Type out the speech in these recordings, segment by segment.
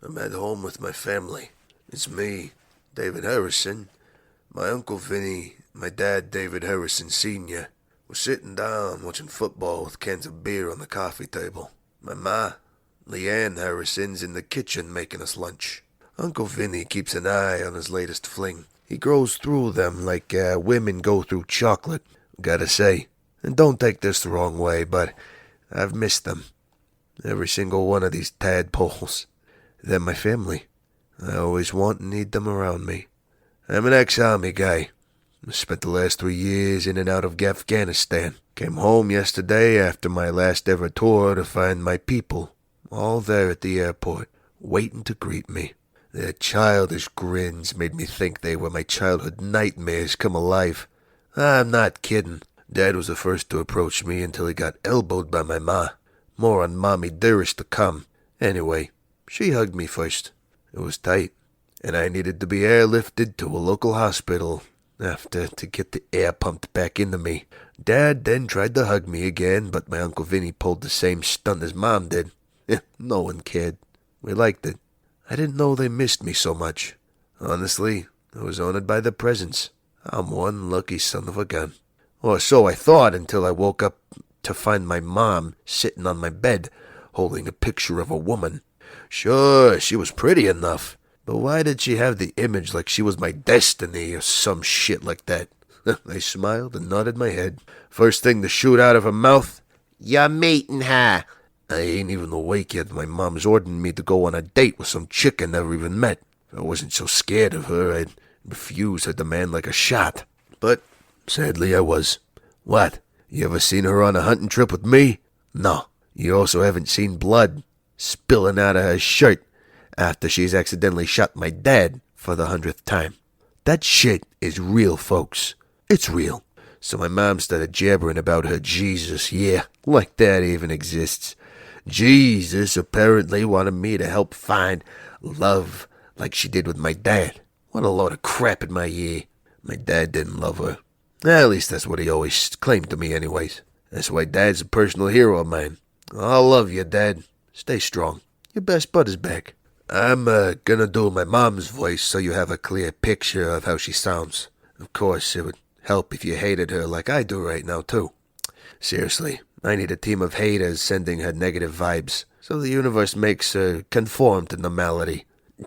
I'm at home with my family. It's me, David Harrison, my Uncle Vinnie, my dad, David Harrison Sr. We're sitting down watching football with cans of beer on the coffee table. My ma, Leanne Harrison's in the kitchen making us lunch. Uncle Vinnie keeps an eye on his latest fling. He grows through them like women go through chocolate, gotta say. And don't take this the wrong way, but I've missed them. Every single one of these tadpoles. They're my family. I always want and need them around me. I'm an ex-army guy. I spent the last 3 years in and out of Afghanistan. Came home yesterday after my last ever tour to find my people, all there at the airport, waiting to greet me. Their childish grins made me think they were my childhood nightmares come alive. I'm not kidding. Dad was the first to approach me until he got elbowed by my ma. More on Mommy Dearest to come. Anyway, she hugged me first. It was tight, and I needed to be airlifted to a local hospital after to get the air pumped back into me. Dad then tried to hug me again, but my Uncle Vinnie pulled the same stunt as Mom did. No one cared. We liked it. I didn't know they missed me so much. Honestly, I was honored by their presence. I'm one lucky son of a gun. Or so I thought until I woke up to find my mom sitting on my bed, holding a picture of a woman. Sure, she was pretty enough, but why did she have the image like she was my destiny or some shit like that? I smiled and nodded my head. First thing to shoot out of her mouth, "You're meeting her." I ain't even awake yet. My mom's ordering me to go on a date with some chick I never even met. If I wasn't so scared of her, I'd refuse her demand like a shot. But sadly I was. What? You ever seen her on a hunting trip with me? No. You also haven't seen blood spilling out of her shirt after she's accidentally shot my dad for the 100th time. That shit is real, folks. It's real. So my mom started jabbering about her Jesus, yeah, like that even exists. Jesus apparently wanted me to help find love like she did with my dad. What a load of crap in my ear. My dad didn't love her. At least that's what he always claimed to me anyways. That's why Dad's a personal hero of mine. I love you, Dad. Stay strong. Your best bud is back. I'm gonna do my mom's voice so you have a clear picture of how she sounds. Of course, it would help if you hated her like I do right now, too. Seriously, I need a team of haters sending her negative vibes, so the universe makes her conform to normality.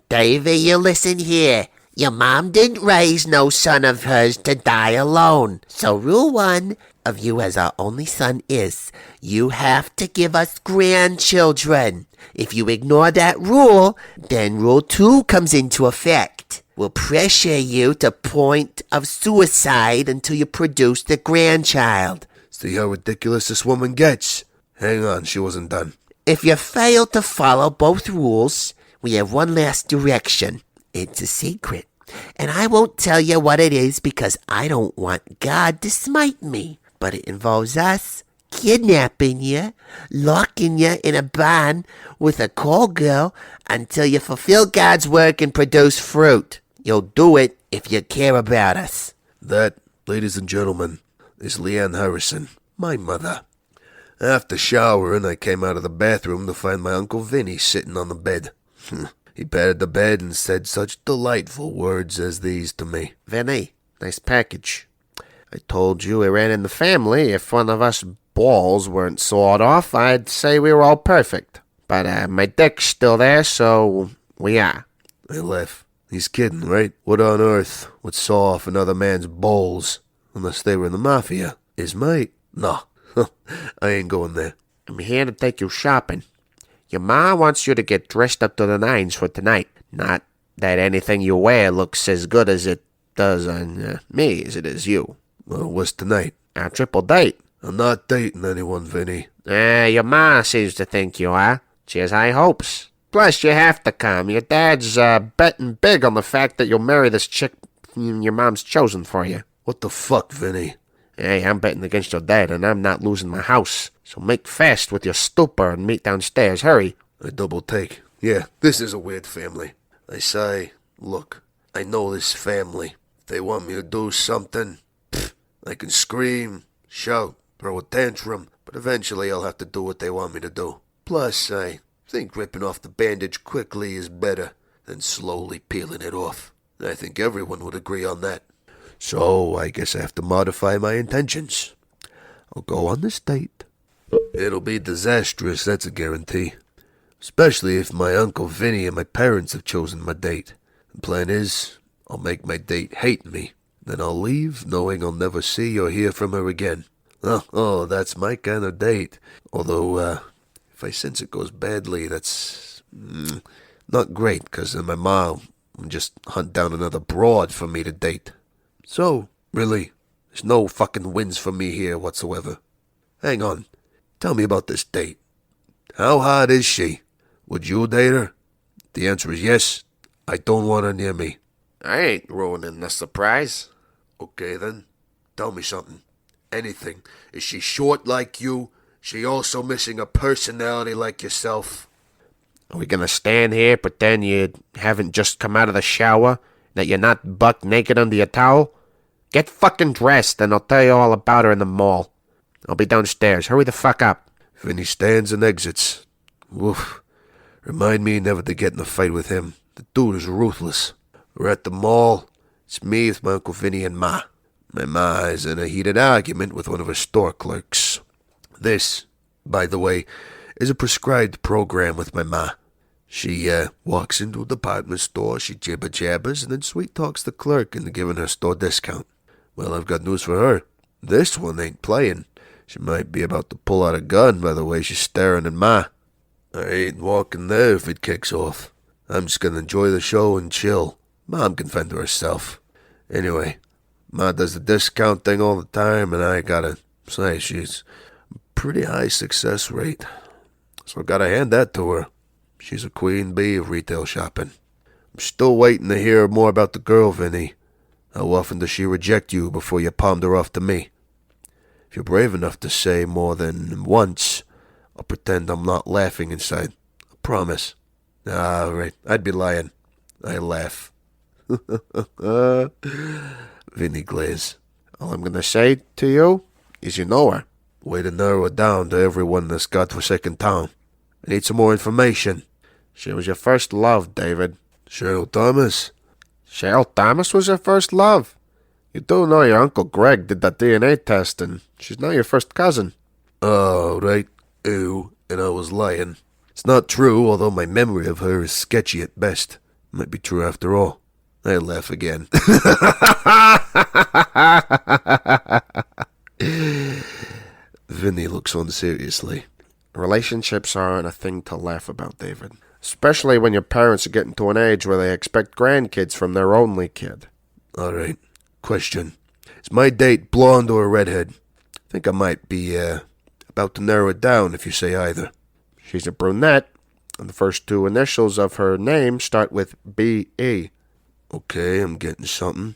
Davy, you listen here. Your mom didn't raise no son of hers to die alone. So rule 1 of you as our only son is, you have to give us grandchildren. If you ignore that rule, then rule 2 comes into effect. We'll pressure you to point of suicide until you produce the grandchild. See how ridiculous this woman gets? Hang on, she wasn't done. If you fail to follow both rules, we have one last direction. It's a secret, and I won't tell you what it is because I don't want God to smite me. But it involves us kidnapping you, locking you in a barn with a call girl until you fulfill God's work and produce fruit. You'll do it if you care about us. That, ladies and gentlemen, is Leanne Harrison, my mother. After showering, I came out of the bathroom to find my Uncle Vinnie sitting on the bed. He patted the bed and said such delightful words as these to me. Vinnie, nice package. I told you it ran in the family. If one of us balls weren't sawed off, I'd say we were all perfect. But my dick's still there, so we are. I laugh. He's kidding, right? What on earth would saw off another man's balls? Unless they were in the mafia. His mate? No. I ain't going there. I'm here to take you shopping. Your ma wants you to get dressed up to the nines for tonight. Not that anything you wear looks as good as it does on me as it is you. Well, what's tonight? A triple date. I'm not dating anyone, Vinny. Your ma seems to think you are. She has high hopes. Plus, you have to come. Your dad's betting big on the fact that you'll marry this chick your mom's chosen for you. What the fuck, Vinny? Hey, I'm betting against your dad, and I'm not losing my house. So make fast with your stupor and meet downstairs. Hurry. I double take. Yeah, this is a weird family. I say, look, I know this family. If they want me to do something, I can scream, shout, throw a tantrum, but eventually I'll have to do what they want me to do. Plus, I think ripping off the bandage quickly is better than slowly peeling it off. I think everyone would agree on that. So I guess I have to modify my intentions. I'll go on this date. It'll be disastrous, that's a guarantee. Especially if my Uncle Vinnie and my parents have chosen my date. The plan is, I'll make my date hate me. Then I'll leave, knowing I'll never see or hear from her again. Oh, that's my kind of date. Although, if I sense it goes badly, that's not great, because then my mom will just hunt down another broad for me to date. So, really, there's no fucking wins for me here whatsoever. Hang on. Tell me about this date. How hot is she? Would you date her? The answer is yes. I don't want her near me. I ain't ruining the surprise. Okay then. Tell me something. Anything. Is she short like you? She also missing a personality like yourself? Are we gonna stand here, pretend you haven't just come out of the shower? That you're not buck naked under your towel? Get fucking dressed and I'll tell you all about her in the mall. I'll be downstairs. Hurry the fuck up. Vinnie stands and exits. Woof. Remind me never to get in a fight with him. The dude is ruthless. We're at the mall. It's me with my Uncle Vinnie and Ma. My Ma is in a heated argument with one of her store clerks. This, by the way, is a prescribed program with my Ma. She walks into a department store, she jibber-jabbers, and then sweet-talks the clerk into giving her store discount. Well, I've got news for her. This one ain't playing. She might be about to pull out a gun by the way she's staring at Ma. I ain't walking there if it kicks off. I'm just gonna enjoy the show and chill. Mom can fend for herself. Anyway, Ma does the discount thing all the time, and I gotta say, she's a pretty high success rate. So I gotta hand that to her. She's a queen bee of retail shopping. I'm still waiting to hear more about the girl, Vinnie. How often does she reject you before you palmed her off to me? If you're brave enough to say more than once, I'll pretend I'm not laughing inside. I promise. All right, I'd be lying. I laugh. Vinnie glares. All I'm gonna say to you is you know her. Way to narrow it down to everyone in this godforsaken town. I need some more information. She was your first love, David. Cheryl Thomas? Cheryl Thomas was your first love. You do know your Uncle Greg did that DNA test, and she's now your first cousin. Oh, right. Ew, and I was lying. It's not true, although my memory of her is sketchy at best. Might be true after all. I laugh again. Vinnie looks on seriously. Relationships aren't a thing to laugh about, David. Especially when your parents are getting to an age where they expect grandkids from their only kid. All right. Question. Is my date blonde or a redhead? I think I might be about to narrow it down if you say either. She's a brunette, and the first two initials of her name start with B-E. Okay, I'm getting something.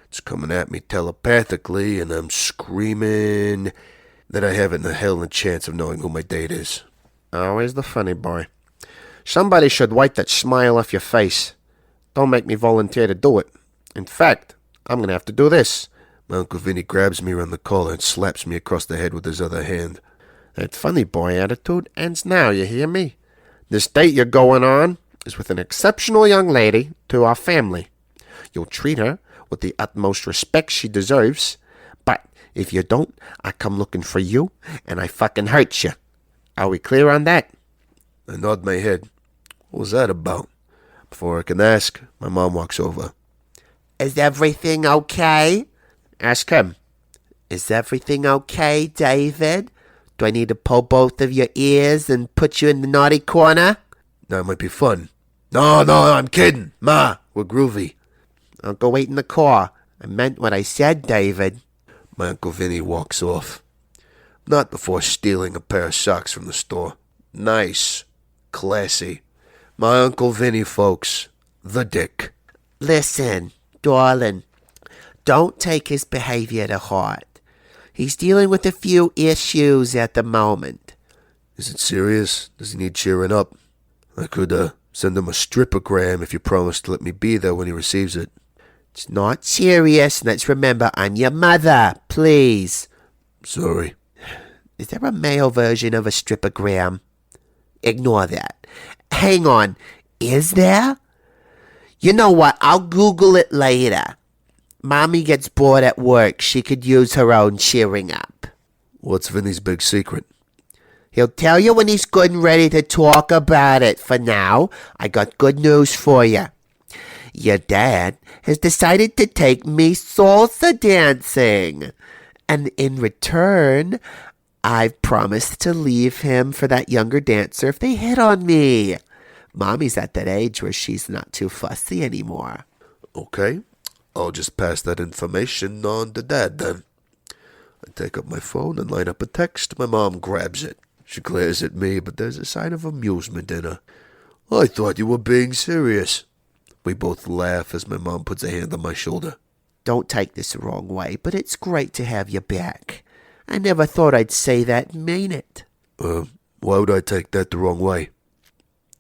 It's coming at me telepathically, and I'm screaming that I haven't a hell of a chance of knowing who my date is. Always the funny boy. Somebody should wipe that smile off your face. Don't make me volunteer to do it. In fact, I'm going to have to do this. My Uncle Vinnie grabs me around the collar and slaps me across the head with his other hand. That funny boy attitude ends now, you hear me? This date you're going on is with an exceptional young lady to our family. You'll treat her with the utmost respect she deserves, but if you don't, I come looking for you, and I fucking hurt you. Are we clear on that? I nod my head. What was that about? Before I can ask, my mom walks over. Is everything okay? Ask him. Is everything okay, David? Do I need to pull both of your ears and put you in the naughty corner? That might be fun. No, I'm kidding. Ma, we're groovy. I'll go wait in the car. I meant what I said, David. My Uncle Vinnie walks off. Not before stealing a pair of socks from the store. Nice. Classy. My Uncle Vinnie, folks. The dick. Listen, darling, don't take his behavior to heart. He's dealing with a few issues at the moment. Is it serious? Does he need cheering up? I could send him a strippogram if you promise to let me be there when he receives it. It's not serious. Let's remember I'm your mother, please. Sorry. Is there a male version of a strippogram? Ignore that. Hang on. Is there? You know what? I'll Google it later. Mommy gets bored at work. She could use her own cheering up. What's Vinny's big secret? He'll tell you when he's good and ready to talk about it. For now, I got good news for you. Your dad has decided to take me salsa dancing. And in return, I've promised to leave him for that younger dancer if they hit on me. Mommy's at that age where she's not too fussy anymore. Okay, I'll just pass that information on to Dad then. I take up my phone and line up a text. My mom grabs it. She glares at me, but there's a sign of amusement in her. I thought you were being serious. We both laugh as my mom puts a hand on my shoulder. Don't take this the wrong way, but it's great to have you back. I never thought I'd say that and mean it. Why would I take that the wrong way?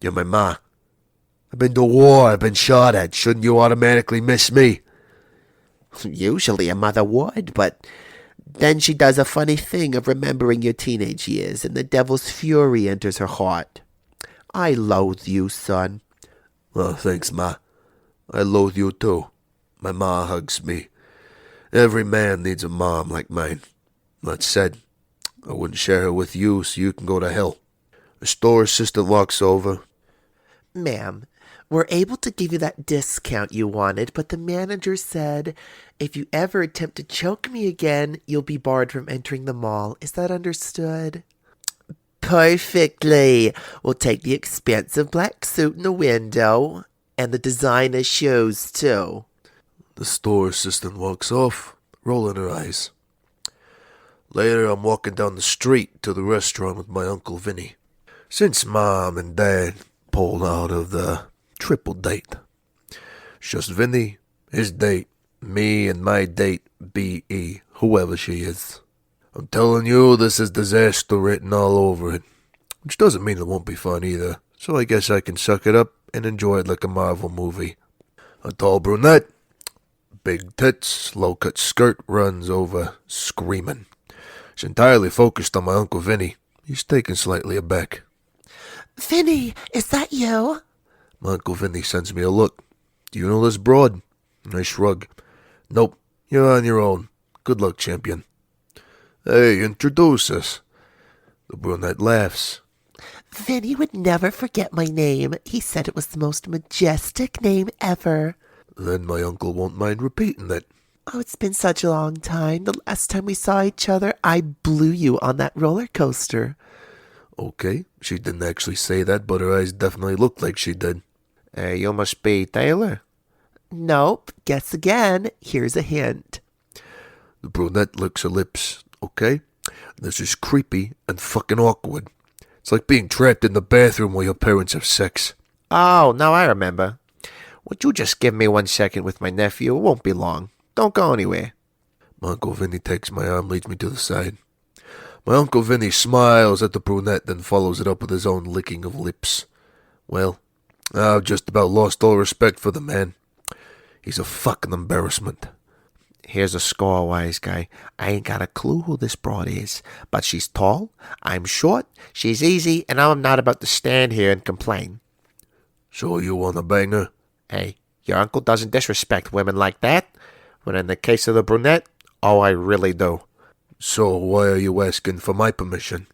You're my ma. I've been to war, I've been shot at. Shouldn't you automatically miss me? Usually a mother would, but then she does a funny thing of remembering your teenage years, and the devil's fury enters her heart. I loathe you, son. Well, thanks, Ma. I loathe you too. My ma hugs me. Every man needs a mom like mine. That said, I wouldn't share her with you, so you can go to hell. A store assistant walks over. Ma'am, we're able to give you that discount you wanted, but the manager said if you ever attempt to choke me again, you'll be barred from entering the mall. Is that understood? Perfectly. We'll take the expensive black suit in the window, and the designer shoes, too. The store assistant walks off, rolling her eyes. Later, I'm walking down the street to the restaurant with my Uncle Vinnie. Since Mom and Dad pulled out of the triple date, it's just Vinnie, his date, me, and my date, B.E., whoever she is. I'm telling you, this is disaster written all over it. Which doesn't mean it won't be fun either, so I guess I can suck it up and enjoy it like a Marvel movie. A tall brunette, big tits, low-cut skirt, runs over, screaming. She's entirely focused on my Uncle Vinnie. He's taken slightly aback. Vinnie, is that you? My Uncle Vinnie sends me a look. Do you know this broad? I shrug. Nope, you're on your own. Good luck, champion. Hey, introduce us. The brunette laughs. Vinnie would never forget my name. He said it was the most majestic name ever. Then my uncle won't mind repeating it. Oh, it's been such a long time. The last time we saw each other, I blew you on that roller coaster. Okay, she didn't actually say that, but her eyes definitely looked like she did. You must be Taylor. Nope. Guess again. Here's a hint. The brunette licks her lips. Okay, this is creepy and fucking awkward. It's like being trapped in the bathroom while your parents have sex. Oh, now I remember. Would you just give me 1 second with my nephew? It won't be long. Don't go anywhere. My Uncle Vinnie takes my arm, leads me to the side. My Uncle Vinnie smiles at the brunette, then follows it up with his own licking of lips. Well, I've just about lost all respect for the man. He's a fucking embarrassment. Here's a score, wise guy. I ain't got a clue who this broad is, but she's tall, I'm short, she's easy, and I'm not about to stand here and complain. So you want to bang her? Hey, your uncle doesn't disrespect women like that, but in the case of the brunette, oh, I really do. So why are you asking for my permission?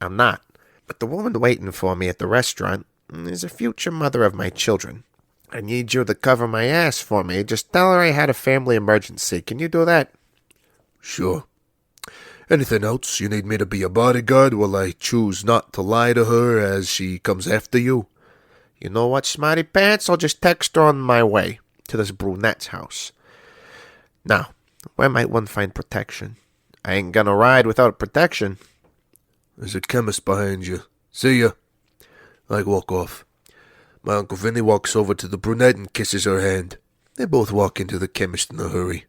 I'm not, but the woman waiting for me at the restaurant is a future mother of my children. I need you to cover my ass for me. Just tell her I had a family emergency. Can you do that? Sure. Anything else? You need me to be a bodyguard while I choose not to lie to her as she comes after you? You know what, Smarty Pants? I'll just text her on my way to this brunette's house. Now, where might one find protection? I ain't gonna ride without protection. There's a chemist behind you. See ya. I walk off. My Uncle Vinnie walks over to the brunette and kisses her hand. They both walk into the chemist in a hurry.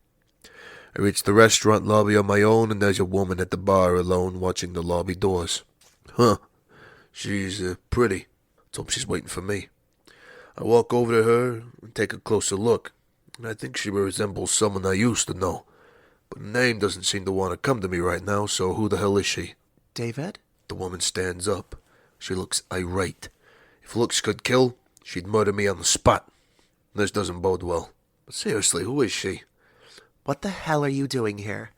I reach the restaurant lobby on my own, and there's a woman at the bar alone watching the lobby doors. Huh. She's pretty. Let's hope she's waiting for me. I walk over to her and take a closer look. And I think she resembles someone I used to know. But the name doesn't seem to want to come to me right now, so who the hell is she? David? The woman stands up. She looks irate. If looks could kill, she'd murder me on the spot. This doesn't bode well. But seriously, who is she? What the hell are you doing here?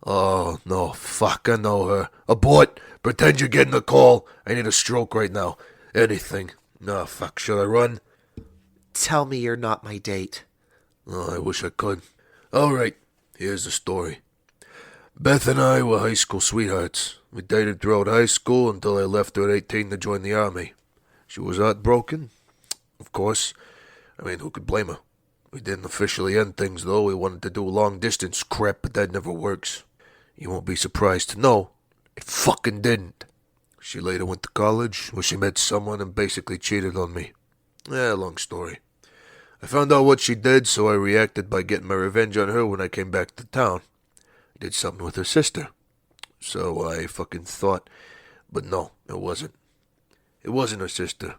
Oh, no, fuck, I know her. Abort! Pretend you're getting a call. I need a stroke right now. Anything. No, fuck, should I run? Tell me you're not my date. Oh, I wish I could. Alright, here's the story. Beth and I were high school sweethearts. We dated throughout high school until I left her at 18 to join the army. She was heartbroken. Of course. I mean, who could blame her? We didn't officially end things, though. We wanted to do long-distance crap, but that never works. You won't be surprised to know it fucking didn't. She later went to college, where she met someone and basically cheated on me. Long story. I found out what she did, so I reacted by getting my revenge on her when I came back to town. I did something with her sister. So I fucking thought, but no, it wasn't. It wasn't her sister.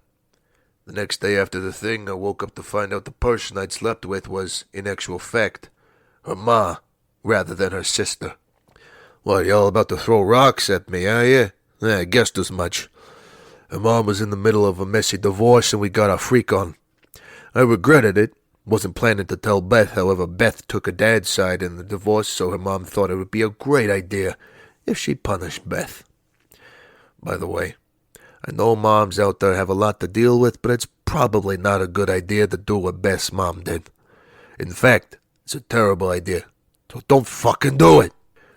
The next day after the thing, I woke up to find out the person I'd slept with was, in actual fact, her ma, rather than her sister. What, you all about to throw rocks at me, are you? I guessed as much. Her mom was in the middle of a messy divorce and we got our freak on. I regretted it. Wasn't planning to tell Beth, however, Beth took her dad's side in the divorce, so her mom thought it would be a great idea if she punished Beth. By the way, I know moms out there have a lot to deal with, but it's probably not a good idea to do what Beth's mom did. In fact, it's a terrible idea. So don't fucking do it.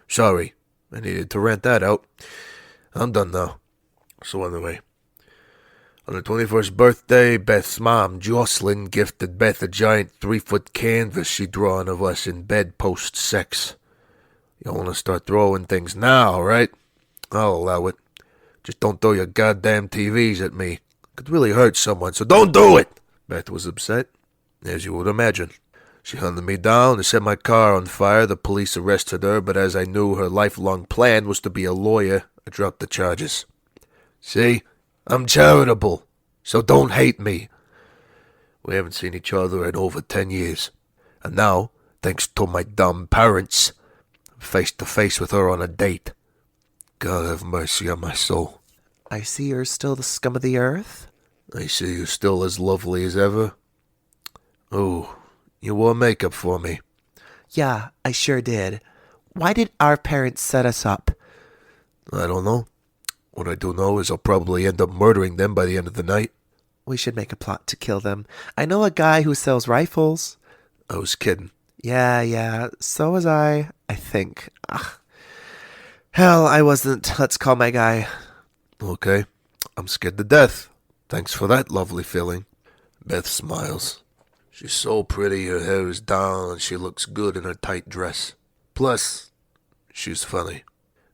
Sorry, I needed to rant that out. I'm done now. So anyway, on her 21st birthday, Beth's mom, Jocelyn, gifted Beth a giant 3-foot canvas she'd drawn of us in bed post-sex. You want to start throwing things now, right? I'll allow it. Just don't throw your goddamn TVs at me. It could really hurt someone, so don't do it! Beth was upset, as you would imagine. She hunted me down and set my car on fire. The police arrested her, but as I knew her lifelong plan was to be a lawyer, I dropped the charges. See? I'm charitable, so don't hate me. We haven't seen each other in over 10 years. And now, thanks to my dumb parents, I'm face to face with her on a date. God have mercy on my soul. I see you're still the scum of the earth. I see you're still as lovely as ever. Oh, you wore makeup for me. Yeah, I sure did. Why did our parents set us up? I don't know. What I do know is I'll probably end up murdering them by the end of the night. We should make a plot to kill them. I know a guy who sells rifles. I was kidding. Yeah, so was I think. Ugh. Hell, I wasn't. Let's call my guy. Okay. I'm scared to death. Thanks for that lovely feeling. Beth smiles. She's so pretty, her hair is down, and she looks good in her tight dress. Plus, she's funny.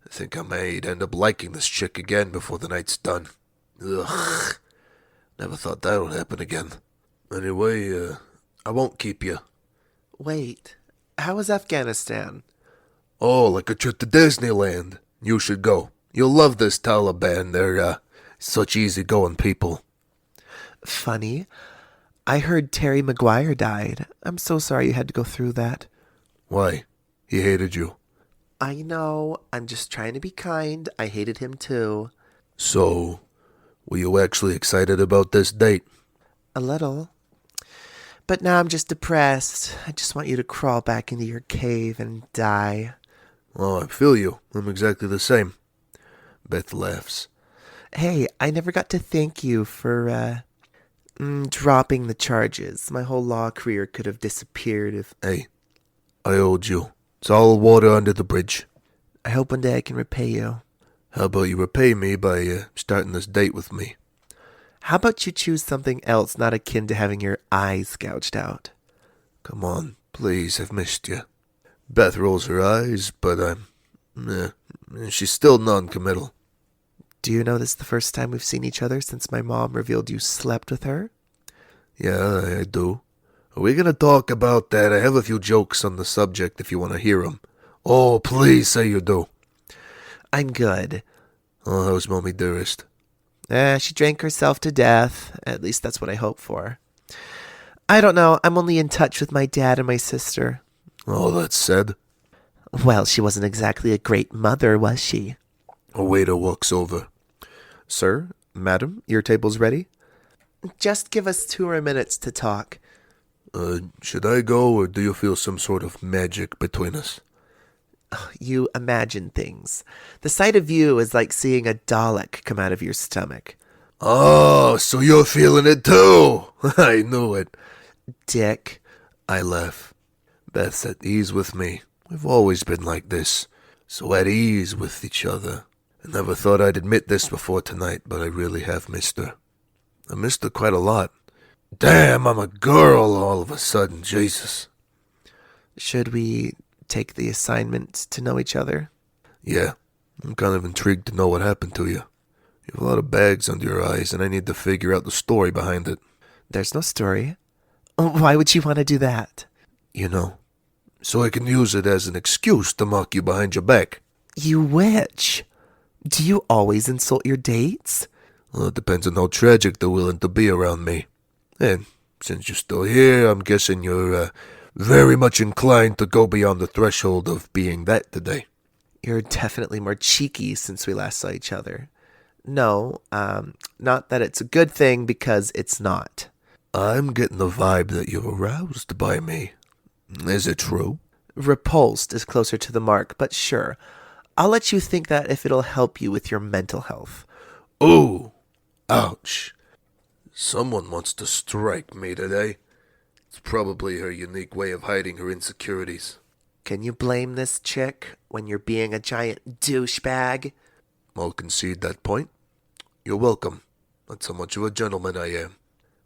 I think I may end up liking this chick again before the night's done. Ugh. Never thought that would happen again. Anyway, I won't keep you. Wait, how was Afghanistan? Oh, like a trip to Disneyland. You should go. You'll love this Taliban. They're, such easygoing people. Funny. I heard Terry Maguire died. I'm so sorry you had to go through that. Why? He hated you. I know. I'm just trying to be kind. I hated him too. So, were you actually excited about this date? A little. But now I'm just depressed. I just want you to crawl back into your cave and die. Oh, I feel you. I'm exactly the same. Beth laughs. Hey, I never got to thank you for, dropping the charges. My whole law career could have disappeared if... Hey, I owed you. It's all water under the bridge. I hope one day I can repay you. How about you repay me by starting this date with me? How about you choose something else not akin to having your eyes gouged out? Come on, please, I've missed you. Beth rolls her eyes, but she's still non-committal. Do you know this is the first time we've seen each other since my mom revealed you slept with her? Yeah, I do. Are we going to talk about that? I have a few jokes on the subject if you want to hear them. Oh, please say you do. I'm good. Oh, how's Mommy Dearest? She drank herself to death. At least that's what I hope for. I don't know. I'm only in touch with my dad and my sister. Oh, that's sad. Well, she wasn't exactly a great mother, was she? A waiter walks over. Sir, Madam, your table's ready? Just give us 2 more minutes to talk. Should I go, or do you feel some sort of magic between us? You imagine things. The sight of you is like seeing a Dalek come out of your stomach. Oh, so you're feeling it too. I knew it. Dick. I laugh. Beth's at ease with me. We've always been like this. So at ease with each other. I never thought I'd admit this before tonight, but I really have missed her. I missed her quite a lot. Damn, I'm a girl all of a sudden, Jesus. Should we take the assignment to know each other? Yeah, I'm kind of intrigued to know what happened to you. You have a lot of bags under your eyes, and I need to figure out the story behind it. There's no story. Why would you want to do that? You know, so I can use it as an excuse to mock you behind your back. You witch. Do you always insult your dates? Well, it depends on how tragic they're willing to be around me. And since you're still here, I'm guessing you're very much inclined to go beyond the threshold of being that today. You're definitely more cheeky since we last saw each other. No, not that it's a good thing, because it's not. I'm getting the vibe that you're aroused by me. Is it true? Repulsed is closer to the mark, but sure. I'll let you think that if it'll help you with your mental health. Ooh, ouch. Someone wants to strike me today. It's probably her unique way of hiding her insecurities. Can you blame this chick when you're being a giant douchebag? I'll concede that point. You're welcome. That's how much of a gentleman I am.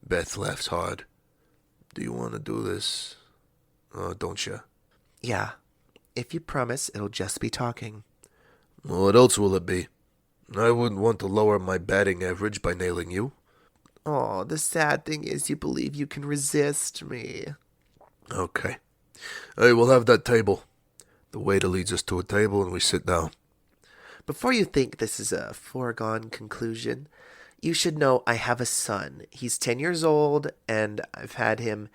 Beth laughs hard. Do you want to do this? Don't you? Yeah. If you promise, it'll just be talking. Well, what else will it be? I wouldn't want to lower my batting average by nailing you. Oh, the sad thing is you believe you can resist me. Okay. Hey, we'll have that table. The waiter leads us to a table and we sit down. Before you think this is a foregone conclusion, you should know I have a son. He's 10 years old, and I've had him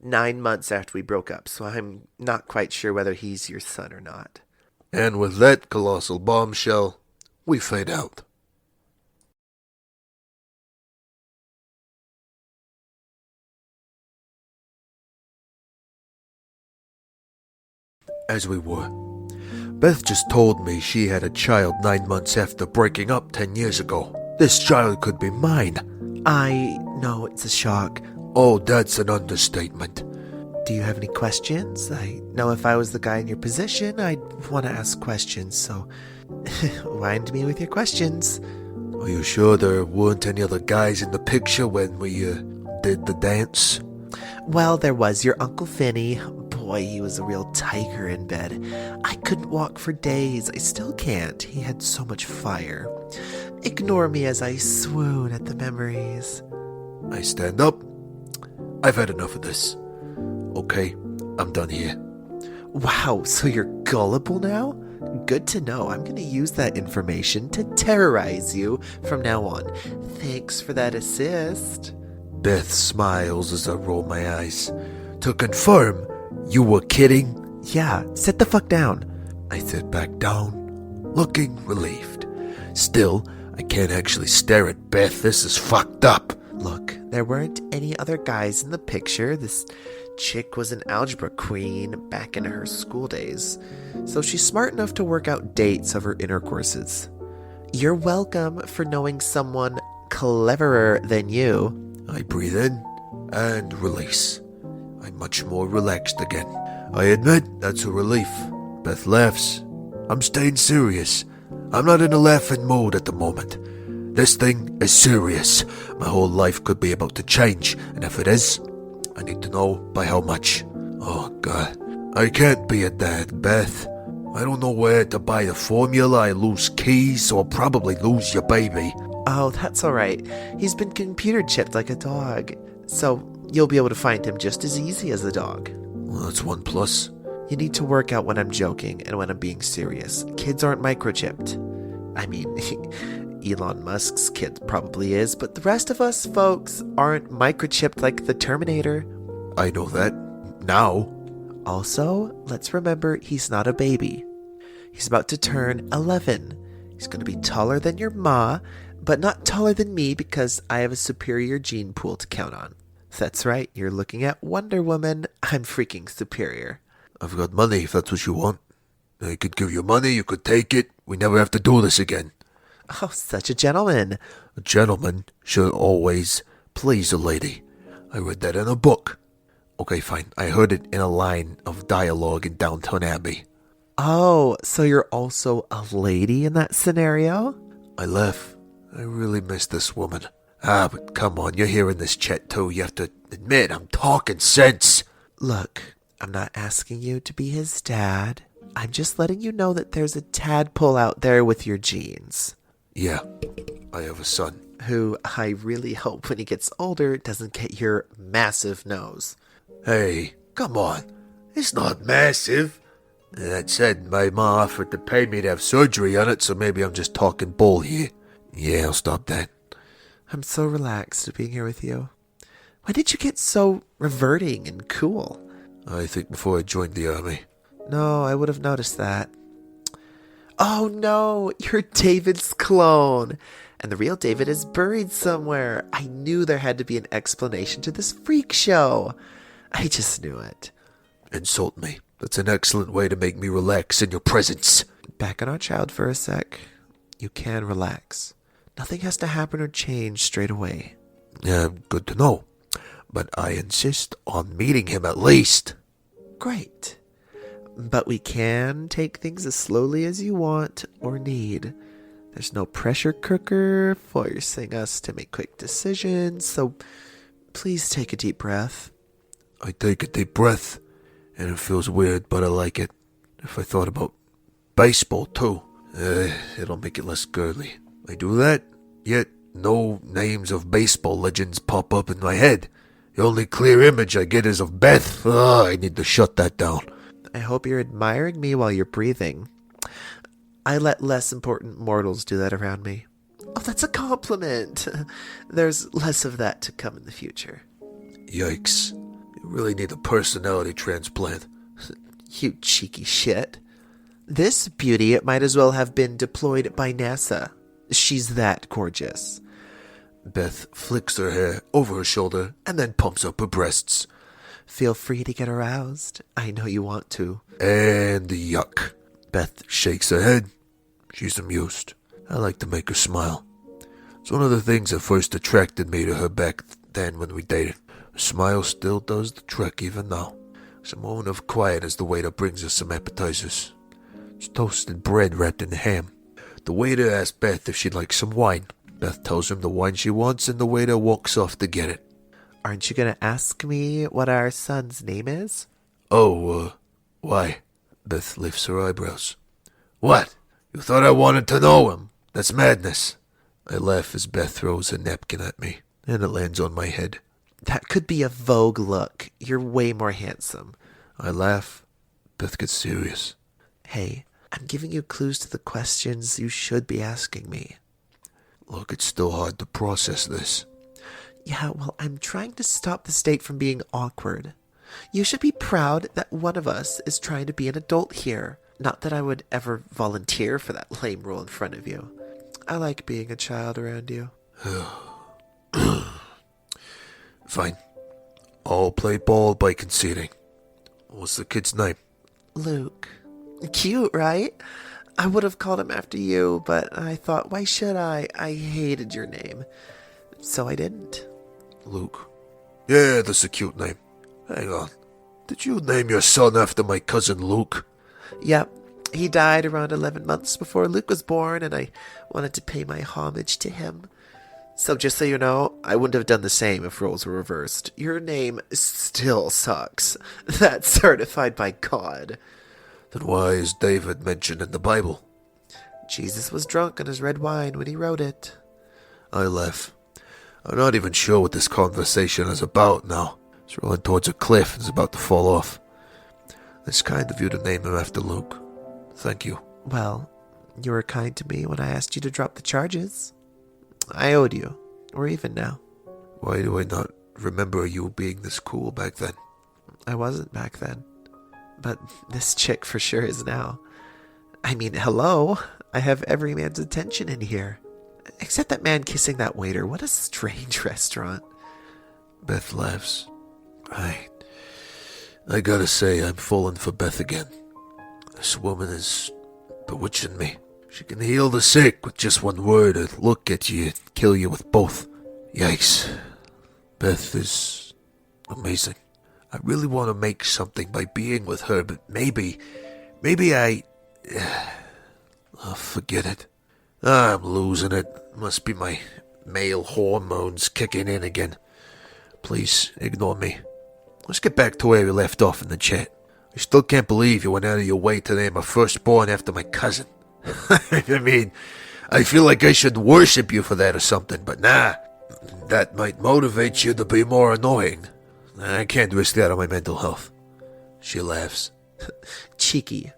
9 months after we broke up, so I'm not quite sure whether he's your son or not. And with that colossal bombshell, we fade out. As we were. Beth just told me she had a child 9 months after breaking up 10 years ago. This child could be mine. I know it's a shock. Oh, that's an understatement. Do you have any questions? I know if I was the guy in your position, I'd want to ask questions, so wind me with your questions. Are you sure there weren't any other guys in the picture when we did the dance? Well, there was your Uncle Vinnie. Boy, he was a real tiger in bed. I couldn't walk for days. I still can't. He had so much fire. Ignore me as I swoon at the memories. I stand up. I've had enough of this. Okay, I'm done here. Wow, so you're gullible now? Good to know. I'm going to use that information to terrorize you from now on. Thanks for that assist. Beth smiles as I roll my eyes. To confirm, you were kidding? Yeah, sit the fuck down. I sit back down, looking relieved. Still, I can't actually stare at Beth. This is fucked up. Look, there weren't any other guys in the picture. This chick was an algebra queen back in her school days, so she's smart enough to work out dates of her intercourses. You're welcome for knowing someone cleverer than you. I breathe in and release. I'm much more relaxed again. I admit that's a relief. Beth laughs. I'm staying serious. I'm not in a laughing mood at the moment. This thing is serious. My whole life could be about to change, and if it is, I need to know by how much. Oh, God. I can't be a dad, Beth. I don't know where to buy the formula. I lose keys, so I'll probably lose your baby. Oh, that's alright. He's been computer chipped like a dog, so you'll be able to find him just as easy as a dog. Well, that's one plus. You need to work out when I'm joking and when I'm being serious. Kids aren't microchipped. I mean, Elon Musk's kid probably is, but the rest of us folks aren't microchipped like the Terminator. I know that. Now. Also, let's remember he's not a baby. He's about to turn 11. He's going to be taller than your ma, but not taller than me because I have a superior gene pool to count on. That's right, you're looking at Wonder Woman. I'm freaking superior. I've got money if that's what you want. I could give you money, you could take it. We never have to do this again. Oh, such a gentleman. A gentleman should always please a lady. I read that in a book. Okay, fine. I heard it in a line of dialogue in Downton Abbey. Oh, so you're also a lady in that scenario? I laugh. I really miss this woman. But come on, you're hearing this chat too. You have to admit, I'm talking sense. Look, I'm not asking you to be his dad. I'm just letting you know that there's a tadpole out there with your genes. Yeah, I have a son. Who I really hope when he gets older doesn't get your massive nose. Hey, come on. It's not massive. That said, my ma offered to pay me to have surgery on it, so maybe I'm just talking bull here. Yeah, I'll stop that. I'm so relaxed being here with you. Why did you get so reverting and cool? I think before I joined the army. No, I would have noticed that. Oh no, you're David's clone. And the real David is buried somewhere. I knew there had to be an explanation to this freak show. I just knew it. Insult me. That's an excellent way to make me relax in your presence. Back on our child for a sec. You can relax. Nothing has to happen or change straight away. Good to know. But I insist on meeting him at least. Great. But we can take things as slowly as you want or need. There's no pressure cooker forcing us to make quick decisions, so please take a deep breath. I take a deep breath, and it feels weird, but I like it. If I thought about baseball too, it'll make it less girly. I do that, yet no names of baseball legends pop up in my head. The only clear image I get is of Beth. I need to shut that down. I hope you're admiring me while you're breathing. I let less important mortals do that around me. Oh, that's a compliment. There's less of that to come in the future. Yikes. You really need a personality transplant. You cheeky shit. This beauty might as well have been deployed by NASA. She's that gorgeous. Beth flicks her hair over her shoulder and then pumps up her breasts. Feel free to get aroused. I know you want to. And yuck. Beth shakes her head. She's amused. I like to make her smile. It's one of the things that first attracted me to her back then when we dated. Her smile still does the trick even now. There's a moment of quiet as the waiter brings us some appetizers. It's toasted bread wrapped in ham. The waiter asks Beth if she'd like some wine. Beth tells him the wine she wants, and the waiter walks off to get it. Aren't you going to ask me what our son's name is? Why? Beth lifts her eyebrows. What? You thought I wanted to know him? That's madness. I laugh as Beth throws a napkin at me, and it lands on my head. That could be a Vogue look. You're way more handsome. I laugh. Beth gets serious. Hey, I'm giving you clues to the questions you should be asking me. Look, it's still hard to process this. Yeah, well, I'm trying to stop the state from being awkward. You should be proud that one of us is trying to be an adult here. Not that I would ever volunteer for that lame role in front of you. I like being a child around you. Fine. I'll play ball by conceding. What's the kid's name? Luke. Cute, right? I would have called him after you, but I thought, why should I? I hated your name. So I didn't. Luke. Yeah, that's a cute name. Hang on. Did you name your son after my cousin Luke? Yep. He died around 11 months before Luke was born, and I wanted to pay my homage to him. So just so you know, I wouldn't have done the same if roles were reversed. Your name still sucks. That's certified by God. Then why is David mentioned in the Bible? Jesus was drunk on his red wine when he wrote it. I laugh. I'm not even sure what this conversation is about now. It's rolling towards a cliff and is about to fall off. It's kind of you to name him after Luke. Thank you. Well, you were kind to me when I asked you to drop the charges. I owed you. We're even now. Why do I not remember you being this cool back then? I wasn't back then. But this chick for sure is now. I mean, hello. I have every man's attention in here. Except that man kissing that waiter. What a strange restaurant. Beth laughs. I gotta say, I'm falling for Beth again. This woman is bewitching me. She can heal the sick with just one word, a look at you, and kill you with both. Yikes. Beth is amazing. I really want to make something by being with her, but maybe oh, forget it. I'm losing it. Must be my male hormones kicking in again. Please, ignore me. Let's get back to where we left off in the chat. I still can't believe you went out of your way to name a firstborn after my cousin. I mean, I feel like I should worship you for that or something, but nah. That might motivate you to be more annoying. I can't risk that on my mental health. She laughs. Cheeky.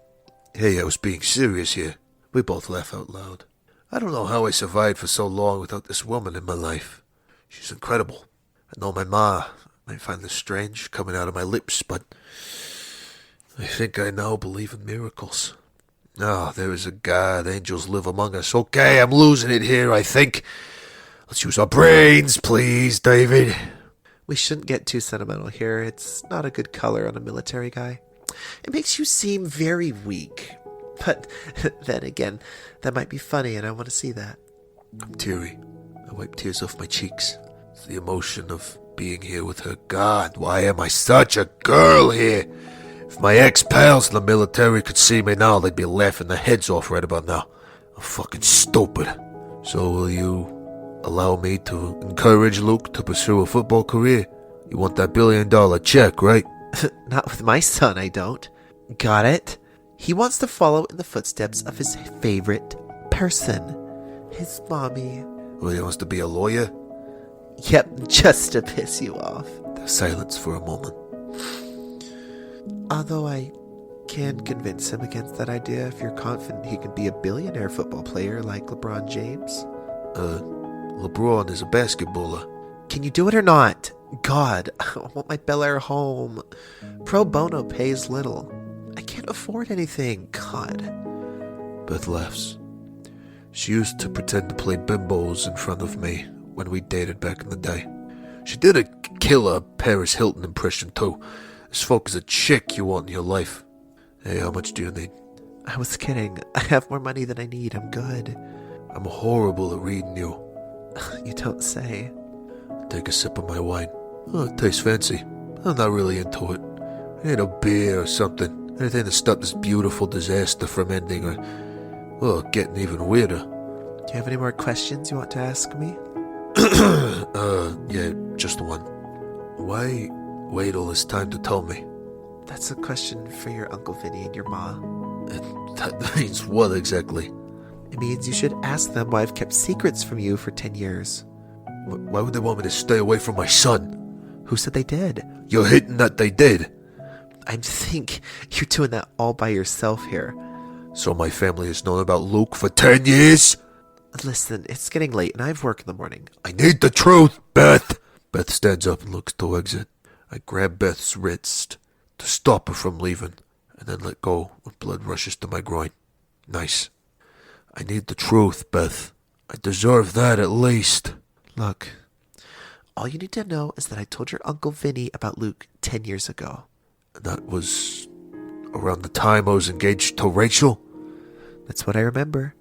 Hey, I was being serious here. We both laugh out loud. I don't know how I survived for so long without this woman in my life. She's incredible. I know my ma might find this strange coming out of my lips, but I think I now believe in miracles. Ah, there is a God. Angels live among us. Okay, I'm losing it here, I think. Let's use our brains, please, David. We shouldn't get too sentimental here. It's not a good color on a military guy. It makes you seem very weak. But then again, that might be funny and I want to see that. I'm teary. I wipe tears off my cheeks. It's the emotion of being here with her. God, why am I such a girl here? If my ex-pals in the military could see me now, they'd be laughing their heads off right about now. I'm fucking stupid. So will you allow me to encourage Luke to pursue a football career? You want that $1 billion check, right? Not with my son, I don't. Got it? He wants to follow in the footsteps of his favorite person. His mommy. Well, he wants to be a lawyer? Yep, just to piss you off. There's silence for a moment. Although I can convince him against that idea if you're confident he can be a billionaire football player like LeBron James. LeBron is a basketballer. Can you do it or not? God, I want my Bel Air home. Pro bono pays little. I can't afford anything. God. Beth laughs. She used to pretend to play bimbos in front of me when we dated back in the day. She did a killer Paris Hilton impression too. As folk as a chick you want in your life. Hey, how much do you need? I was kidding. I have more money than I need. I'm good. I'm horrible at reading you. You don't say. Take a sip of my wine. Oh, it tastes fancy. I'm not really into it. I need a beer or something. Anything to stop this beautiful disaster from ending or, well, getting even weirder. Do you have any more questions you want to ask me? Yeah, just one. Why wait all this time to tell me? That's a question for your Uncle Vinnie and your ma. That means what exactly? It means you should ask them why I've kept secrets from you for 10 years. Why would they want me to stay away from my son? Who said they did? You're hinting that they did. I think you're doing that all by yourself here. So my family has known about Luke for 10 years? Listen, it's getting late and I have work in the morning. I need the truth, Beth! Beth stands up and looks to exit. I grab Beth's wrist to stop her from leaving, and then let go when blood rushes to my groin. Nice. I need the truth, Beth. I deserve that at least. Look, all you need to know is that I told your Uncle Vinnie about Luke 10 years ago. And that was around the time I was engaged to Rachel? That's what I remember.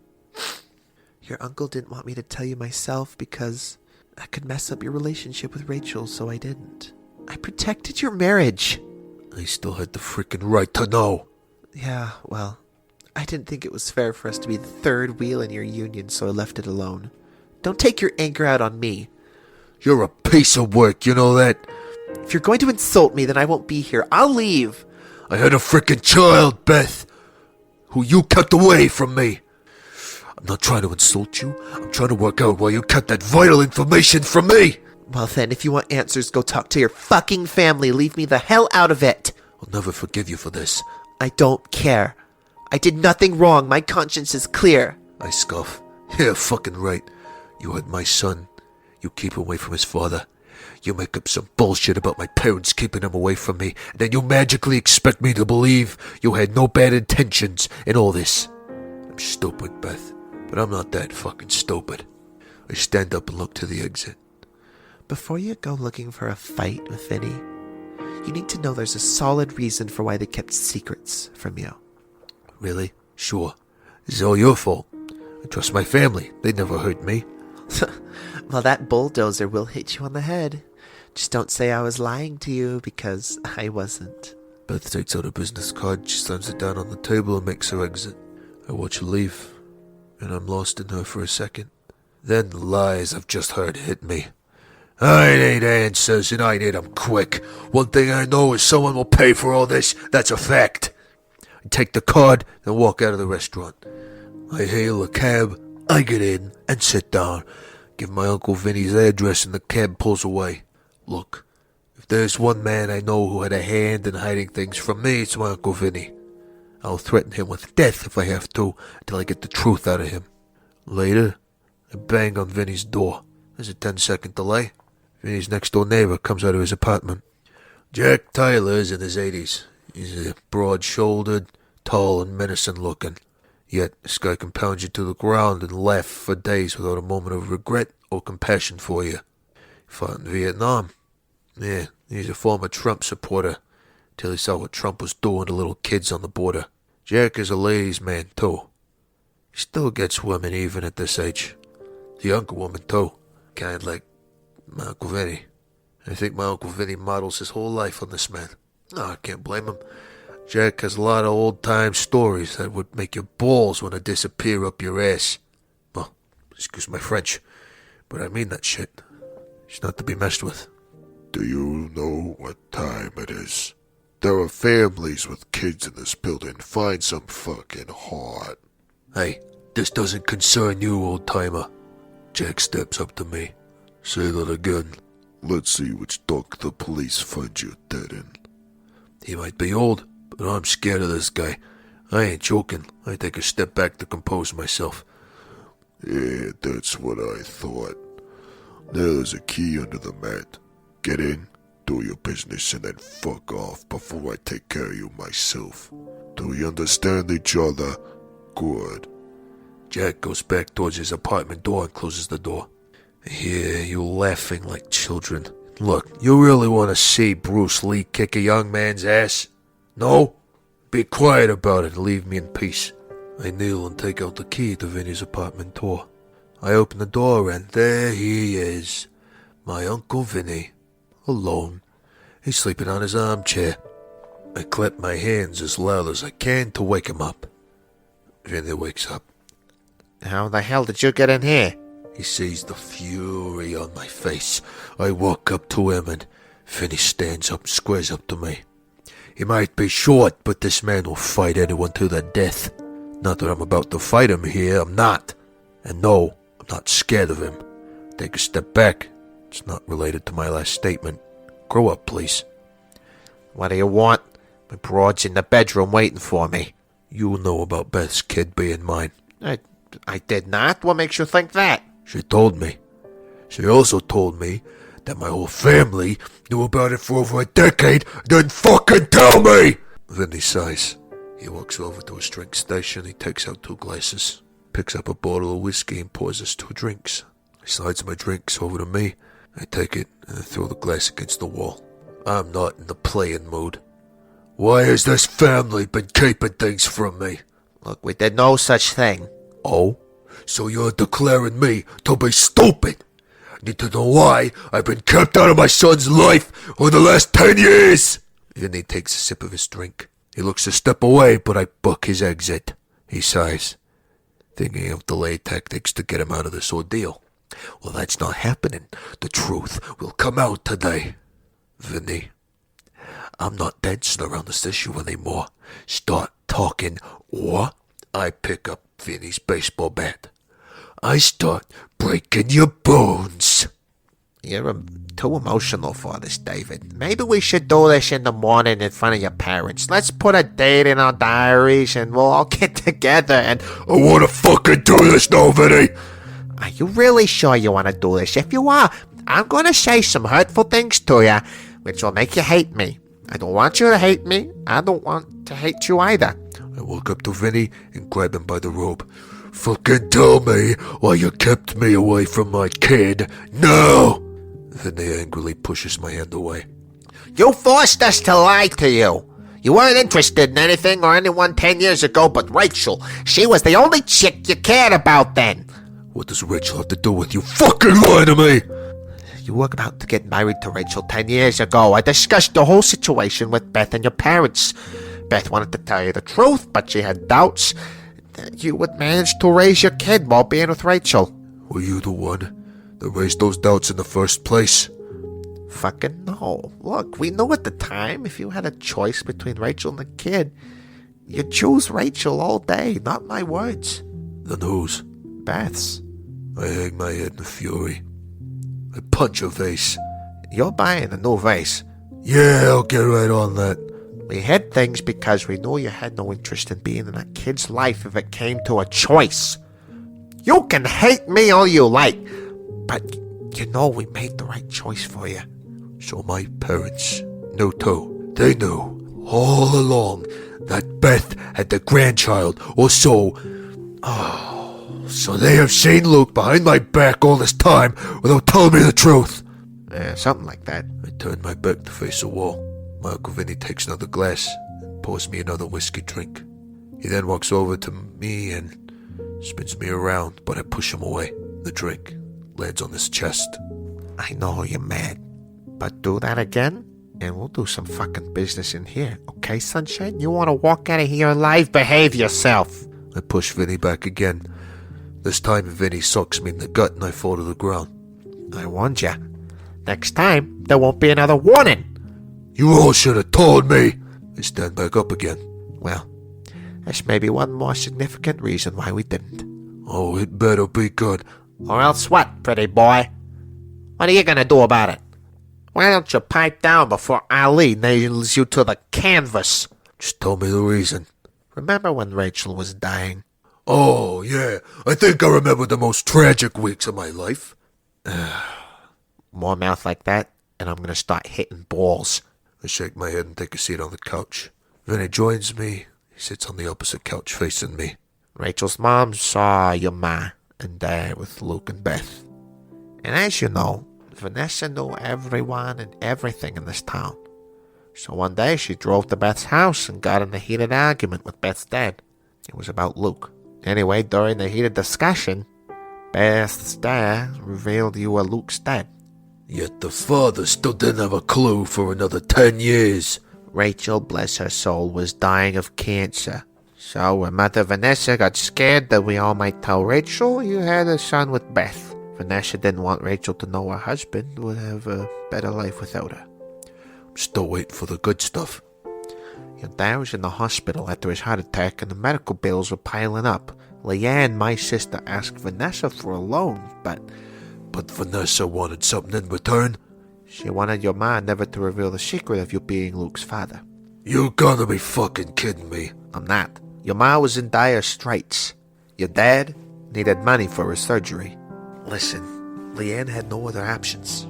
Your uncle didn't want me to tell you myself because I could mess up your relationship with Rachel, so I didn't. I protected your marriage. I still had the freaking right to know. Yeah, well, I didn't think it was fair for us to be the third wheel in your union, so I left it alone. Don't take your anger out on me. You're a piece of work, you know that? If you're going to insult me, then I won't be here. I'll leave. I had a freaking child, Beth, who you kept away from me. I'm not trying to insult you. I'm trying to work out why you kept that vital information from me. Well then, if you want answers, go talk to your fucking family. Leave me the hell out of it. I'll never forgive you for this. I don't care. I did nothing wrong. My conscience is clear. I scoff. Yeah, fucking right. You had my son. You keep him away from his father. You make up some bullshit about my parents keeping him away from me, and then you magically expect me to believe you had no bad intentions in all this. I'm stupid, Beth, but I'm not that fucking stupid. I stand up and look to the exit. Before you go looking for a fight with Vinnie, you need to know there's a solid reason for why they kept secrets from you. Really? Sure. It's all your fault. I trust my family. They'd never hurt me. Well, that bulldozer will hit you on the head. Just don't say I was lying to you, because I wasn't. Beth takes out a business card, she slams it down on the table and makes her exit. I watch her leave, and I'm lost in her for a second. Then the lies I've just heard hit me. I need answers, and I need them quick. One thing I know is someone will pay for all this. That's a fact. I take the card and walk out of the restaurant. I hail a cab, I get in and sit down. Give my Uncle Vinny's address and the cab pulls away. Look, if there's one man I know who had a hand in hiding things from me, it's my Uncle Vinny. I'll threaten him with death if I have to, until I get the truth out of him. Later, I bang on Vinny's door. There's a 10-second delay. Vinny's next-door neighbor comes out of his apartment. Jack Tyler's in his 80s. He's broad-shouldered, tall and menacing-looking. Yet, this guy can pound you to the ground and laugh for days without a moment of regret or compassion for you. He fought in Vietnam. Yeah, he's a former Trump supporter, till he saw what Trump was doing to little kids on the border. Jack is a ladies' man, too. He still gets women even at this age. The younger woman, too. Kind like my Uncle Vinny. I think my Uncle Vinny models his whole life on this man. No, I can't blame him. Jack has a lot of old-time stories that would make your balls want to disappear up your ass. Well, excuse my French, but I mean that shit. It's not to be messed with. Do you know what time it is? There are families with kids in this building. Find some fucking heart. Hey, this doesn't concern you, old-timer. Jack steps up to me. Say that again. Let's see which dunk the police find you dead in. He might be old, but I'm scared of this guy. I ain't joking. I take a step back to compose myself. Yeah, that's what I thought. There's a key under the mat. Get in, do your business, and then fuck off before I take care of you myself. Do we understand each other? Good. Jack goes back towards his apartment door and closes the door. I hear you laughing like children. Look, you really want to see Bruce Lee kick a young man's ass? No? Be quiet about it and leave me in peace. I kneel and take out the key to Vinny's apartment door. I open the door and there he is. My Uncle Vinny. Alone. He's sleeping on his armchair. I clap my hands as loud as I can to wake him up. Vinny wakes up. How the hell did you get in here? He sees the fury on my face. I walk up to him and Vinny stands up and squares up to me. He might be short, but this man will fight anyone to the death. Not that I'm about to fight him here, I'm not. And no, I'm not scared of him. Take a step back. It's not related to my last statement. Grow up, please. What do you want? My broad's in the bedroom waiting for me. You know about Beth's kid being mine. I did not? What makes you think that? She told me. She also told me that my whole family knew about it for over a decade. Then fucking tell me! Vinny sighs. He walks over to his drink station. He takes out 2 glasses, picks up a bottle of whiskey and pours us 2 drinks. He slides my drinks over to me. I take it and I throw the glass against the wall. I'm not in the playing mood. Why has this family been keeping things from me? Look, we did no such thing. Oh? So you're declaring me to be stupid? Need to know why I've been kept out of my son's life for the last 10 years? Vinny takes a sip of his drink. He looks to step away, but I book his exit. He sighs, thinking of delay tactics to get him out of this ordeal. Well, that's not happening. The truth will come out today. Vinny, I'm not dancing around this issue anymore. Start talking, or I pick up Vinny's baseball bat. I start breaking your bones. You're too emotional for this, David. Maybe we should do this in the morning in front of your parents. Let's put a date in our diaries and we'll all get together and... I want to fucking do this now, Vinny! Are you really sure you want to do this? If you are, I'm going to say some hurtful things to you, which will make you hate me. I don't want you to hate me. I don't want to hate you either. I walk up to Vinny and grab him by the robe. Fucking tell me why you kept me away from my kid. No! Vinnie angrily pushes my hand away. You forced us to lie to you. You weren't interested in anything or anyone 10 years ago but Rachel. She was the only chick you cared about then. What does Rachel have to do with you fucking lying to me? You were about to get married to Rachel 10 years ago. I discussed the whole situation with Beth and your parents. Beth wanted to tell you the truth, but she had doubts that you would manage to raise your kid while being with Rachel. Were you the one that raised those doubts in the first place? Fucking no. Look, we knew at the time if you had a choice between Rachel and the kid, you'd choose Rachel all day, not my words. Then whose? Beth's. I hang my head in fury. I punch a vase. You're buying a new vase. Yeah, I'll get right on that. We hid things because we knew you had no interest in being in a kid's life if it came to a choice. You can hate me all you like, but you know we made the right choice for you. So my parents knew too. They knew all along that Beth had the grandchild, or so. Oh, so they have seen Luke behind my back all this time without telling me the truth. Something like that. I turn my back to face the wall. My Uncle Vinnie takes another glass and pours me another whiskey drink. He then walks over to me and spins me around, but I push him away. The drink lands on his chest. I know you're mad, but do that again and we'll do some fucking business in here. Okay, sunshine? You want to walk out of here alive? Behave yourself. I push Vinnie back again. This time Vinnie sucks me in the gut and I fall to the ground. I warned ya. Next time, there won't be another warning. You all should have told me. I stand back up again. Well, that's maybe one more significant reason why we didn't. Oh, it better be good. Or else what, pretty boy? What are you gonna do about it? Why don't you pipe down before Ali nails you to the canvas? Just tell me the reason. Remember when Rachel was dying? Oh, yeah. I think I remember the most tragic weeks of my life. More mouth like that, and I'm gonna start hitting balls. I shake my head and take a seat on the couch. Vinnie joins me. He sits on the opposite couch facing me. Rachel's mom saw your ma and dad with Luke and Beth. And as you know, Vanessa knew everyone and everything in this town. So one day she drove to Beth's house and got in a heated argument with Beth's dad. It was about Luke. Anyway, during the heated discussion, Beth's dad revealed you were Luke's dad. Yet the father still didn't have a clue for another 10 years. Rachel, bless her soul, was dying of cancer. So her mother Vanessa got scared that we all might tell Rachel you had a son with Beth. Vanessa didn't want Rachel to know her husband would have a better life without her. I'm still waiting for the good stuff. Your dad was in the hospital after his heart attack and the medical bills were piling up. Leanne, my sister, asked Vanessa for a loan, but Vanessa wanted something in return. She wanted your ma never to reveal the secret of you being Luke's father. You gotta be fucking kidding me. I'm not. Your ma was in dire straits. Your dad needed money for his surgery. Listen, Leanne had no other options.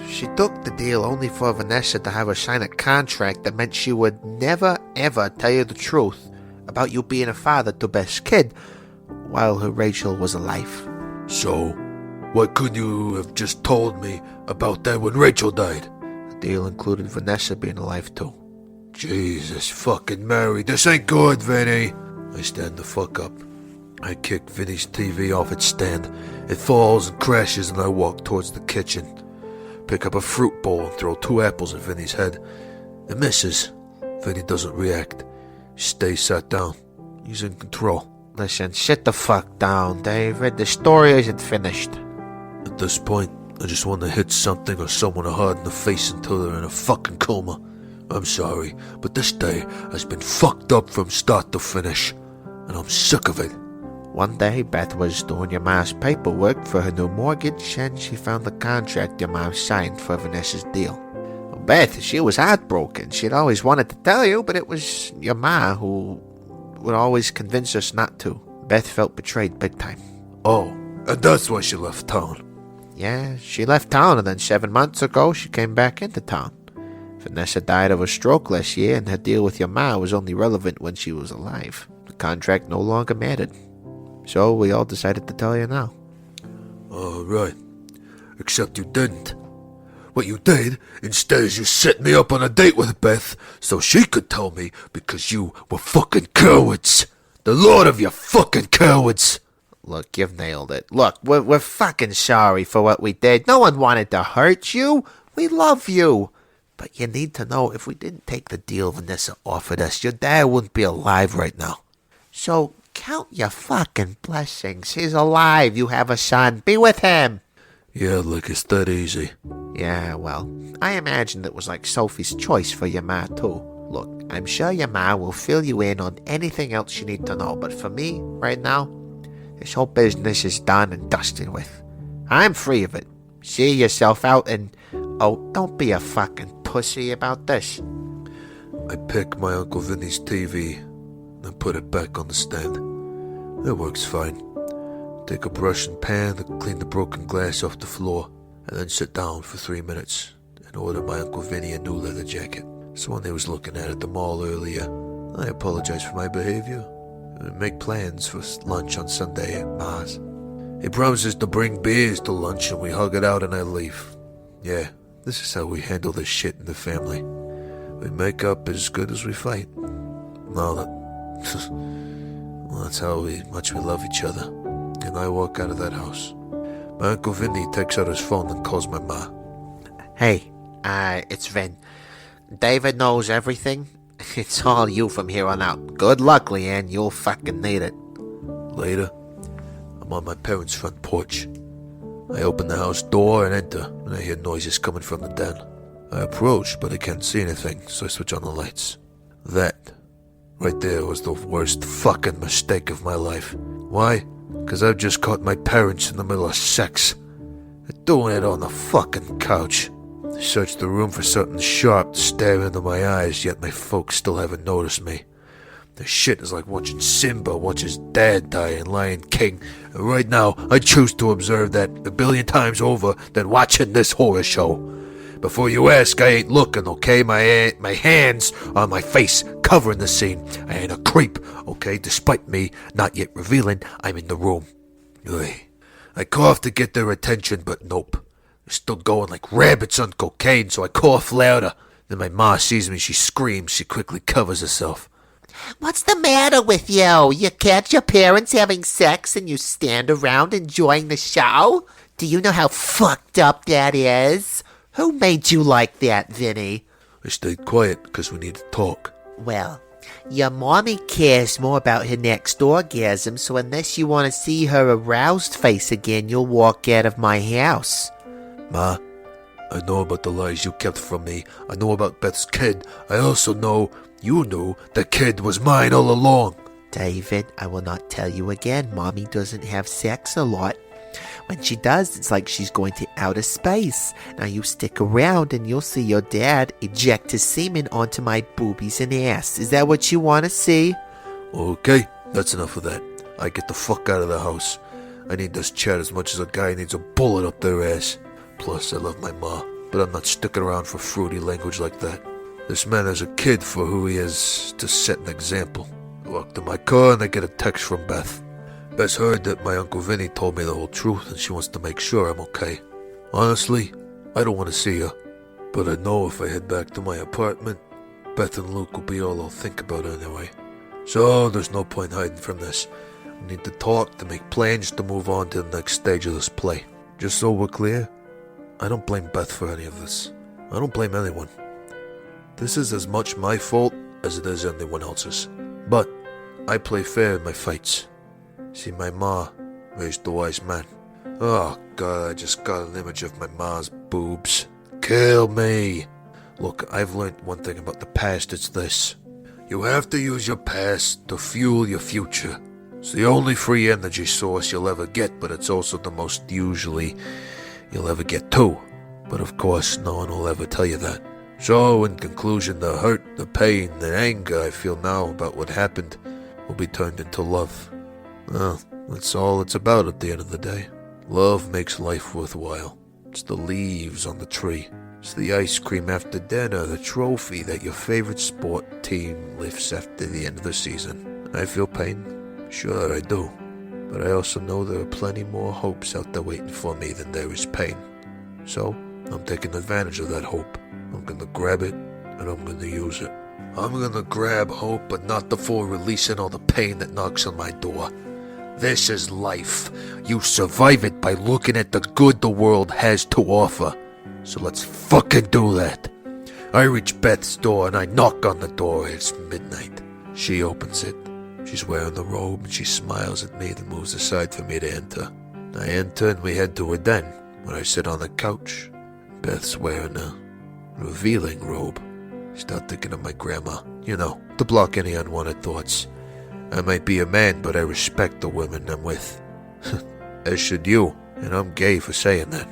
She took the deal only for Vanessa to have her sign a contract that meant she would never ever tell you the truth about you being a father to Beth's kid while her Rachel was alive. So, why couldn't you have just told me about that when Rachel died? The deal included Vanessa being alive too. Jesus fucking Mary, this ain't good, Vinnie. I stand the fuck up. I kick Vinnie's TV off its stand. It falls and crashes and I walk towards the kitchen. Pick up a fruit bowl and throw 2 apples at Vinnie's head. It misses. Vinnie doesn't react. He stays sat down. He's in control. Listen, sit the fuck down, David. The story isn't finished. At this point, I just want to hit something or someone hard in the face until they're in a fucking coma. I'm sorry, but this day has been fucked up from start to finish, and I'm sick of it. One day, Beth was doing your mom's paperwork for her new mortgage, and she found the contract your mom signed for Vanessa's deal. Beth, she was heartbroken. She'd always wanted to tell you, but it was your ma who would always convince us not to. Beth felt betrayed big time. Oh, and that's why she left town. Yeah, she left town, and then 7 months ago, she came back into town. Vanessa died of a stroke last year, and her deal with your ma was only relevant when she was alive. The contract no longer mattered. So we all decided to tell you now. All right. Except you didn't. What you did, instead, is you set me up on a date with Beth so she could tell me because you were fucking cowards. The lord of your fucking cowards. Look, you've nailed it. Look, we're fucking sorry for what we did. No one wanted to hurt you. We love you. But you need to know, if we didn't take the deal Vanessa offered us, your dad wouldn't be alive right now. So count your fucking blessings. He's alive. You have a son. Be with him. Yeah, like it's that easy. Yeah, well, I imagined it was like Sophie's choice for your ma, too. Look, I'm sure your ma will fill you in on anything else you need to know. But for me, right now, this whole business is done and dusted with. I'm free of it. See yourself out and... Oh, don't be a fucking pussy about this. I pick my Uncle Vinny's TV and put it back on the stand. It works fine. Take a brush and pan to clean the broken glass off the floor, and then sit down for 3 minutes and order my Uncle Vinny a new leather jacket. So when they was looking at the mall earlier, I apologize for my behavior and make plans for lunch on Sunday at Ma's. He promises to bring beers to lunch and we hug it out and I leave. Yeah, this is how we handle this shit in the family. We make up as good as we fight. Now that... well, that's how much we love each other. And I walk out of that house. My Uncle Vinny takes out his phone and calls my ma. Hey, it's Vin. David knows everything. It's all you from here on out. Good luck, Leanne. You'll fucking need it. Later, I'm on my parents' front porch. I open the house door and enter, and I hear noises coming from the den. I approach, but I can't see anything, so I switch on the lights. That, right there, was the worst fucking mistake of my life. Why? Because I've just caught my parents in the middle of sex. They're doing it on the fucking couch. I searched the room for something sharp to stare into my eyes, yet my folks still haven't noticed me. This shit is like watching Simba watch his dad die in Lion King. And right now, I choose to observe that 1 billion times over than watching this horror show. Before you ask, I ain't looking, okay? My hands on my face, covering the scene. I ain't a creep, okay? Despite me not yet revealing I'm in the room. Ugh. I cough to get their attention, but nope. They're still going like rabbits on cocaine, so I cough louder. Then my ma sees me, she screams, she quickly covers herself. What's the matter with you? You catch your parents having sex and you stand around enjoying the show? Do you know how fucked up that is? Who made you like that, Vinny? I stayed quiet because we need to talk. Well, your mommy cares more about her next orgasm, so unless you want to see her aroused face again, you'll walk out of my house. Ma, I know about the lies you kept from me. I know about Beth's kid. I also know you knew the kid was mine all along. David, I will not tell you again. Mommy doesn't have sex a lot. When she does, it's like she's going to outer space. Now you stick around and you'll see your dad eject his semen onto my boobies and ass. Is that what you want to see? Okay, that's enough of that. I get the fuck out of the house. I need this chat as much as a guy needs a bullet up their ass. Plus, I love my ma, but I'm not sticking around for fruity language like that. This man is a kid for who he is to set an example. I walk to my car and I get a text from Beth. Beth's heard that my Uncle Vinny told me the whole truth and she wants to make sure I'm okay. Honestly, I don't want to see her, but I know if I head back to my apartment, Beth and Luke will be all I'll think about anyway. So there's no point hiding from this. We need to talk to make plans to move on to the next stage of this play. Just so we're clear, I don't blame Beth for any of this. I don't blame anyone. This is as much my fault as it is anyone else's. But I play fair in my fights. See, my ma raised a wise man. Oh God, I just got an image of my ma's boobs. Kill me. Look, I've learned one thing about the past, it's this. You have to use your past to fuel your future. It's the only free energy source you'll ever get, but it's also the most usually you'll ever get too. But of course, no one will ever tell you that. So, in conclusion, the hurt, the pain, the anger I feel now about what happened will be turned into love. Well, that's all it's about at the end of the day. Love makes life worthwhile. It's the leaves on the tree. It's the ice cream after dinner, the trophy that your favorite sport team lifts after the end of the season. I feel pain. Sure I do. But I also know there are plenty more hopes out there waiting for me than there is pain. So, I'm taking advantage of that hope. I'm gonna grab it, and I'm gonna use it. I'm gonna grab hope, but not before releasing all the pain that knocks on my door. This is life. You survive it by looking at the good the world has to offer. So let's fucking do that. I reach Beth's door and I knock on the door. It's midnight. She opens it. She's wearing the robe and she smiles at me, then moves aside for me to enter. I enter and we head to her den, where I sit on the couch. Beth's wearing a revealing robe. I start thinking of my grandma, to block any unwanted thoughts. I might be a man, but I respect the women I'm with. As should you, and I'm gay for saying that.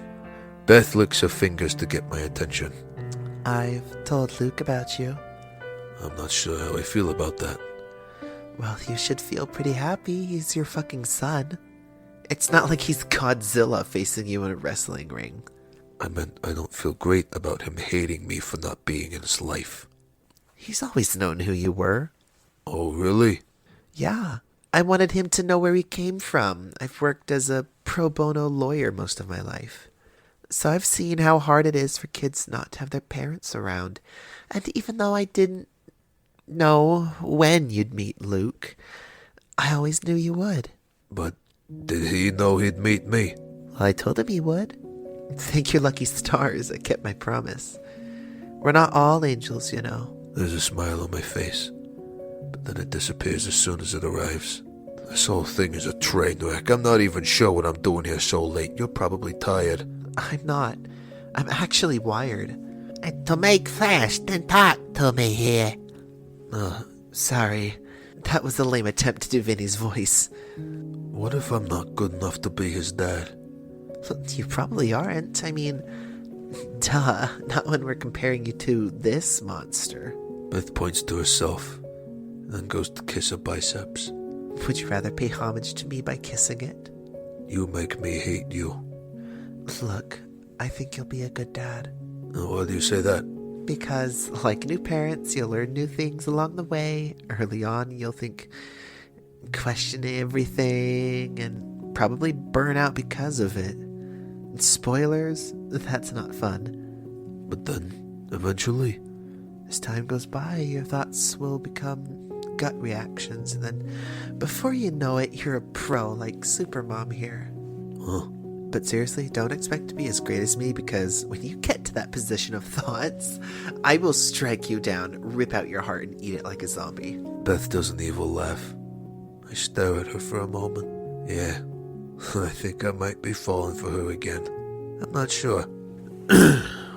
Beth licks her fingers to get my attention. I've told Luke about you. I'm not sure how I feel about that. Well, you should feel pretty happy. He's your fucking son. It's not like he's Godzilla facing you in a wrestling ring. I meant I don't feel great about him hating me for not being in his life. He's always known who you were. Oh, really? Yeah. I wanted him to know where he came from. I've worked as a pro bono lawyer most of my life. So I've seen how hard it is for kids not to have their parents around. And even though I didn't know when you'd meet Luke, I always knew you would. But did he know he'd meet me? Well, I told him he would. Thank your lucky stars I kept my promise. We're not all angels, There's a smile on my face, but then it disappears as soon as it arrives. This whole thing is a train wreck. I'm not even sure what I'm doing here so late. You're probably tired. I'm not. I'm actually wired. And to make fast and talk to me here. Sorry. That was a lame attempt to do Vinnie's voice. What if I'm not good enough to be his dad? You probably aren't. I mean, duh. Not when we're comparing you to this monster. Beth points to herself, and then goes to kiss her biceps. Would you rather pay homage to me by kissing it? You make me hate you. Look, I think you'll be a good dad. Why do you say that? Because, like new parents, you'll learn new things along the way. Early on, you'll question everything, and probably burn out because of it. Spoilers, that's not fun. But then, eventually, as time goes by, your thoughts will become gut reactions, and then before you know it, you're a pro like Supermom here. Huh? But seriously, don't expect to be as great as me, because when you get to that position of thoughts, I will strike you down, rip out your heart, and eat it like a zombie. Beth does an evil laugh. I stare at her for a moment. Yeah, I think I might be falling for her again. I'm not sure.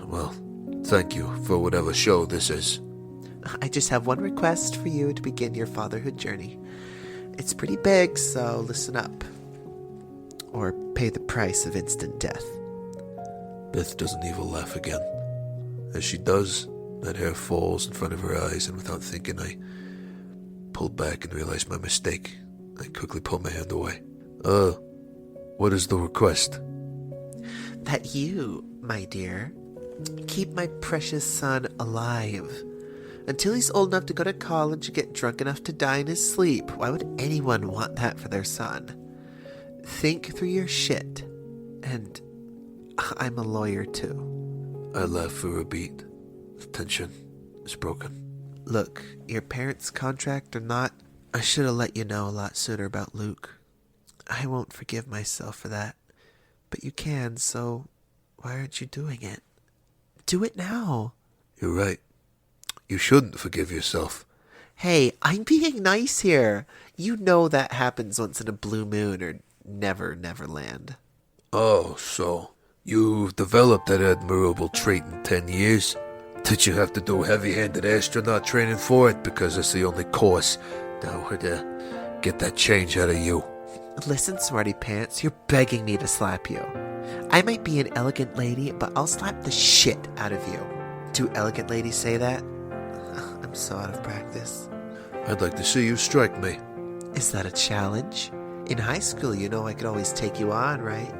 Well, thank you for whatever show this is. I just have one request for you to begin your fatherhood journey. It's pretty big, so listen up. Or pay the price of instant death. Beth does an evil laugh again. As she does, that hair falls in front of her eyes, and without thinking, I pull back and realize my mistake. I quickly pull my hand away. What is the request? That you, my dear, keep my precious son alive. Until he's old enough to go to college and get drunk enough to die in his sleep. Why would anyone want that for their son? Think through your shit. And I'm a lawyer too. I laugh for a beat. The tension is broken. Look, your parents' contract or not, I should have let you know a lot sooner about Luke. I won't forgive myself for that. But you can, so why aren't you doing it? Do it now. You're right. You shouldn't forgive yourself. Hey, I'm being nice here. You know that happens once in a blue moon or Neverland. Oh, so you've developed that admirable trait in 10 years? Did you have to do heavy-handed astronaut training for it? Because it's the only course that would get that change out of you. Listen, smarty pants, you're begging me to slap you. I might be an elegant lady, but I'll slap the shit out of you. Do elegant ladies say that? I'm so out of practice. I'd like to see you strike me. Is that a challenge? In high school, I could always take you on, right?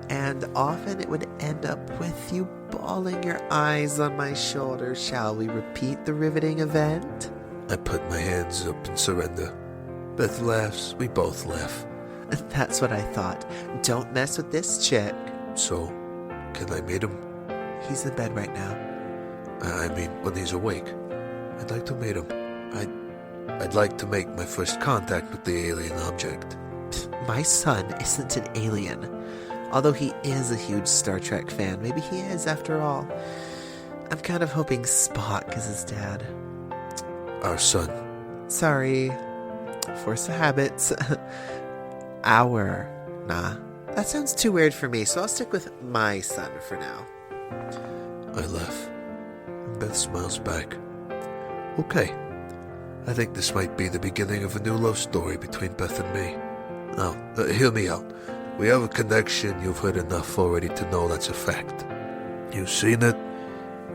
And often it would end up with you bawling your eyes on my shoulder. Shall we repeat the riveting event? I put my hands up in surrender. Beth laughs. We both laugh. That's what I thought. Don't mess with this chick. So, can I meet him? He's in bed right now. I mean, when he's awake. I'd like to meet him. I'd like to make my first contact with the alien object. My son isn't an alien. Although he is a huge Star Trek fan. Maybe he is, after all. I'm kind of hoping Spock is his dad. Our son. Sorry. Force of habits. Our. Nah. That sounds too weird for me, so I'll stick with my son for now. I laugh. Beth smiles back. Okay. I think this might be the beginning of a new love story between Beth and me. Now, hear me out. We have a connection. You've heard enough already to know that's a fact. You've seen it.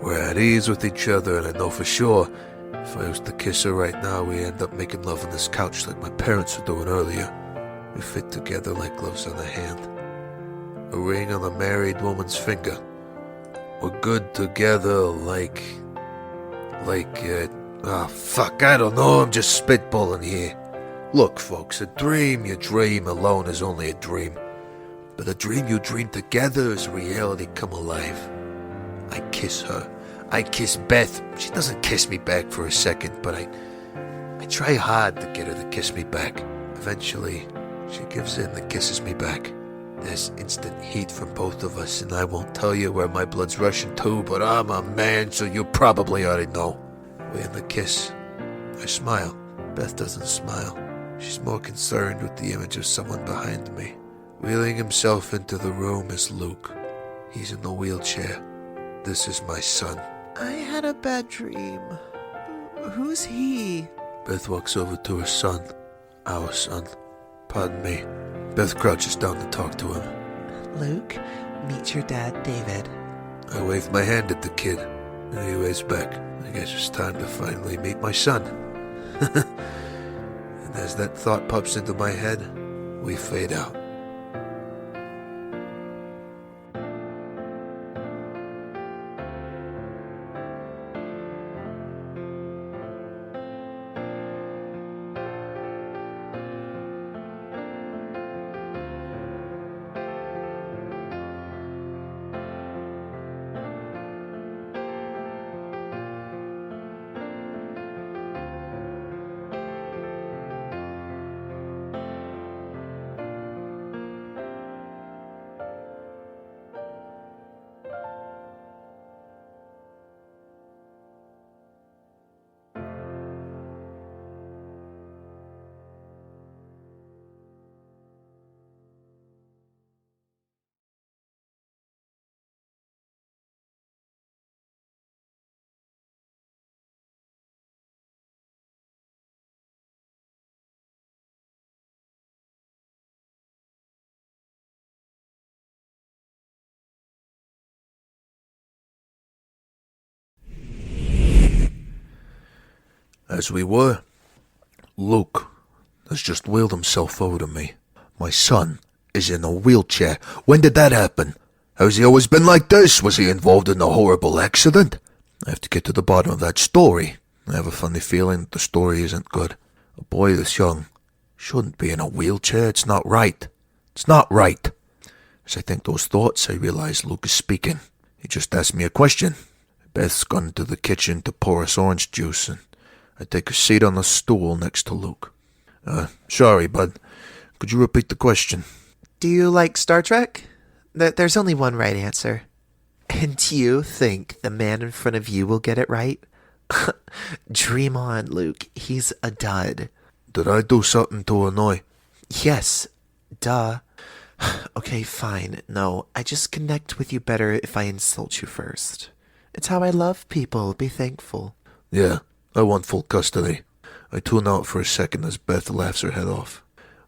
We're at ease with each other, and I know for sure if I was to kiss her right now, we end up making love on this couch like my parents were doing earlier. We fit together like gloves on a hand. A ring on a married woman's finger. We're good together like, fuck, I don't know, I'm just spitballing here. Look, folks, a dream you dream alone is only a dream. But a dream you dream together is reality come alive. I kiss her. I kiss Beth. She doesn't kiss me back for a second, but I try hard to get her to kiss me back. Eventually, she gives in and kisses me back. There's instant heat from both of us, and I won't tell you where my blood's rushing to, but I'm a man, so you probably already know. We end the kiss. I smile. Beth doesn't smile. She's more concerned with the image of someone behind me. Wheeling himself into the room is Luke. He's in the wheelchair. This is my son. I had a bad dream. Who's he? Beth walks over to her son. Our son. Pardon me. Beth crouches down to talk to him. Luke, meet your dad, David. I wave my hand at the kid, and he waves back. I guess it's time to finally meet my son. And as that thought pops into my head, we fade out. As we were, Luke has just wheeled himself over to me. My son is in a wheelchair. When did that happen? Has he always been like this? Was he involved in a horrible accident? I have to get to the bottom of that story. I have a funny feeling that the story isn't good. A boy this young shouldn't be in a wheelchair. It's not right. It's not right. As I think those thoughts, I realize Luke is speaking. He just asked me a question. Beth's gone into the kitchen to pour us orange juice, and I take a seat on the stool next to Luke. Sorry, bud. Could you repeat the question? Do you like Star Trek? There's only one right answer. And do you think the man in front of you will get it right? Dream on, Luke. He's a dud. Did I do something to annoy? Yes. Duh. Okay, fine. No, I just connect with you better if I insult you first. It's how I love people. Be thankful. Yeah, I want full custody. I tune out for a second as Beth laughs her head off.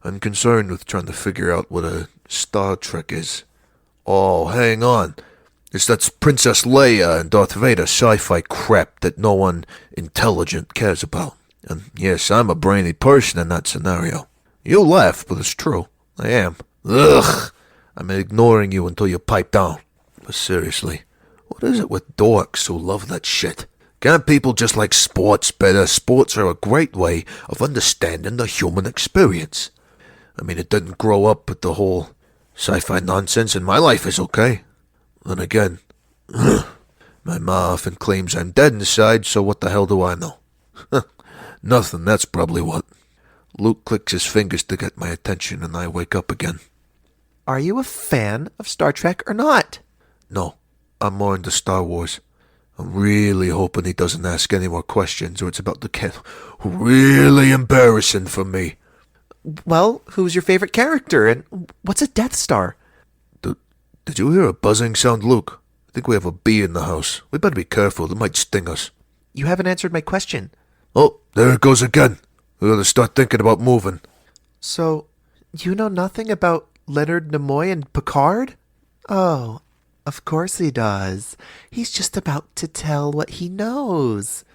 I'm concerned with trying to figure out what a Star Trek is. Oh, hang on. It's that Princess Leia and Darth Vader sci-fi crap that no one intelligent cares about. And yes, I'm a brainy person in that scenario. You laugh, but it's true. I am. Ugh! I'm ignoring you until you pipe down. But seriously, what is it with dorks who love that shit? Can't people just like sports better? Sports are a great way of understanding the human experience. I mean, it didn't grow up with the whole sci-fi nonsense, and my life is okay. Then again, my ma often claims I'm dead inside, so what the hell do I know? Nothing, that's probably what. Luke clicks his fingers to get my attention, and I wake up again. Are you a fan of Star Trek or not? No, I'm more into Star Wars. I'm really hoping he doesn't ask any more questions, or it's about to get really embarrassing for me. Well, who's your favorite character, and what's a Death Star? Did you hear a buzzing sound, Luke? I think we have a bee in the house. We better be careful, it might sting us. You haven't answered my question. Oh, there it goes again. We gotta start thinking about moving. So, you know nothing about Leonard Nimoy and Picard? Oh, of course he does. He's just about to tell what he knows.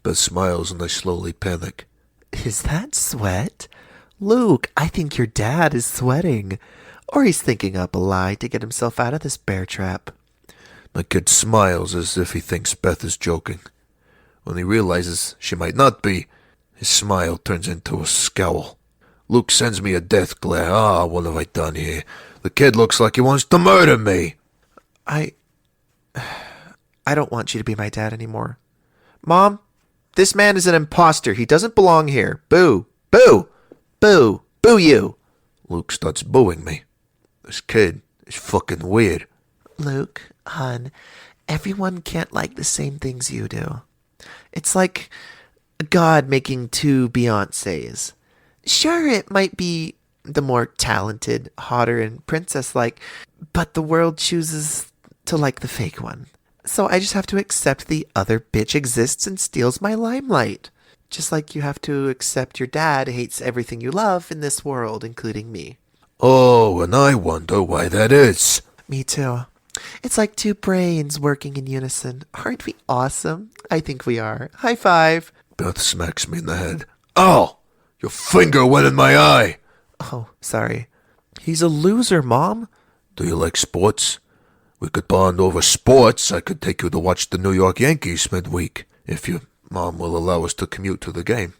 Beth smiles and I slowly panic. Is that sweat? Luke, I think your dad is sweating. Or he's thinking up a lie to get himself out of this bear trap. My kid smiles as if he thinks Beth is joking. When he realizes she might not be, his smile turns into a scowl. Luke sends me a death glare. What have I done here? The kid looks like he wants to murder me. I don't want you to be my dad anymore. Mom, this man is an imposter. He doesn't belong here. Boo! Boo! Boo! Boo you! Luke starts booing me. This kid is fucking weird. Luke, hon, everyone can't like the same things you do. It's like God making two Beyoncés. Sure, it might be the more talented, hotter, and princess-like, but the world chooses to like the fake one. So I just have to accept the other bitch exists and steals my limelight. Just like you have to accept your dad hates everything you love in this world, including me. Oh, and I wonder why that is. Me too. It's like two brains working in unison. Aren't we awesome? I think we are. High five. Beth smacks me in the head. Ow! Your finger went in my eye. Oh, sorry. He's a loser, Mom. Do you like sports? We could bond over sports. I could take you to watch the New York Yankees midweek, if your mom will allow us to commute to the game.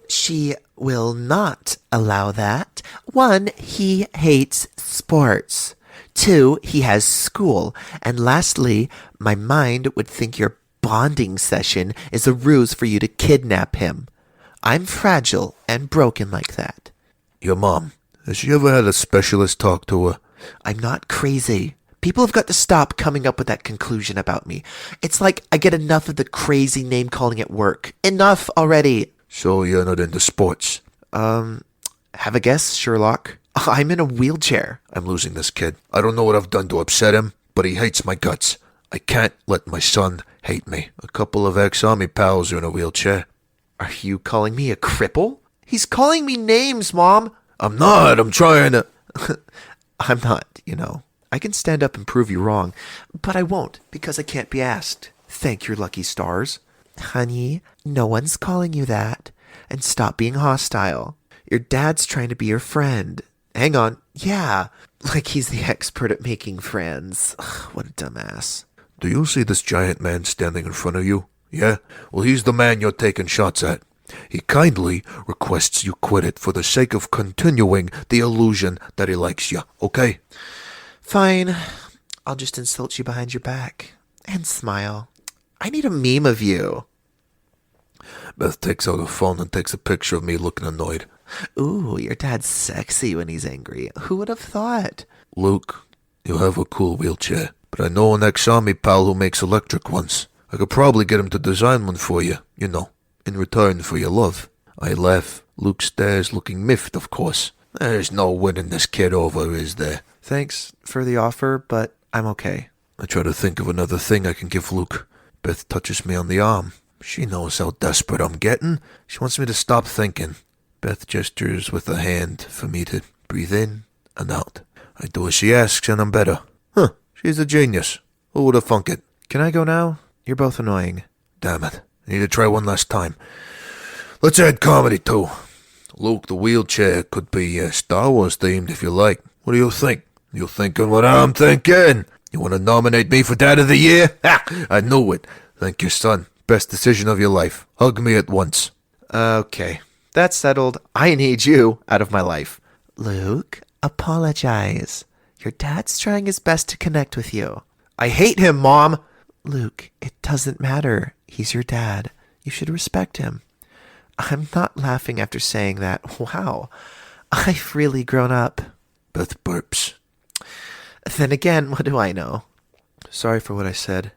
She will not allow that. 1, he hates sports. 2, he has school. And lastly, my mind would think your bonding session is a ruse for you to kidnap him. I'm fragile and broken like that. Your mom, has she ever had a specialist talk to her? I'm not crazy. People have got to stop coming up with that conclusion about me. It's like I get enough of the crazy name calling at work. Enough already. So you're not into sports? Have a guess, Sherlock. I'm in a wheelchair. I'm losing this kid. I don't know what I've done to upset him, but he hates my guts. I can't let my son hate me. A couple of ex-army pals are in a wheelchair. Are you calling me a cripple? He's calling me names, Mom. I'm not. I'm trying to... I'm not, you know. I can stand up and prove you wrong, but I won't because I can't be asked. Thank your lucky stars. Honey, no one's calling you that. And stop being hostile. Your dad's trying to be your friend. Hang on. Yeah, like he's the expert at making friends. What a dumbass. Do you see this giant man standing in front of you? Yeah? Well, he's the man you're taking shots at. He kindly requests you quit it for the sake of continuing the illusion that he likes you, okay? Fine. I'll just insult you behind your back. And smile. I need a meme of you. Beth takes out her phone and takes a picture of me looking annoyed. Ooh, your dad's sexy when he's angry. Who would have thought? Luke, you have a cool wheelchair, but I know an ex-army pal who makes electric ones. I could probably get him to design one for you, you know, in return for your love. I laugh. Luke stares, looking miffed, of course. There's no winning this kid over, is there? Thanks for the offer, but I'm okay. I try to think of another thing I can give Luke. Beth touches me on the arm. She knows how desperate I'm getting. She wants me to stop thinking. Beth gestures with a hand for me to breathe in and out. I do as she asks and I'm better. Huh, she's a genius. Who would have thunk it? Can I go now? You're both annoying. Damn it. I need to try one last time. Let's add comedy too. Luke, the wheelchair could be Star Wars themed if you like. What do you think? You thinking what I'm thinking? You want to nominate me for Dad of the Year? Ha! I knew it. Thank you, son. Best decision of your life. Hug me at once. Okay. that's settled. I need you out of my life. Luke, apologize. Your dad's trying his best to connect with you. I hate him, Mom. Luke, it doesn't matter. He's your dad. You should respect him. I'm not laughing after saying that. Wow, I've really grown up. Beth burps. Then again, what do I know? Sorry for what I said.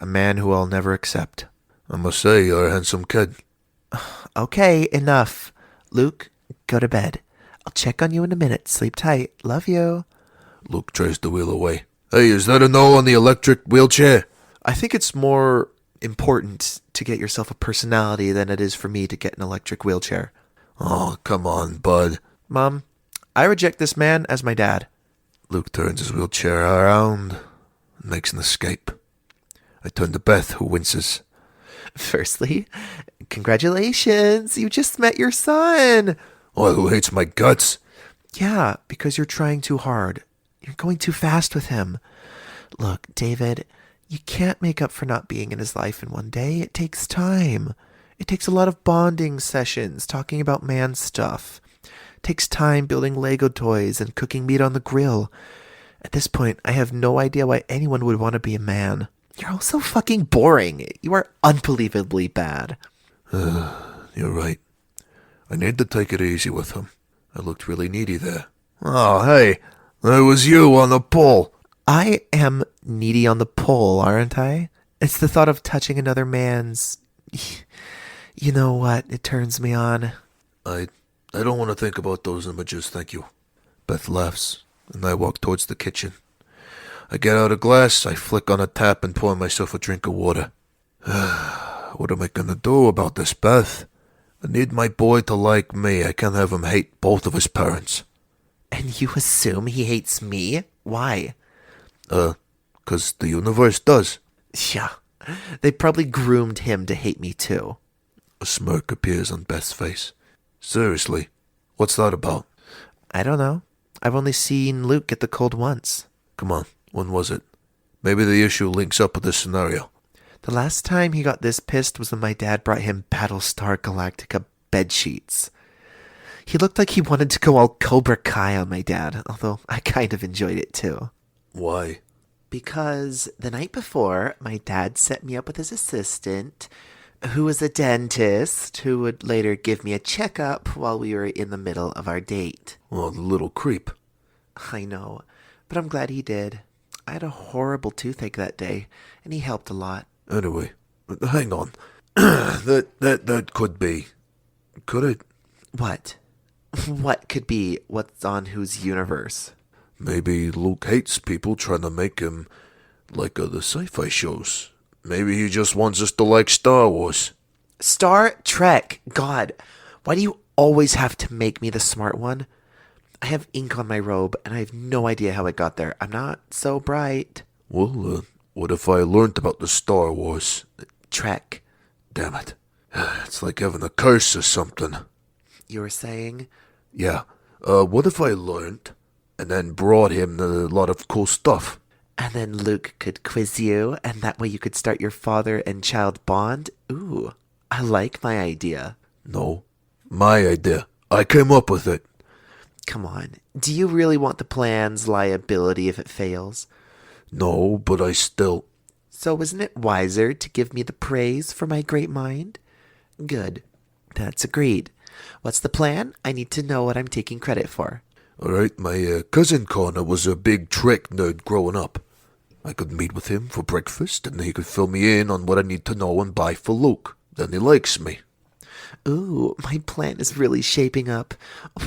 A man who I'll never accept. I must say, you're a handsome kid. Okay, enough. Luke, go to bed. I'll check on you in a minute. Sleep tight. Love you. Luke tries the wheel away. Hey, is that a no on the electric wheelchair? I think it's more important to get yourself a personality than it is for me to get an electric wheelchair. Oh, come on, bud. Mom, I reject this man as my dad. Luke turns his wheelchair around and makes an escape. I turn to Beth, who winces. Firstly, congratulations. You just met your son. Oh, who hates my guts? Yeah, because you're trying too hard. You're going too fast with him. Look, David, you can't make up for not being in his life in one day. It takes time. It takes a lot of bonding sessions, talking about man stuff. It takes time building Lego toys and cooking meat on the grill. At this point, I have no idea why anyone would want to be a man. You're all so fucking boring. You are unbelievably bad. You're right. I need to take it easy with him. I looked really needy there. Oh, hey, there was you on the pole. I am needy on the pole, aren't I? It's the thought of touching another man's... You know what? It turns me on. I don't want to think about those images, thank you. Beth laughs, and I walk towards the kitchen. I get out a glass, I flick on a tap and pour myself a drink of water. What am I gonna do about this, Beth? I need my boy to like me. I can't have him hate both of his parents. And you assume he hates me? Why? 'Cause the universe does. Yeah, they probably groomed him to hate me too. A smirk appears on Beth's face. Seriously, what's that about? I don't know. I've only seen Luke get the cold once. Come on, when was it? Maybe the issue links up with this scenario. The last time he got this pissed was when my dad brought him Battlestar Galactica bedsheets. He looked like he wanted to go all Cobra Kai on my dad, although I kind of enjoyed it too. Why? Because the night before, my dad set me up with his assistant, who was a dentist, who would later give me a checkup while we were in the middle of our date. Oh, the little creep. I know, but I'm glad he did. I had a horrible toothache that day, and he helped a lot. Anyway, hang on. that could be. Could it? What? What could be what's on whose universe? Maybe Luke hates people trying to make him like the sci-fi shows. Maybe he just wants us to like Star Wars. Star Trek! God, why do you always have to make me the smart one? I have ink on my robe, and I have no idea how it got there. I'm not so bright. Well, what if I learned about the Star Wars? Trek. Damn it. It's like having a curse or something. You were saying? Yeah. What if I learned and then brought him a lot of cool stuff? And then Luke could quiz you, and that way you could start your father and child bond? Ooh, I like my idea. No, my idea. I came up with it. Come on, do you really want the plan's liability if it fails? No, but I still... So isn't it wiser to give me the praise for my great mind? Good. That's agreed. What's the plan? I need to know what I'm taking credit for. Alright, my cousin Connor was a big Trek nerd growing up. I could meet with him for breakfast, and he could fill me in on what I need to know and buy for Luke. Then he likes me. Ooh, my plan is really shaping up.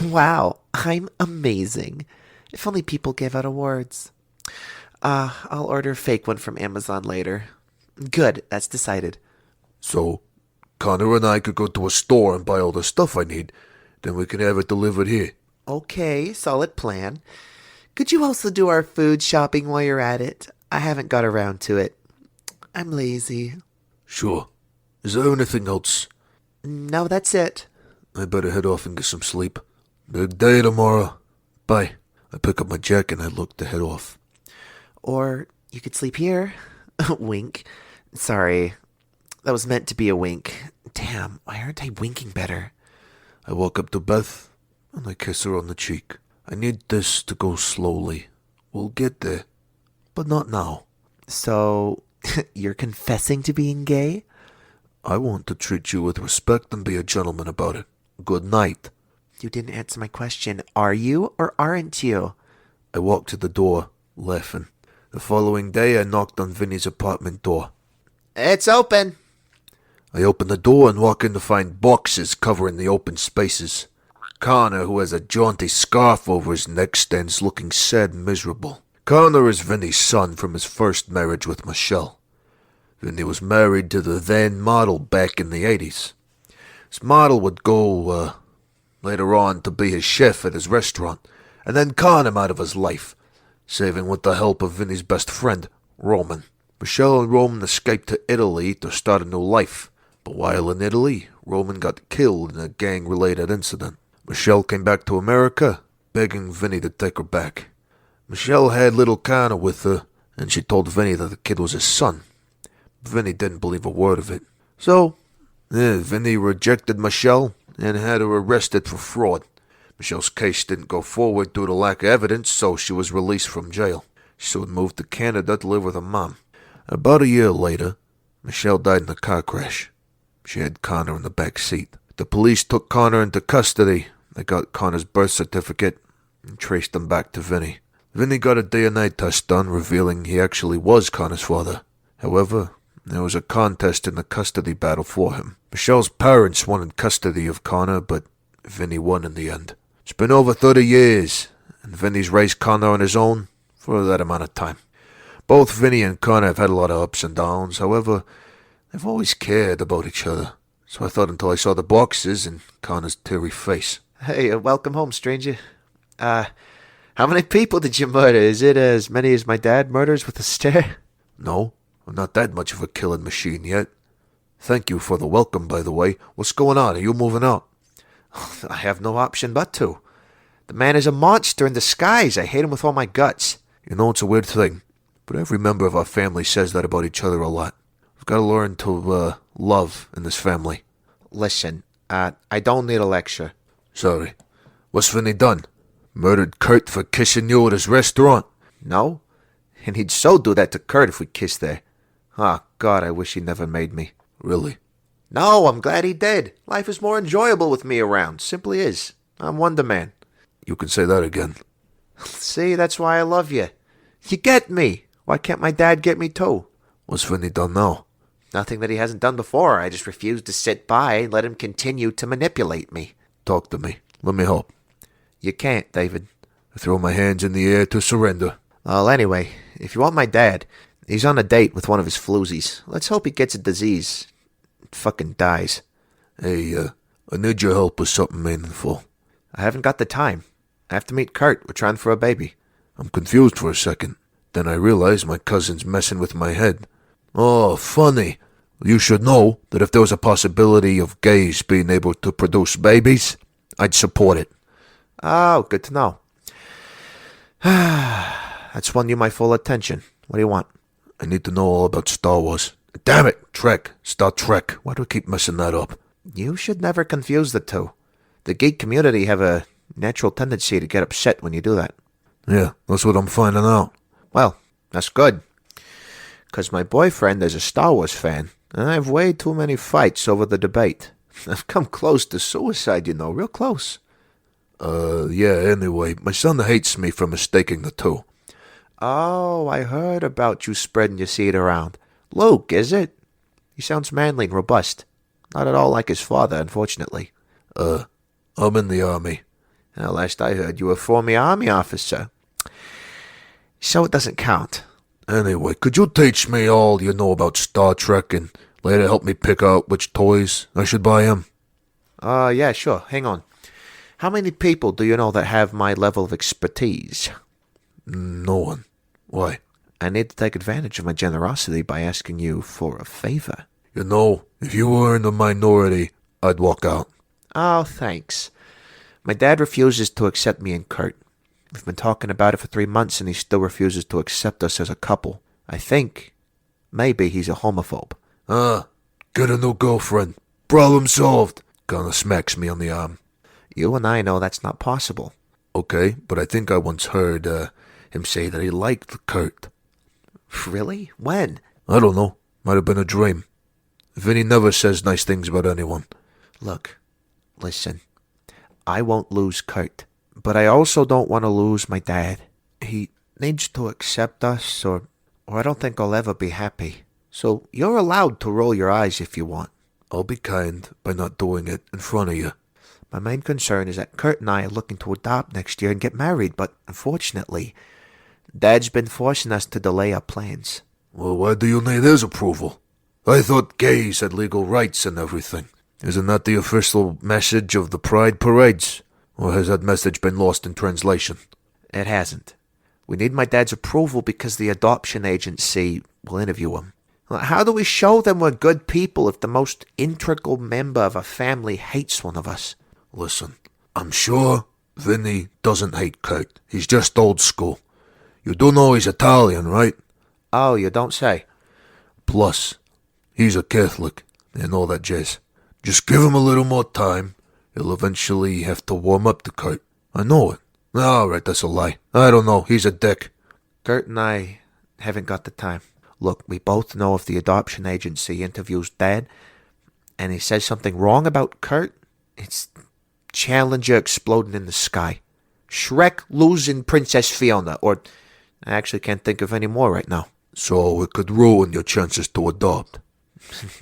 Wow, I'm amazing. If only people gave out awards. I'll order a fake one from Amazon later. Good, that's decided. So, Connor and I could go to a store and buy all the stuff I need. Then we can have it delivered here. Okay, solid plan. Could you also do our food shopping while you're at it? I haven't got around to it. I'm lazy. Sure. Is there anything else? No, that's it. I better head off and get some sleep. Big day tomorrow. Bye. I pick up my jacket and I look to head off. Or you could sleep here. Wink. Sorry. That was meant to be a wink. Damn, why aren't I winking better? I walk up to Beth, and I kiss her on the cheek. I need this to go slowly. We'll get there, but not now. So, you're confessing to being gay? I want to treat you with respect and be a gentleman about it. Good night. You didn't answer my question. Are you or aren't you? I walked to the door, laughing. The following day, I knocked on Vinnie's apartment door. It's open. I open the door and walk in to find boxes covering the open spaces. Connor, who has a jaunty scarf over his neck, stands looking sad and miserable. Connor is Vinnie's son from his first marriage with Michelle. Vinnie was married to the then model back in the 80s. This model would go, later on to be his chef at his restaurant, and then con him out of his life, saving with the help of Vinnie's best friend, Roman. Michelle and Roman escaped to Italy to start a new life, but while in Italy, Roman got killed in a gang-related incident. Michelle came back to America, begging Vinnie to take her back. Michelle had little Connor with her, and she told Vinnie that the kid was his son. Vinnie didn't believe a word of it. So, Vinnie rejected Michelle and had her arrested for fraud. Michelle's case didn't go forward due to lack of evidence, so she was released from jail. She soon moved to Canada to live with her mom. About a year later, Michelle died in a car crash. She had Connor in the back seat. The police took Connor into custody. They got Connor's birth certificate and traced him back to Vinnie. Vinnie got a DNA test done, revealing he actually was Connor's father. However, there was a contest in the custody battle for him. Michelle's parents wanted custody of Connor, but Vinnie won in the end. It's been over 30 years, and Vinnie's raised Connor on his own for that amount of time. Both Vinnie and Connor have had a lot of ups and downs. However, they've always cared about each other. So I thought until I saw the boxes and Connor's teary face. Hey, welcome home, stranger. How many people did you murder? Is it as many as my dad murders with a stare? No, I'm not that much of a killing machine yet. Thank you for the welcome, by the way. What's going on? Are you moving out? I have no option but to. The man is a monster in disguise. I hate him with all my guts. You know, it's a weird thing, but every member of our family says that about each other a lot. We've got to learn to, love in this family. Listen, I don't need a lecture. Sorry. What's Vinnie done? Murdered Kurt for kissing you at his restaurant? No? And he'd so do that to Kurt if we kissed there. Oh, God, I wish he never made me. Really? No, I'm glad he did. Life is more enjoyable with me around. Simply is. I'm Wonder Man. You can say that again. See, that's why I love you. You get me. Why can't my dad get me too? What's Vinnie done now? Nothing that he hasn't done before. I just refuse to sit by and let him continue to manipulate me. Talk to me. Let me help. You can't, David. I throw my hands in the air to surrender. Well, anyway, if you want my dad, he's on a date with one of his floozies. Let's hope he gets a disease. Fucking dies. Hey, I need your help with something meaningful. I haven't got the time. I have to meet Kurt. We're trying for a baby. I'm confused for a second. Then I realize my cousin's messing with my head. Oh, funny. You should know that if there was a possibility of gays being able to produce babies, I'd support it. Oh, good to know. That's won you my full attention. What do you want? I need to know all about Star Wars. Damn it, Trek. Star Trek. Why do I keep messing that up? You should never confuse the two. The geek community have a natural tendency to get upset when you do that. Yeah, that's what I'm finding out. Well, that's good. Because my boyfriend is a Star Wars fan, and I have way too many fights over the debate. I've come close to suicide, you know, real close. Yeah, anyway, my son hates me for mistaking the two. Oh, I heard about you spreading your seed around. Luke, is it? He sounds manly and robust. Not at all like his father, unfortunately. I'm in the army. Well, last I heard, you were a former army officer. So it doesn't count. Anyway, could you teach me all you know about Star Trek and later help me pick out which toys I should buy him? Yeah, sure. Hang on. How many people do you know that have my level of expertise? No one. Why? I need to take advantage of my generosity by asking you for a favor. You know, if you were in the minority, I'd walk out. Oh, thanks. My dad refuses to accept me and Kurt. We've been talking about it for 3 months and he still refuses to accept us as a couple. I think maybe he's a homophobe. Get a new girlfriend. Problem solved. Connor smacks me on the arm. You and I know that's not possible. Okay, but I think I once heard him say that he liked Kurt. Really? When? I don't know. Might have been a dream. Vinny never says nice things about anyone. Look, listen. I won't lose Kurt, but I also don't want to lose my dad. He needs to accept us, or I don't think I'll ever be happy. So you're allowed to roll your eyes if you want. I'll be kind by not doing it in front of you. My main concern is that Kurt and I are looking to adopt next year and get married, but unfortunately, Dad's been forcing us to delay our plans. Well, why do you need his approval? I thought gays had legal rights and everything. Isn't that the official message of the Pride parades? Or has that message been lost in translation? It hasn't. We need my dad's approval because the adoption agency will interview him. How do we show them we're good people if the most integral member of a family hates one of us? Listen, I'm sure Vinny doesn't hate Kurt. He's just old school. You do know he's Italian, right? Oh, you don't say. Plus, he's a Catholic and all that jazz. Just give him a little more time. He'll eventually have to warm up to Kurt. I know it. Alright, that's a lie. I don't know. He's a dick. Kurt and I haven't got the time. Look, we both know if the adoption agency interviews Dad and he says something wrong about Kurt, it's Challenger exploding in the sky. Shrek losing Princess Fiona, or I actually can't think of any more right now. So it could ruin your chances to adopt.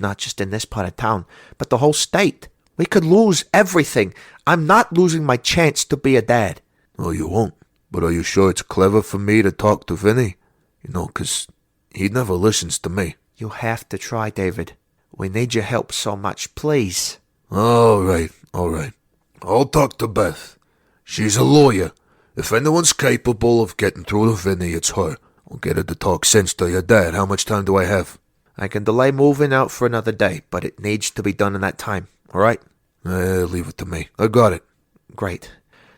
Not just in this part of town, but the whole state. We could lose everything. I'm not losing my chance to be a dad. Oh, you won't. But are you sure it's clever for me to talk to Vinny? You know, 'cause he never listens to me. You have to try, David. We need your help so much, please. Alright. I'll talk to Beth. She's a lawyer. If anyone's capable of getting through to Vinny, it's her. I'll get her to talk sense to your dad. How much time do I have? I can delay moving out for another day, but it needs to be done in that time, alright? Leave it to me. I got it. Great.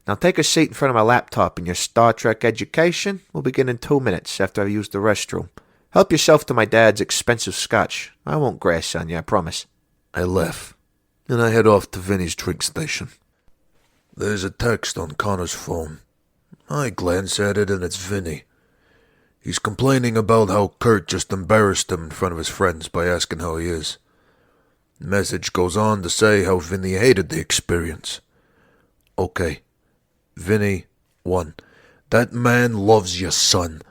Now take a seat in front of my laptop and your Star Trek education will begin in 2 minutes after I've used the restroom. Help yourself to my dad's expensive scotch. I won't grass on you, I promise. I left, and I head off to Vinny's drink station. There's a text on Connor's phone. I glance at it and it's Vinny. He's complaining about how Kurt just embarrassed him in front of his friends by asking how he is. The message goes on to say how Vinny hated the experience. Okay. Vinny, 1. That man loves your son.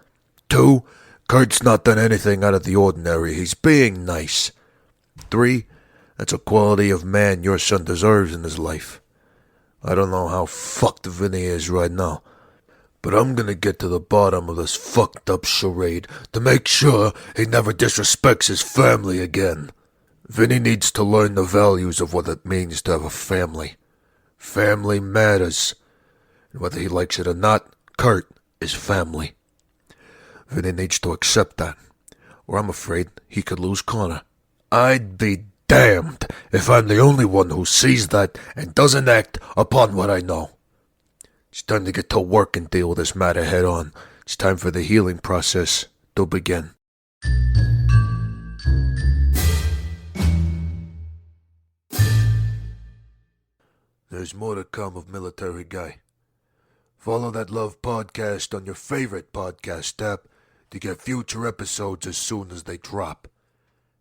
2. Kurt's not done anything out of the ordinary. He's being nice. 3. That's a quality of man your son deserves in his life. I don't know how fucked Vinny is right now, but I'm gonna get to the bottom of this fucked up charade to make sure he never disrespects his family again. Vinny needs to learn the values of what it means to have a family. Family matters. And whether he likes it or not, Kurt is family. Vinny needs to accept that, or I'm afraid he could lose Connor. I'd be damned if I'm the only one who sees that and doesn't act upon what I know. It's time to get to work and deal with this matter head on. It's time for the healing process to begin. There's more to come of Military Guy. Follow That Love podcast on your favorite podcast app to get future episodes as soon as they drop.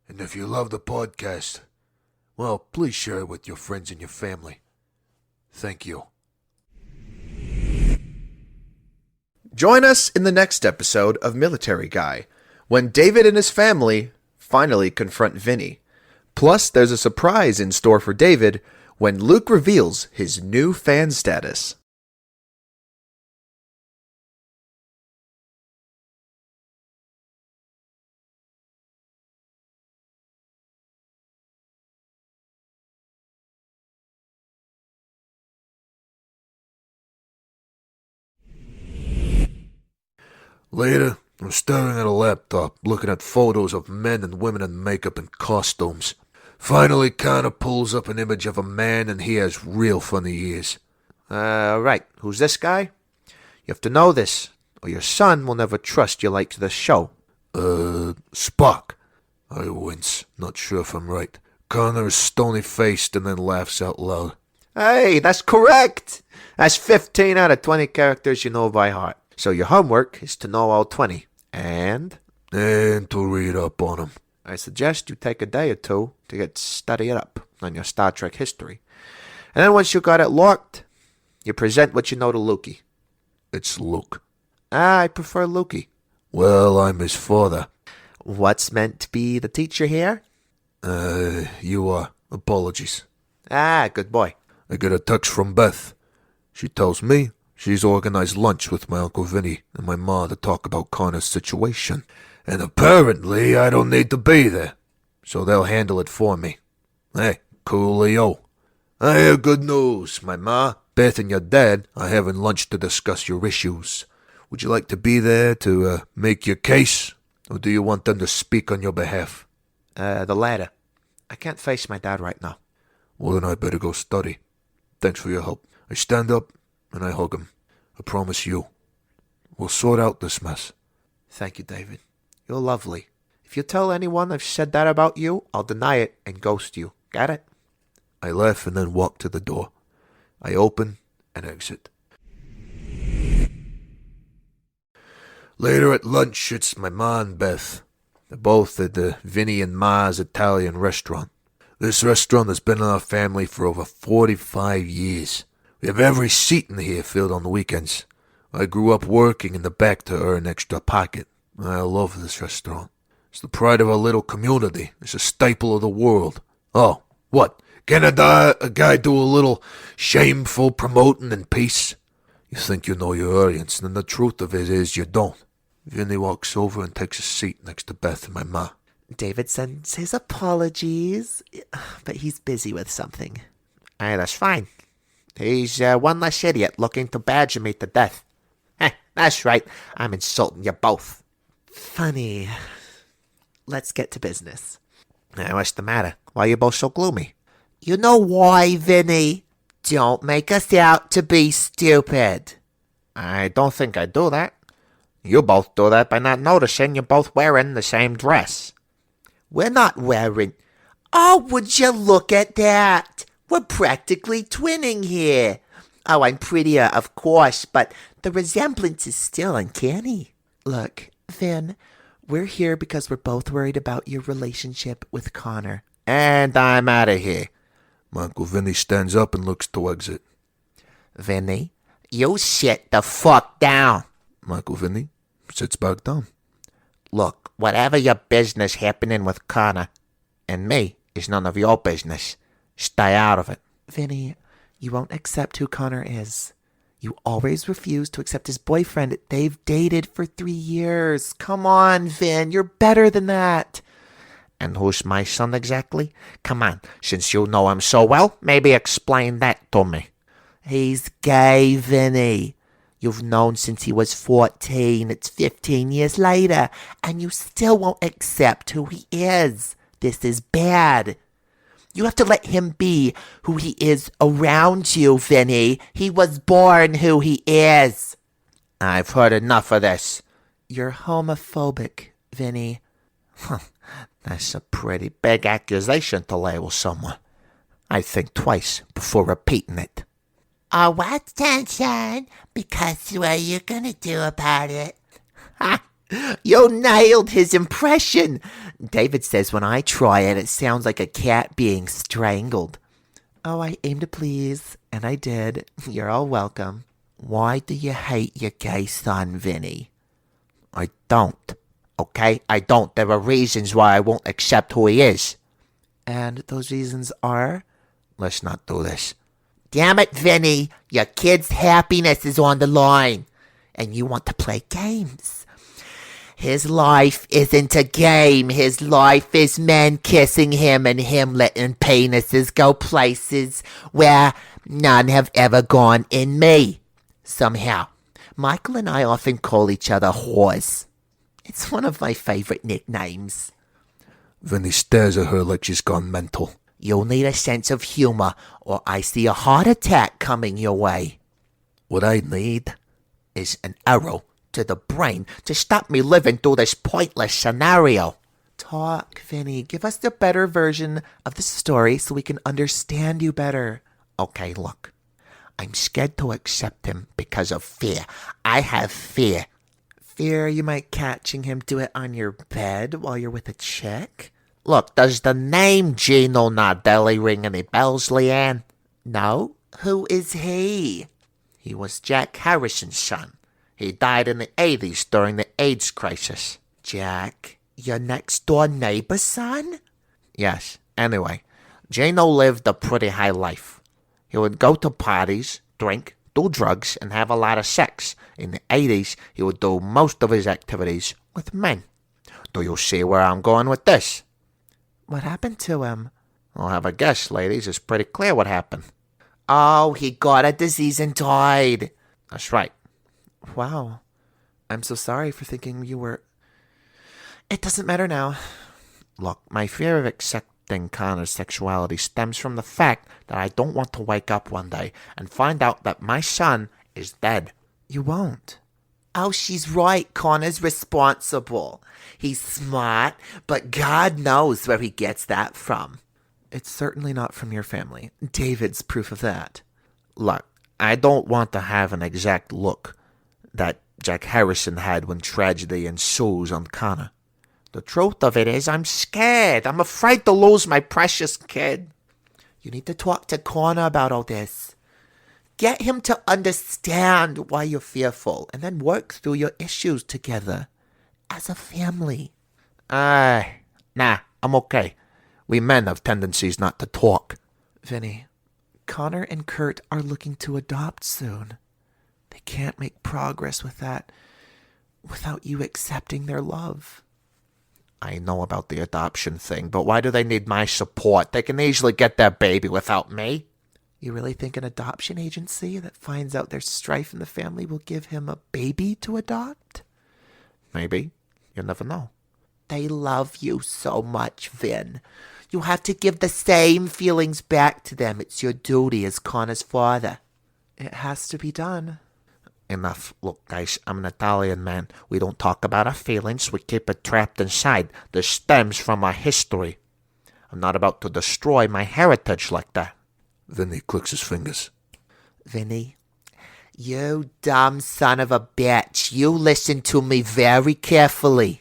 And if you love the podcast, well, please share it with your friends and your family. Thank you. Join us in the next episode of Military Guy, when David and his family finally confront Vinny. Plus, there's a surprise in store for David when Luke reveals his new fan status. Later, I'm staring at a laptop, looking at photos of men and women in makeup and costumes. Finally, Connor pulls up an image of a man, and he has real funny ears. Right. Who's this guy? You have to know this, or your son will never trust you like the show. Spock. I wince, not sure if I'm right. Connor is stony-faced and then laughs out loud. Hey, that's correct. That's 15 out of 20 characters you know by heart. So your homework is to know all 20. And to read up on 'em. I suggest you take a day or two to get studied up on your Star Trek history. And then once you got it locked, you present what you know to Lukey. It's Luke. I prefer Lukey. Well, I'm his father. What's meant to be the teacher here? You are. Apologies. Good boy. I get a text from Beth. She tells me she's organized lunch with my Uncle Vinnie and my ma to talk about Connor's situation. And apparently I don't need to be there. So they'll handle it for me. Hey, coolio. I hear good news. My ma, Beth, and your dad are having lunch to discuss your issues. Would you like to be there to make your case? Or do you want them to speak on your behalf? The latter. I can't face my dad right now. Well, then I better go study. Thanks for your help. I stand up and I hug him. I promise you, we'll sort out this mess. Thank you, David. You're lovely. If you tell anyone I've said that about you, I'll deny it and ghost you. Got it? I laugh and then walk to the door. I open and exit. Later at lunch, it's my ma and Beth. They're both at the Vinnie and Ma's Italian restaurant. This restaurant has been in our family for over 45 years. We have every seat in here filled on the weekends. I grew up working in the back to earn extra pocket. I love this restaurant. It's the pride of our little community. It's a staple of the world. Oh, what? Can a guy do a little shameful promoting in peace? You think you know your audience, and the truth of it is you don't. Vinnie walks over and takes a seat next to Beth and my ma. David sends his apologies, but he's busy with something. That's fine. He's one less idiot looking to badger me to death. That's right. I'm insulting you both. Funny. Let's get to business. What's the matter? Why are you both so gloomy? You know why, Vinny? Don't make us out to be stupid. I don't think I do that. You both do that by not noticing you're both wearing the same dress. We're not wearing... Oh, would you look at that? We're practically twinning here. Oh, I'm prettier, of course, but the resemblance is still uncanny. Look, Vin, we're here because we're both worried about your relationship with Connor. And I'm out of here. My Uncle Vinnie stands up and looks to exit. Vinny, you sit the fuck down. My Uncle Vinnie sits back down. Look, whatever your business happening with Connor and me is none of your business. Stay out of it. Vinny, you won't accept who Connor is. You always refuse to accept his boyfriend. They've dated for 3 years. Come on, Vin, you're better than that. And who's my son exactly? Come on, since you know him so well, maybe explain that to me. He's gay, Vinny. You've known since he was 14. It's 15 years later, and you still won't accept who he is. This is bad. You have to let him be who he is around you, Vinny. He was born who he is. I've heard enough of this. You're homophobic, Vinny. That's a pretty big accusation to label someone. I think twice before repeating it. Oh, what's tension? Because what are you gonna do about it? You nailed his impression. David says when I try it, it sounds like a cat being strangled. Oh, I aim to please, and I did. You're all welcome. Why do you hate your gay son, Vinny? I don't. Okay? I don't. There are reasons why I won't accept who he is. And those reasons are? Let's not do this. Damn it, Vinny. Your kid's happiness is on the line. And you want to play games. His life isn't a game. His life is men kissing him and him letting penises go places where none have ever gone in me. Somehow, Michael and I often call each other whores. It's one of my favorite nicknames. Vinnie stares at her like she's gone mental. You'll need a sense of humor, or I see a heart attack coming your way. What I need is an arrow to the brain to stop me living through this pointless scenario. Talk, Vinny. Give us the better version of the story so we can understand you better. Okay, look. I'm scared to accept him because of fear. I have fear. Fear you might catching him do it on your bed while you're with a chick? Look, does the name Gino Nardelli ring any bells, Leanne? No? Who is he? He was Jack Harrison's son. He died in the 80s during the AIDS crisis. Jack, your next door neighbor's son? Yes. Anyway, Gino lived a pretty high life. He would go to parties, drink, do drugs, and have a lot of sex. In the 80s, he would do most of his activities with men. Do you see where I'm going with this? What happened to him? I'll have a guess, ladies. It's pretty clear what happened. Oh, he got a disease and died. That's right. Wow. I'm so sorry for thinking you were... It doesn't matter now. Look, my fear of accepting Connor's sexuality stems from the fact that I don't want to wake up one day and find out that my son is dead. You won't. Oh, she's right. Connor's responsible. He's smart, but God knows where he gets that from. It's certainly not from your family. David's proof of that. Look, I don't want to have an exact look that Jack Harrison had when tragedy ensues on Connor. The truth of it is I'm scared. I'm afraid to lose my precious kid. You need to talk to Connor about all this. Get him to understand why you're fearful and then work through your issues together as a family. Nah, I'm okay. We men have tendencies not to talk. Vinnie, Connor and Kurt are looking to adopt soon. They can't make progress with that without you accepting their love. I know about the adoption thing, but why do they need my support? They can easily get their baby without me. You really think an adoption agency that finds out there's strife in the family will give him a baby to adopt? Maybe. You never know. They love you so much, Vin. You have to give the same feelings back to them. It's your duty as Connor's father. It has to be done. Enough. Look, guys, I'm an Italian man. We don't talk about our feelings. We keep it trapped inside. This stems from our history. I'm not about to destroy my heritage like that. Vinnie clicks his fingers. Vinnie, you dumb son of a bitch. You listen to me very carefully.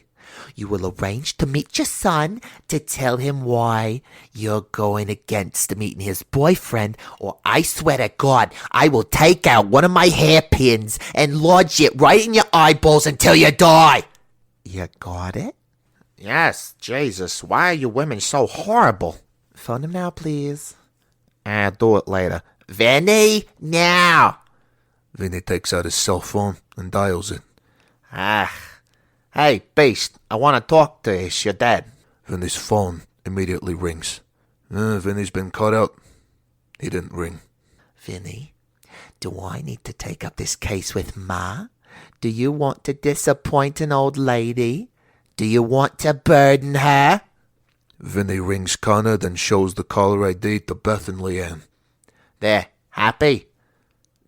You will arrange to meet your son to tell him why you're going against meeting his boyfriend, or I swear to God, I will take out one of my hairpins and lodge it right in your eyeballs until you die. You got it? Yes, Jesus, why are you women so horrible? Phone him now, please. I'll do it later. Vinnie, now! Vinnie takes out his cell phone and dials it. Hey, Beast, I want to talk to you. It's your dad. Vinnie's phone immediately rings. Vinnie's been caught out. He didn't ring. Vinnie, do I need to take up this case with Ma? Do you want to disappoint an old lady? Do you want to burden her? Vinnie rings Connor, then shows the caller ID to Beth and Leanne. There, happy?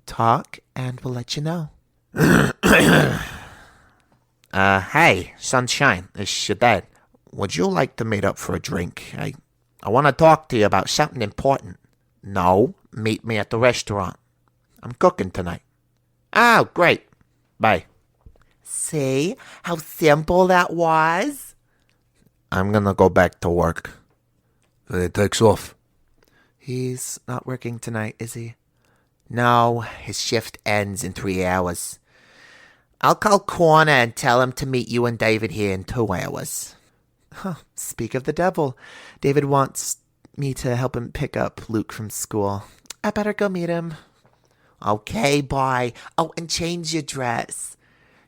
Talk, and we'll let you know. Hey, Sunshine, it's your dad. Would you like to meet up for a drink? I want to talk to you about something important. No, meet me at the restaurant. I'm cooking tonight. Oh, great. Bye. See how simple that was? I'm gonna go back to work. Vinnie takes off. He's not working tonight, is he? No, his shift ends in 3 hours. I'll call Connor and tell him to meet you and David here in 2 hours. Huh, speak of the devil. David wants me to help him pick up Luke from school. I better go meet him. Okay, bye. Oh, and change your dress.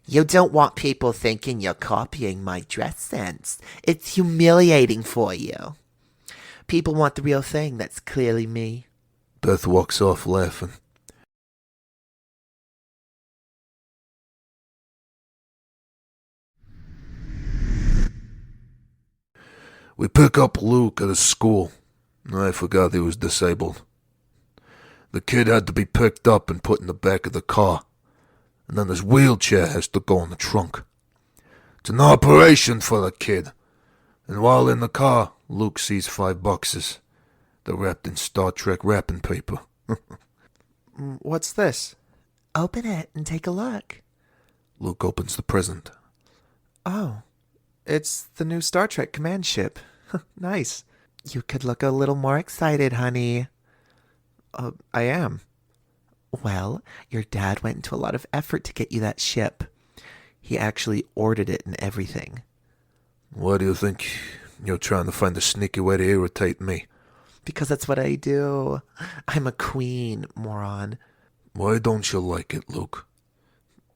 You don't want people thinking you're copying my dress sense. It's humiliating for you. People want the real thing. That's clearly me. Beth walks off laughing. We pick up Luke at his school. I forgot he was disabled. The kid had to be picked up and put in the back of the car, and then his wheelchair has to go in the trunk. It's an operation for the kid, and while in the car, Luke sees 5 boxes. They're wrapped in Star Trek wrapping paper What's this? Open it and take a look. Luke opens the present. Oh, it's the new Star Trek command ship. Nice. You could look a little more excited, honey. I am. Well, your dad went into a lot of effort to get you that ship. He actually ordered it and everything. Why do you think you're trying to find a sneaky way to irritate me? Because that's what I do. I'm a queen, moron. Why don't you like it, Luke?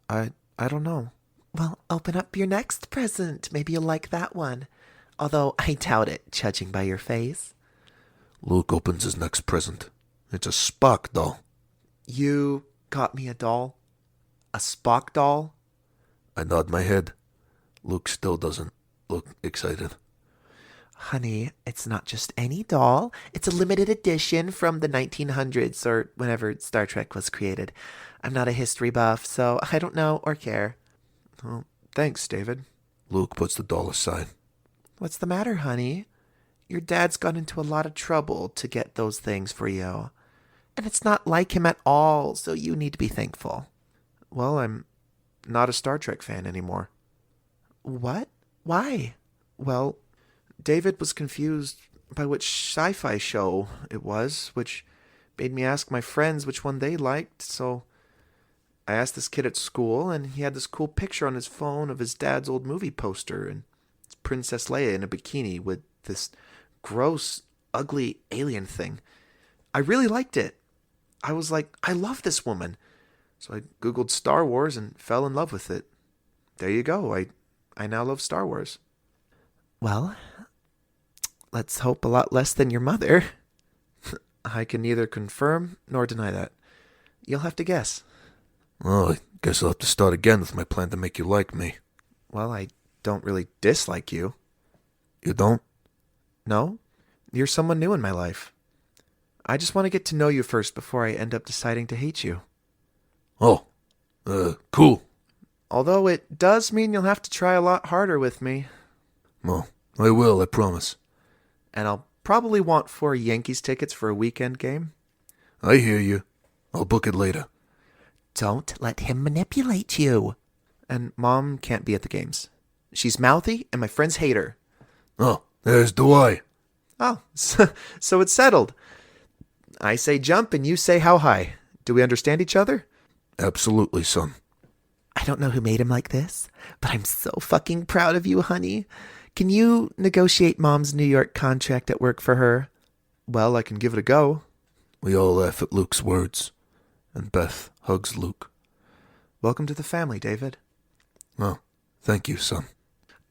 I don't know. Well, open up your next present. Maybe you'll like that one. Although I doubt it, judging by your face. Luke opens his next present. It's a Spock doll. You got me a doll? A Spock doll? I nod my head. Luke still doesn't look excited. Honey, it's not just any doll. It's a limited edition from the 1900s or whenever Star Trek was created. I'm not a history buff, so I don't know or care. Oh, thanks, David. Luke puts the doll aside. What's the matter, honey? Your dad's got into a lot of trouble to get those things for you. And it's not like him at all, so you need to be thankful. Well, I'm not a Star Trek fan anymore. What? Why? Well, David was confused by which sci-fi show it was, which made me ask my friends which one they liked, so I asked this kid at school, and he had this cool picture on his phone of his dad's old movie poster, and it's Princess Leia in a bikini with this gross, ugly alien thing. I really liked it. I was like, I love this woman. So I Googled Star Wars and fell in love with it. There you go. I now love Star Wars. Well, let's hope a lot less than your mother. I can neither confirm nor deny that. You'll have to guess. Oh, I guess I'll have to start again with my plan to make you like me. Well, I don't really dislike you. You don't? No? You're someone new in my life. I just want to get to know you first before I end up deciding to hate you. Oh, cool. Although it does mean you'll have to try a lot harder with me. Well, I will, I promise. And I'll probably want 4 Yankees tickets for a weekend game. I hear you. I'll book it later. Don't let him manipulate you. And Mom can't be at the games. She's mouthy, and my friends hate her. Oh, there's Dwight. Oh, so it's settled. I say jump, and you say how high. Do we understand each other? Absolutely, son. I don't know who made him like this, but I'm so fucking proud of you, honey. Can you negotiate Mom's New York contract at work for her? Well, I can give it a go. We all laugh at Luke's words, and Beth hugs Luke. Welcome to the family, David. Oh, thank you, son.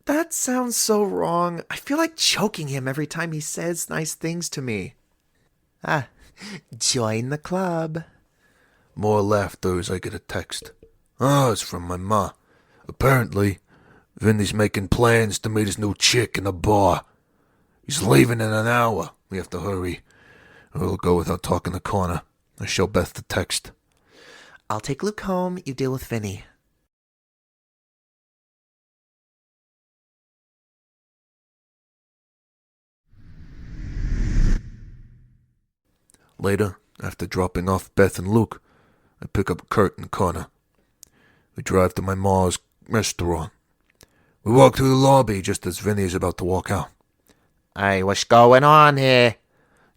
That sounds so wrong. I feel like choking him every time he says nice things to me. Join the club. More laughter as I get a text. Oh, it's from my ma. Apparently, Vinnie's making plans to meet his new chick in a bar. He's leaving in an hour. We have to hurry, or he'll go without talking to Connor. I show Beth the text. I'll take Luke home. You deal with Vinnie. Later, after dropping off Beth and Luke, I pick up Kurt and Connor. We drive to my ma's restaurant. We walk through the lobby just as Vinnie is about to walk out. Hey, what's going on here?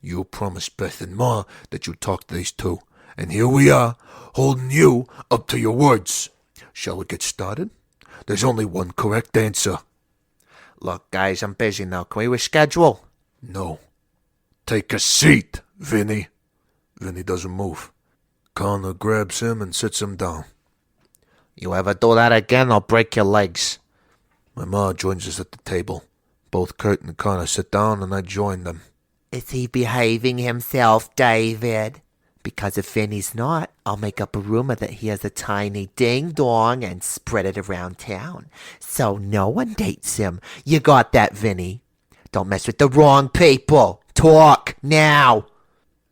You promised Beth and Ma that you'd talk to these two, and here we are, holding you up to your words. Shall we get started? There's only one correct answer. Look, guys, I'm busy now. Can we reschedule? No. Take a seat, Vinnie. Vinnie doesn't move. Connor grabs him and sits him down. You ever do that again, I'll break your legs. My ma joins us at the table. Both Kurt and Connor sit down and I join them. Is he behaving himself, David? Because if Vinnie's not, I'll make up a rumor that he has a tiny ding-dong and spread it around town. So no one dates him. You got that, Vinnie? Don't mess with the wrong people. Talk, now.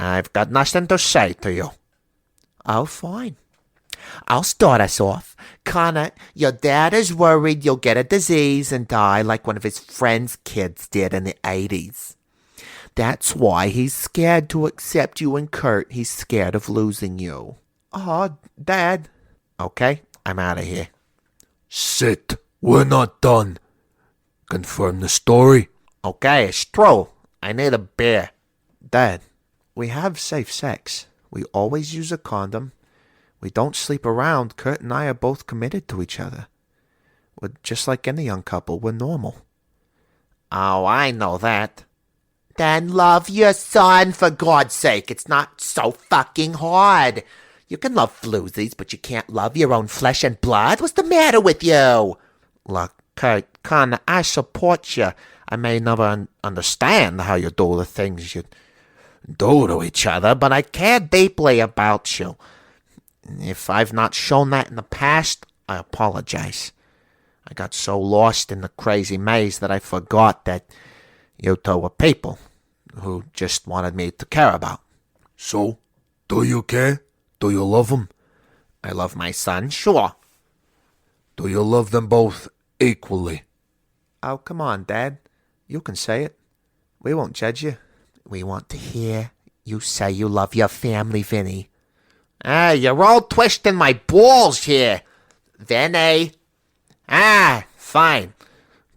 I've got nothing to say to you. Oh, fine. I'll start us off. Connor, your dad is worried you'll get a disease and die like one of his friend's kids did in the 80s. That's why he's scared to accept you and Kurt. He's scared of losing you. Aw, Dad. Okay, I'm out of here. Sit. We're not done. Confirm the story. Okay, it's true. I need a beer. Dad, we have safe sex. We always use a condom. We don't sleep around. Kurt and I are both committed to each other. We're just like any young couple. We're normal. Oh, I know that. Then love your son, for God's sake. It's not so fucking hard. You can love floozies, but you can't love your own flesh and blood. What's the matter with you? Look, Kurt, Connor, I support you. I may never understand how you do the things you do to each other, but I care deeply about you. If I've not shown that in the past, I apologize. I got so lost in the crazy maze that I forgot that you two were people who just wanted me to care about. So, do you care? Do you love him? I love my son, sure. Do you love them both equally? Oh, come on, Dad. You can say it. We won't judge you. We want to hear you say you love your family, Vinnie. Ah, you're all twisting my balls here. Vinnie. Ah, fine.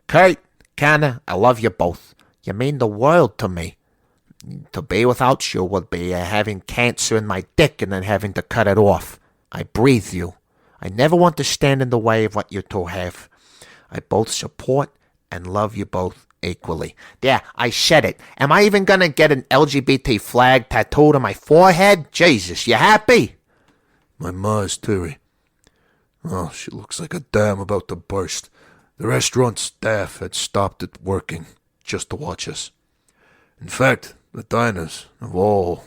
Kurt, Connor, I love you both. You mean the world to me. To be without you would be having cancer in my dick and then having to cut it off. I breathe you. I never want to stand in the way of what you two have. I both support and love you both equally. There, I said it. Am I even gonna get an LGBT flag tattooed on my forehead? Jesus, you happy? My ma is teary. Oh, she looks like a dam about to burst. The restaurant staff had stopped it working just to watch us. In fact, the diners have all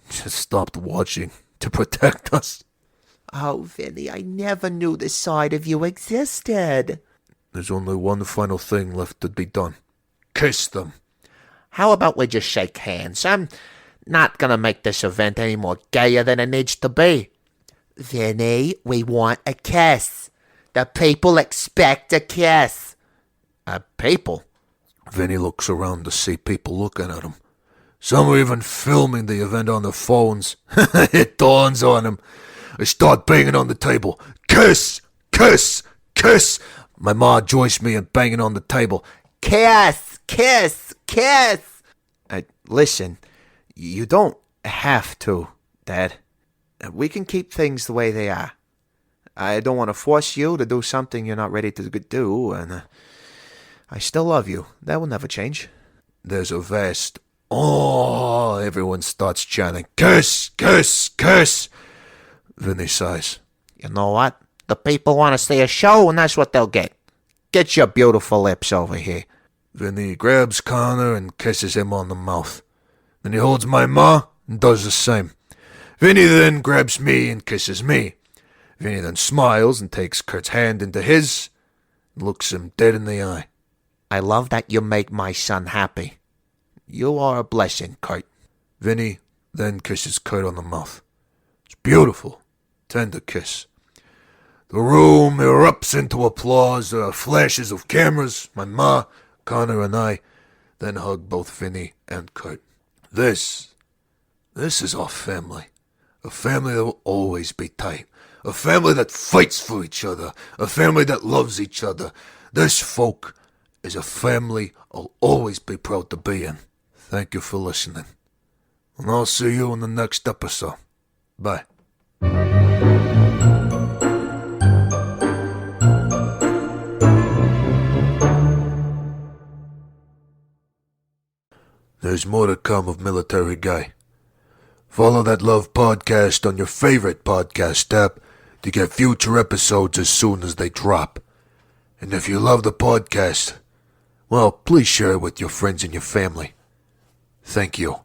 just stopped watching to protect us. Oh, Vinnie, I never knew this side of you existed. There's only one final thing left to be done. Kiss them. How about we just shake hands? I'm not gonna make this event any more gayer than it needs to be. Vinnie, we want a kiss. The people expect a kiss. People? Vinny looks around to see people looking at him. Some are even filming the event on their phones. It dawns on him. I start banging on the table. Kiss! Kiss! Kiss! My ma joins me in banging on the table. Kiss! Kiss! Kiss! Listen, you don't have to, Dad. We can keep things the way they are. I don't want to force you to do something you're not ready to do, and I still love you. That will never change. There's a vast... Oh! Everyone starts chanting. Kiss! Kiss! Kiss! Vinny sighs. You know what? The people want to see a show, and that's what they'll get. Get your beautiful lips over here. Vinny grabs Connor and kisses him on the mouth. Then he holds my ma and does the same. Vinny then grabs me and kisses me. Vinny then smiles and takes Kurt's hand into his and looks him dead in the eye. I love that you make my son happy. You are a blessing, Kurt. Vinny then kisses Kurt on the mouth. It's beautiful. Tender kiss. The room erupts into applause. There are flashes of cameras. My ma, Connor, and I then hug both Vinny and Kurt. This is our family. A family that will always be tight. A family that fights for each other. A family that loves each other. This, folk, is a family I'll always be proud to be in. Thank you for listening. And I'll see you in the next episode. Bye. There's more to come of Military Guy. Follow That Love podcast on your favorite podcast app to get future episodes as soon as they drop. And if you love the podcast, well, please share it with your friends and your family. Thank you.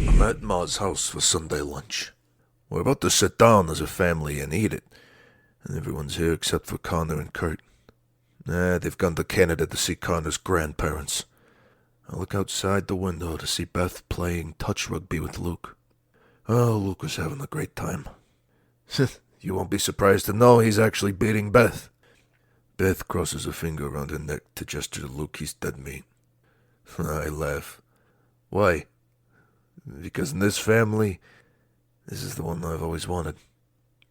I'm at Ma's house for Sunday lunch. We're about to sit down as a family and eat it, and everyone's here except for Connor and Kurt. They've gone to Canada to see Connor's grandparents. I look outside the window to see Beth playing touch rugby with Luke. Oh, Luke was having a great time. You won't be surprised to know he's actually beating Beth. Beth crosses a finger around her neck to gesture to Luke he's dead meat. I laugh. Why? Because in this family, this is the one I've always wanted.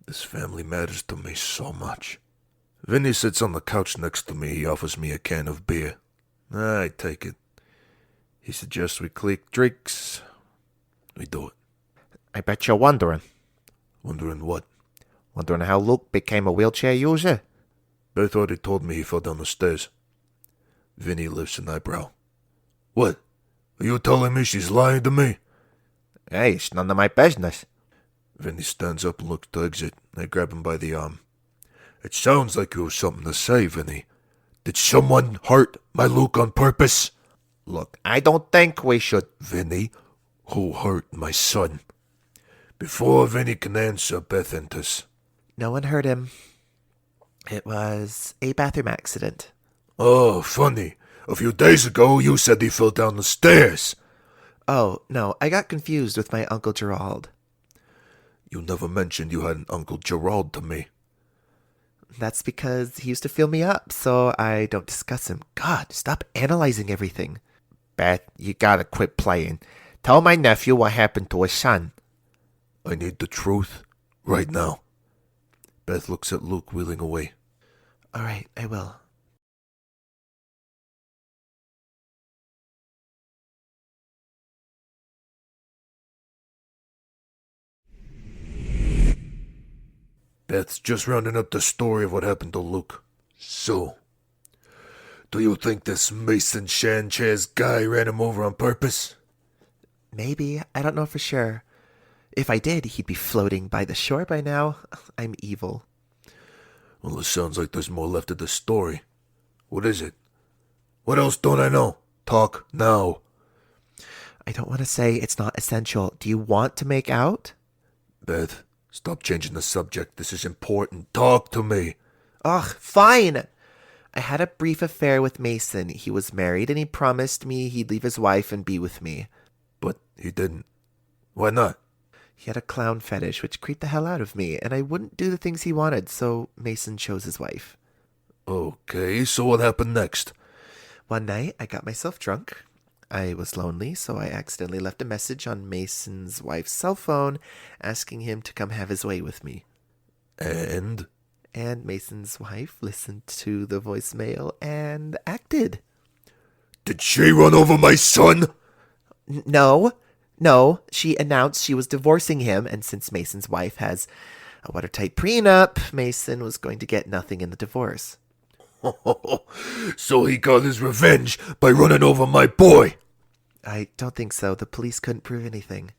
This family matters to me so much. Vinnie sits on the couch next to me. He offers me a can of beer. I take it. He suggests we click drinks. We do it. I bet you're wondering. Wondering what? Wondering how Luke became a wheelchair user? Beth already told me he fell down the stairs. Vinnie lifts an eyebrow. What? Are you telling me she's lying to me? Hey, it's none of my business. Vinnie stands up and looks to exit. I grab him by the arm. It sounds like you have something to say, Vinnie. Did someone hurt my Luke on purpose? Look, I don't think we should. Vinnie, who hurt my son? Before Vinnie can answer, Beth enters. No one hurt him. It was a bathroom accident. Oh, funny. A few days ago, you said he fell down the stairs. Oh, no, I got confused with my Uncle Gerald. You never mentioned you had an Uncle Gerald to me. That's because he used to fill me up, so I don't discuss him. God, stop analyzing everything. Beth, you gotta quit playing. Tell my nephew what happened to his son. I need the truth. Right now. Beth looks at Luke wheeling away. All right, I will. Beth's just rounding up the story of what happened to Luke. So, do you think this Mason Sanchez guy ran him over on purpose? Maybe. I don't know for sure. If I did, he'd be floating by the shore by now. I'm evil. Well, it sounds like there's more left of the story. What is it? What else don't I know? Talk now. I don't want to say it's not essential. Do you want to make out? Beth, stop changing the subject. This is important. Talk to me. Ugh, fine. I had a brief affair with Mason. He was married and he promised me he'd leave his wife and be with me. But he didn't. Why not? He had a clown fetish which creeped the hell out of me, and I wouldn't do the things he wanted, so Mason chose his wife. Okay, so what happened next? One night, I got myself drunk. I was lonely, so I accidentally left a message on Mason's wife's cell phone asking him to come have his way with me. And? And Mason's wife listened to the voicemail and acted. Did she run over my son? No, she announced she was divorcing him, and since Mason's wife has a watertight prenup, Mason was going to get nothing in the divorce. So he got his revenge by running over my boy. I don't think so. The police couldn't prove anything.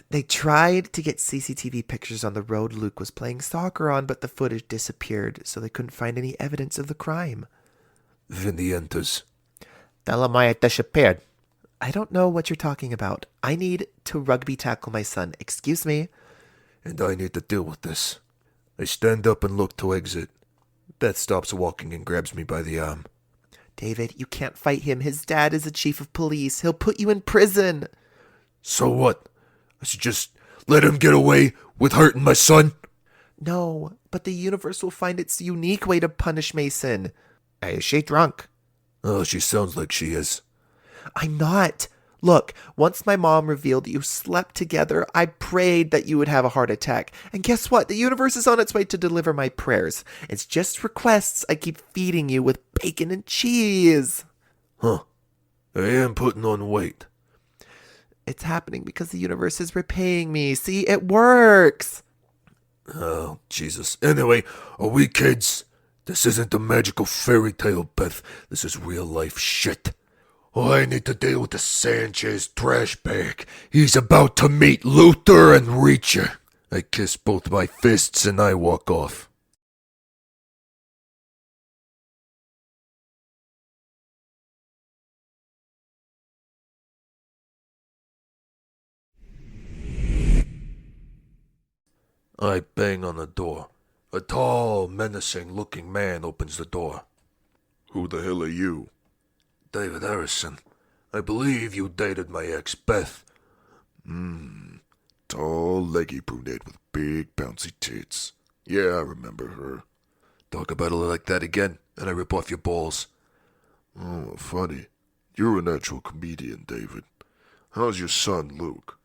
They tried to get CCTV pictures on the road Luke was playing soccer on, but the footage disappeared, so they couldn't find any evidence of the crime. Vinnie enters. Tell him I disappeared. I don't know what you're talking about. I need to rugby tackle my son. Excuse me. And I need to deal with this. I stand up and look to exit. Beth stops walking and grabs me by the arm. David, you can't fight him. His dad is the chief of police. He'll put you in prison. So what? I should just let him get away with hurting my son? No, but the universe will find its unique way to punish Mason. Is she drunk? Oh, she sounds like she is. I'm not. Look, once my mom revealed you slept together, I prayed that you would have a heart attack. And guess what? The universe is on its way to deliver my prayers. It's just requests I keep feeding you with bacon and cheese. Huh. I am putting on weight. It's happening because the universe is repaying me. See, it works. Oh, Jesus. Anyway, are we kids? This isn't a magical fairy tale, Beth. This is real life shit. I need to deal with the Sanchez trash bag. He's about to meet Luther and Reacher. I kiss both my fists and I walk off. I bang on the door. A tall, menacing-looking man opens the door. Who the hell are you? David Harrison. I believe you dated my ex, Beth. Tall, leggy brunette with big, bouncy tits. Yeah, I remember her. Talk about her like that again, and I rip off your balls. Oh, funny. You're a natural comedian, David. How's your son, Luke?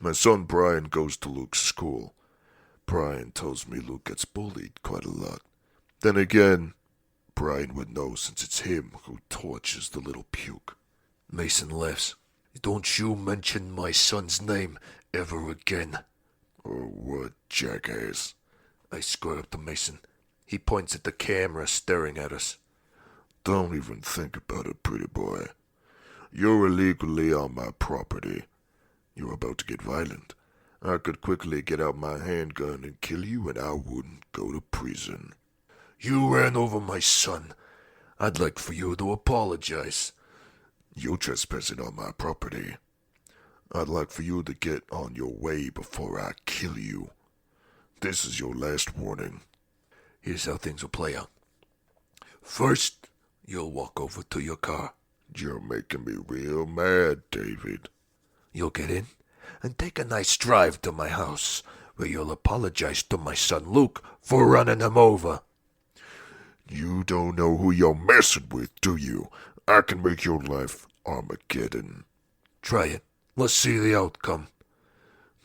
My son Brian goes to Luke's school. Brian tells me Luke gets bullied quite a lot. Then again, Brian would know since it's him who tortures the little puke. Mason laughs. Don't you mention my son's name ever again. Or what, jackass? I square up to Mason. He points at the camera staring at us. Don't even think about it, pretty boy. You're illegally on my property. You're about to get violent. I could quickly get out my handgun and kill you, and I wouldn't go to prison. You ran over my son. I'd like for you to apologize. You're trespassing on my property. I'd like for you to get on your way before I kill you. This is your last warning. Here's how things will play out. First, you'll walk over to your car. You're making me real mad, David. You'll get in and take a nice drive to my house, where you'll apologize to my son Luke for running him over. You don't know who you're messing with, do you? I can make your life Armageddon. Try it. Let's see the outcome.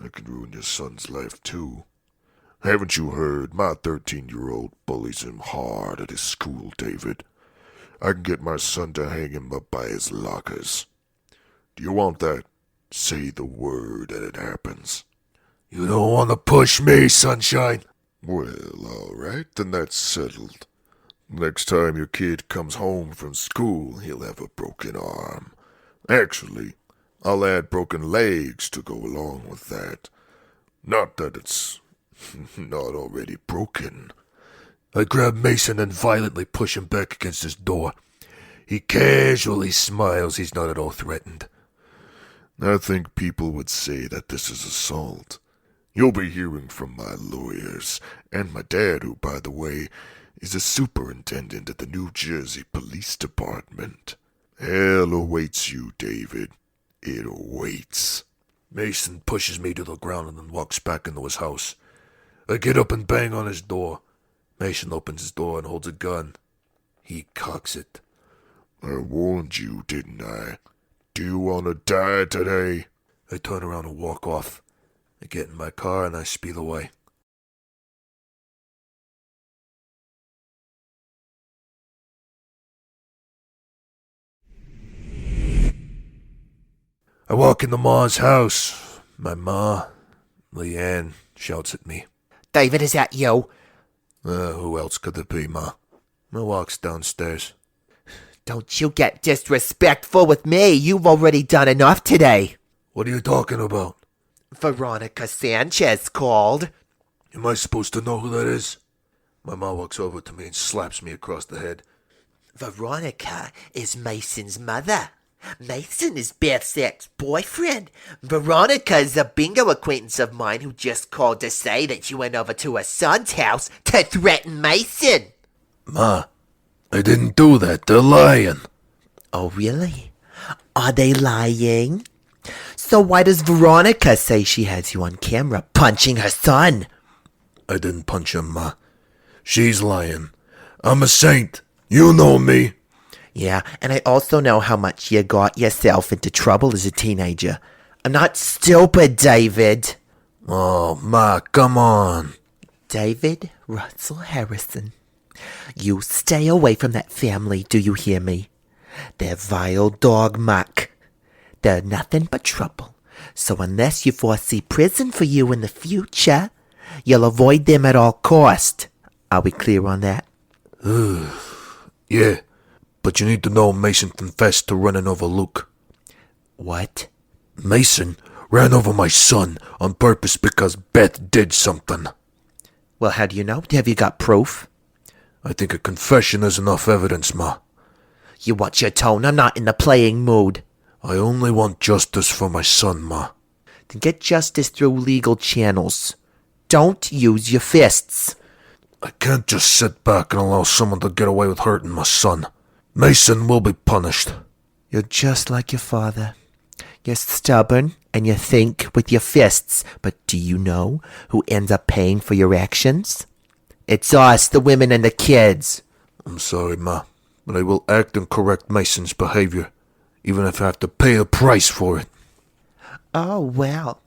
I can ruin your son's life, too. Haven't you heard? My 13-year-old bullies him hard at his school, David. I can get my son to hang him up by his lockers. Do you want that? Say the word and it happens. You don't want to push me, sunshine. Well, all right, then that's settled. Next time your kid comes home from school, he'll have a broken arm. Actually, I'll add broken legs to go along with that. Not that it's not already broken. I grab Mason and violently push him back against his door. He casually smiles. He's not at all threatened. I think people would say that this is assault. You'll be hearing from my lawyers, and my dad, who, by the way, is a superintendent at the New Jersey Police Department. Hell awaits you, David. It awaits. Mason pushes me to the ground and then walks back into his house. I get up and bang on his door. Mason opens his door and holds a gun. He cocks it. I warned you, didn't I? Do you want to die today? I turn around and walk off. I get in my car and I speed away. I walk into Ma's house. My Ma, Leanne, shouts at me. David, is that you? Who else could it be, Ma? I walks downstairs. Don't you get disrespectful with me. You've already done enough today. What are you talking about? Veronica Sanchez called. Am I supposed to know who that is? My Ma walks over to me and slaps me across the head. Veronica is Mason's mother. Mason is Beth's ex-boyfriend. Veronica is a bingo acquaintance of mine who just called to say that you went over to her son's house to threaten Mason. Ma, I didn't do that. They're lying. Oh, really? Are they lying? So why does Veronica say she has you on camera punching her son? I didn't punch him, Ma. She's lying. I'm a saint. You know me. Yeah, and I also know how much you got yourself into trouble as a teenager. I'm not stupid, David. Oh, Ma, come on. David Russell Harrison. You stay away from that family, do you hear me? They're vile dog muck. They're nothing but trouble. So unless you foresee prison for you in the future, you'll avoid them at all cost. Are we clear on that? Yeah, but you need to know Mason confessed to running over Luke. What? Mason ran over my son on purpose because Beth did something. Well, how do you know? Have you got proof? I think a confession is enough evidence, Ma. You watch your tone. I'm not in the playing mood. I only want justice for my son, Ma. Then get justice through legal channels. Don't use your fists. I can't just sit back and allow someone to get away with hurting my son. Mason will be punished. You're just like your father. You're stubborn and you think with your fists. But do you know who ends up paying for your actions? It's us, the women and the kids. I'm sorry, Ma, but I will act and correct Mason's behavior, even if I have to pay a price for it. Oh, well,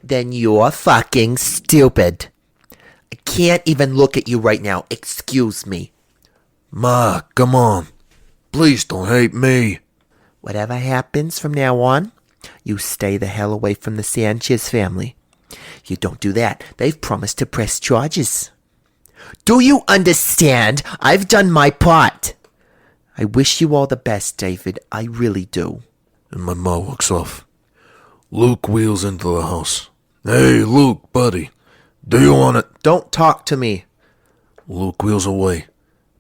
then you're fucking stupid. I can't even look at you right now. Excuse me. Ma, come on. Please don't hate me. Whatever happens from now on, you stay the hell away from the Sanchez family. You don't do that. They've promised to press charges. Do you understand? I've done my part. I wish you all the best, David. I really do. And my ma walks off. Luke wheels into the house. Hey, Luke, buddy. Do you want it? Don't talk to me. Luke wheels away.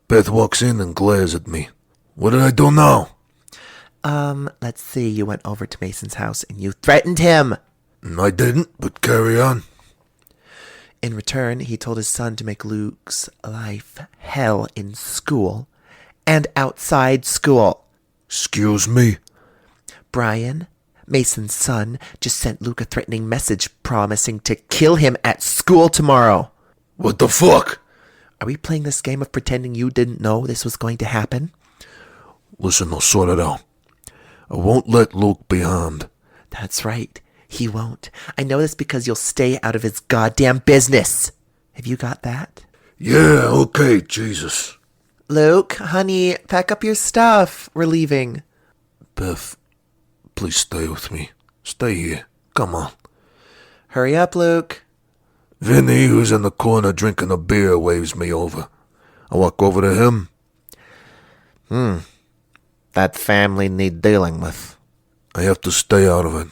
Beth walks in and glares at me. What did I do now? Let's see. You went over to Mason's house and you threatened him. I didn't, but carry on. In return, he told his son to make Luke's life hell in school and outside school. Excuse me? Brian, Mason's son, just sent Luke a threatening message promising to kill him at school tomorrow. What the fuck? Are we playing this game of pretending you didn't know this was going to happen? Listen, I'll sort it out. I won't let Luke be harmed. That's right. He won't. I know this because you'll stay out of his goddamn business. Have you got that? Yeah, okay, Jesus. Luke, honey, pack up your stuff. We're leaving. Beth, please stay with me. Stay here. Come on. Hurry up, Luke. Vinnie, who's in the corner drinking a beer, waves me over. I walk over to him. That family need dealing with. I have to stay out of it.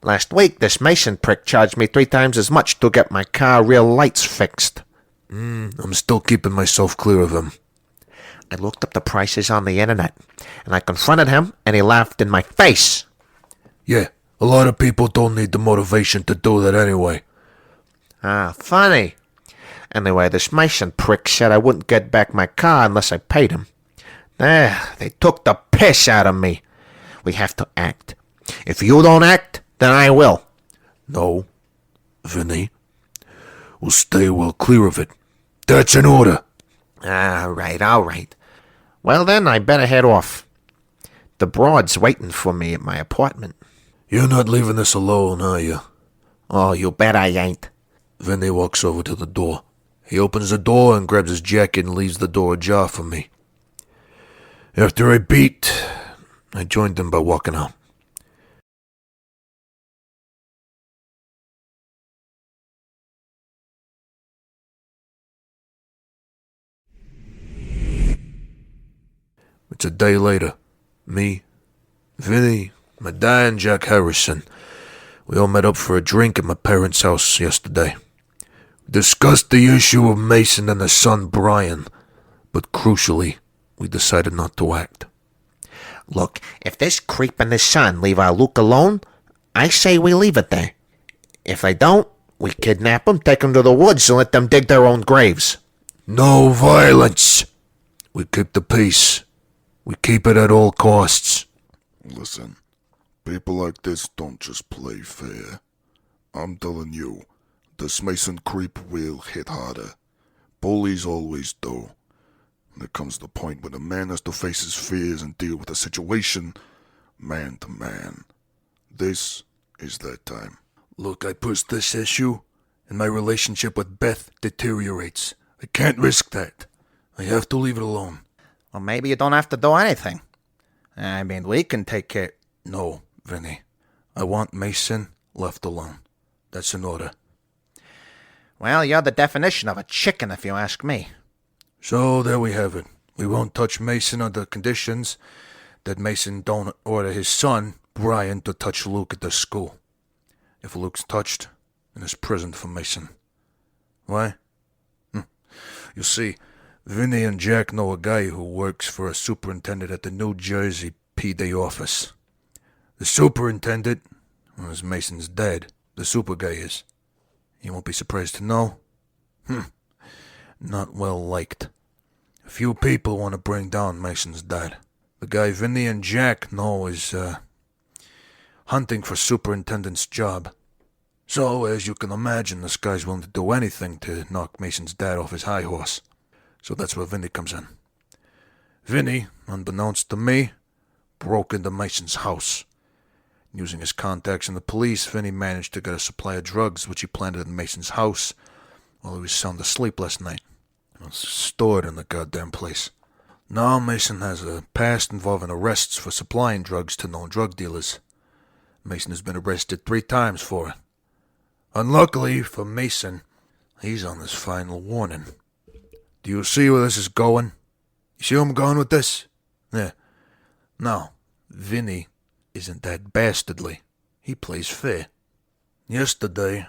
Last week, this Mason prick charged me 3 times as much to get my car rear lights fixed. I'm still keeping myself clear of him. I looked up the prices on the internet, and I confronted him, and he laughed in my face. Yeah, a lot of people don't need the motivation to do that anyway. Ah, funny. Anyway, this Mason prick said I wouldn't get back my car unless I paid him. They took the piss out of me. We have to act. If you don't act, then I will. No, Vinnie. We'll stay well clear of it. That's an order. All right. Well then, I better head off. The broad's waiting for me at my apartment. You're not leaving this alone, are you? Oh, you bet I ain't. Vinnie walks over to the door. He opens the door and grabs his jacket and leaves the door ajar for me. After I beat, I joined him by walking out. It's a day later. Me, Vinnie, my dad, and Jack Harrison. We all met up for a drink at my parents' house yesterday. We discussed the issue of Mason and his son Brian, but crucially, we decided not to act. Look, if this creep and his son leave our Luke alone, I say we leave it there. If they don't, we kidnap them, take them to the woods, and let them dig their own graves. No violence! We keep the peace. We keep it at all costs. Listen, people like this don't just play fair. I'm telling you, this Mason creep will hit harder. Bullies always do. There comes the point when a man has to face his fears and deal with a situation man to man. This is that time. Look, I push this issue, and my relationship with Beth deteriorates. I can't risk that. I have to leave it alone. Well, maybe you don't have to do anything. I mean, we can take care... No, Vinnie. I want Mason left alone. That's an order. Well, you're the definition of a chicken, if you ask me. So, there we have it. We won't touch Mason under conditions that Mason don't order his son, Brian, to touch Luke at the school. If Luke's touched, then it's prison for Mason. Why? You see, Vinnie and Jack know a guy who works for a superintendent at the New Jersey PD office. The superintendent is Mason's dad. The super guy is. You won't be surprised to know. Not well liked. A few people want to bring down Mason's dad. The guy Vinnie and Jack know is, hunting for superintendent's job. So, as you can imagine, this guy's willing to do anything to knock Mason's dad off his high horse. So that's where Vinnie comes in. Vinnie, unbeknownst to me, broke into Mason's house. Using his contacts in the police, Vinnie managed to get a supply of drugs which he planted in Mason's house while he was sound asleep last night. It was stored in the goddamn place. Now Mason has a past involving arrests for supplying drugs to known drug dealers. Mason has been arrested 3 times for it. Unluckily for Mason, he's on his final warning. Do you see where this is going? You see where I'm going with this? Yeah. Now, Vinnie isn't that bastardly. He plays fair. Yesterday,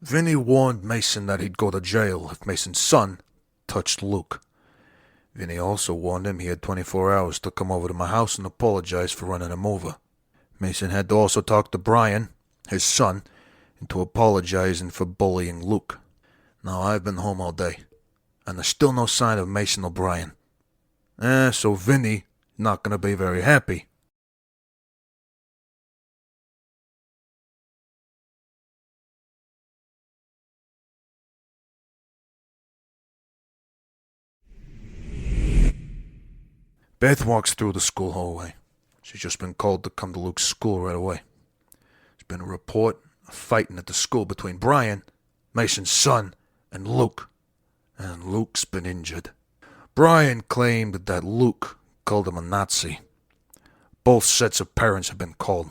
Vinnie warned Mason that he'd go to jail if Mason's son touched Luke. Vinnie also warned him he had 24 hours to come over to my house and apologize for running him over. Mason had to also talk to Brian, his son, into apologizing for bullying Luke. Now, I've been home all day, and there's still no sign of Mason or Brian. So Vinnie not gonna be very happy. Beth walks through the school hallway. She's just been called to come to Luke's school right away. There's been a report of fighting at the school between Brian, Mason's son, and Luke. And Luke's been injured. Brian claimed that Luke called him a Nazi. Both sets of parents have been called.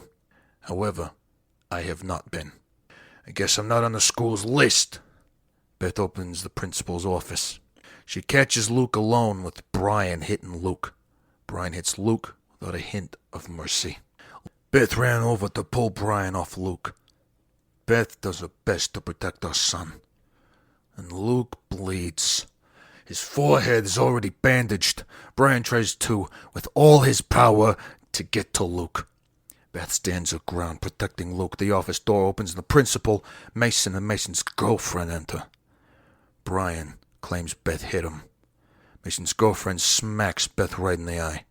However, I have not been. I guess I'm not on the school's list. Beth opens the principal's office. She catches Luke alone with Brian hitting Luke. Brian hits Luke without a hint of mercy. Beth ran over to pull Brian off Luke. Beth does her best to protect her son. And Luke bleeds. His forehead is already bandaged. Brian tries to, with all his power, to get to Luke. Beth stands her ground, protecting Luke. The office door opens and the principal, Mason, and Mason's girlfriend enter. Brian claims Beth hit him. Mason's girlfriend smacks Beth right in the eye.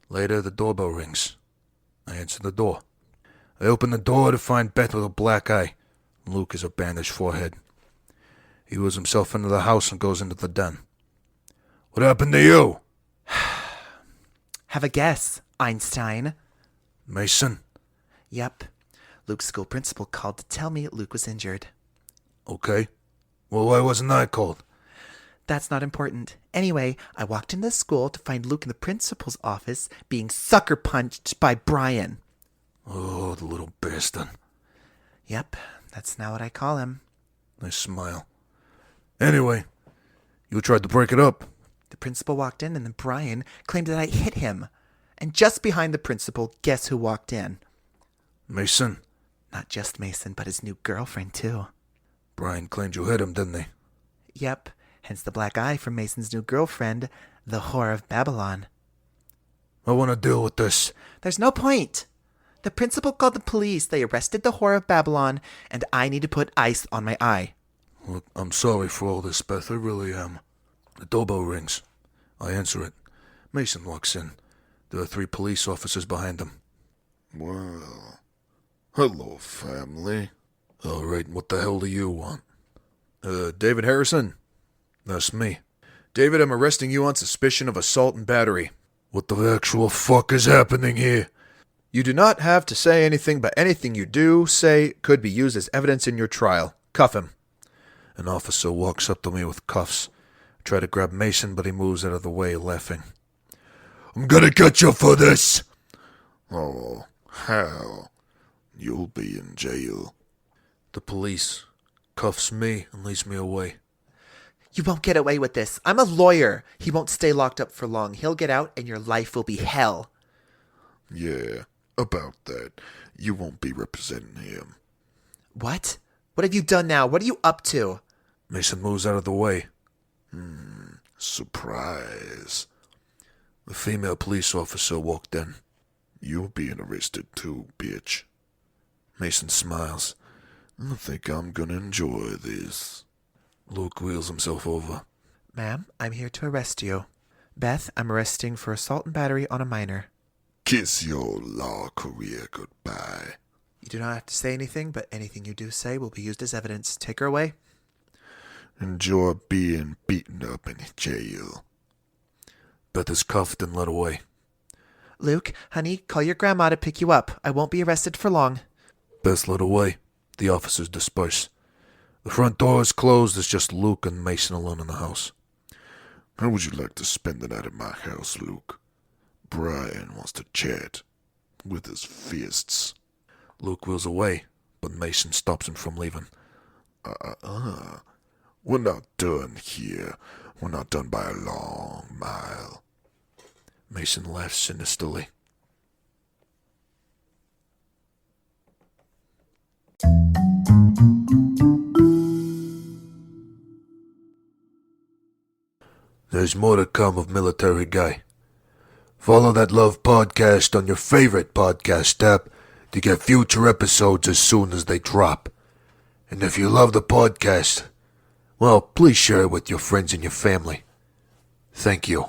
Later, the doorbell rings. I answer the door. I open the door to find Beth with a black eye. Luke has a bandaged forehead. He wheels himself into the house and goes into the den. What happened to you? Have a guess, Einstein. Mason? Yep. Luke's school principal called to tell me Luke was injured. Okay. Well, why wasn't I called? That's not important. Anyway, I walked into the school to find Luke in the principal's office being sucker punched by Brian. Oh, the little bastard. Yep, that's now what I call him. I smile. Anyway, you tried to break it up. The principal walked in and then Brian claimed that I hit him. And just behind the principal, guess who walked in? Mason? Not just Mason, but his new girlfriend too. Brian claimed you hit him, didn't he? Yep, hence the black eye from Mason's new girlfriend, the whore of Babylon. I want to deal with this. There's no point. The principal called the police, they arrested the whore of Babylon, and I need to put ice on my eye. Look, I'm sorry for all this, Beth. I really am. The doorbell rings. I answer it. Mason walks in. There are 3 police officers behind him. Well, hello, family. All right, what the hell do you want? David Harrison? That's me. David, I'm arresting you on suspicion of assault and battery. What the actual fuck is happening here? You do not have to say anything, but anything you do say could be used as evidence in your trial. Cuff him. An officer walks up to me with cuffs. I try to grab Mason, but he moves out of the way, laughing. I'm gonna get you for this! Oh, hell. You'll be in jail. The police cuffs me and leads me away. You won't get away with this. I'm a lawyer. He won't stay locked up for long. He'll get out and your life will be hell. Yeah, About that, you won't be representing him. What? What have you done now? What are you up to? Mason moves out of the way. Surprise. The female police officer walked in. You're being arrested too, bitch. Mason smiles. I think I'm gonna enjoy this. Luke wheels himself over. Ma'am, I'm here to arrest you. Beth, I'm arresting for assault and battery on a minor. Kiss your law career goodbye. You do not have to say anything, but anything you do say will be used as evidence. Take her away. Enjoy being beaten up in jail. Beth is cuffed and led away. Luke, honey, call your grandma to pick you up. I won't be arrested for long. Beth led away. The officers disperse. The front door is closed. It's just Luke and Mason alone in the house. How would you like to spend the night at my house, Luke? Brian wants to chat with his fists. Luke wheels away, but Mason stops him from leaving. We're not done here. We're not done by a long mile. Mason laughs sinisterly. There's more to come of Military Guy. Follow That Love podcast on your favorite podcast app to get future episodes as soon as they drop. And if you love the podcast, well, please share it with your friends and your family. Thank you.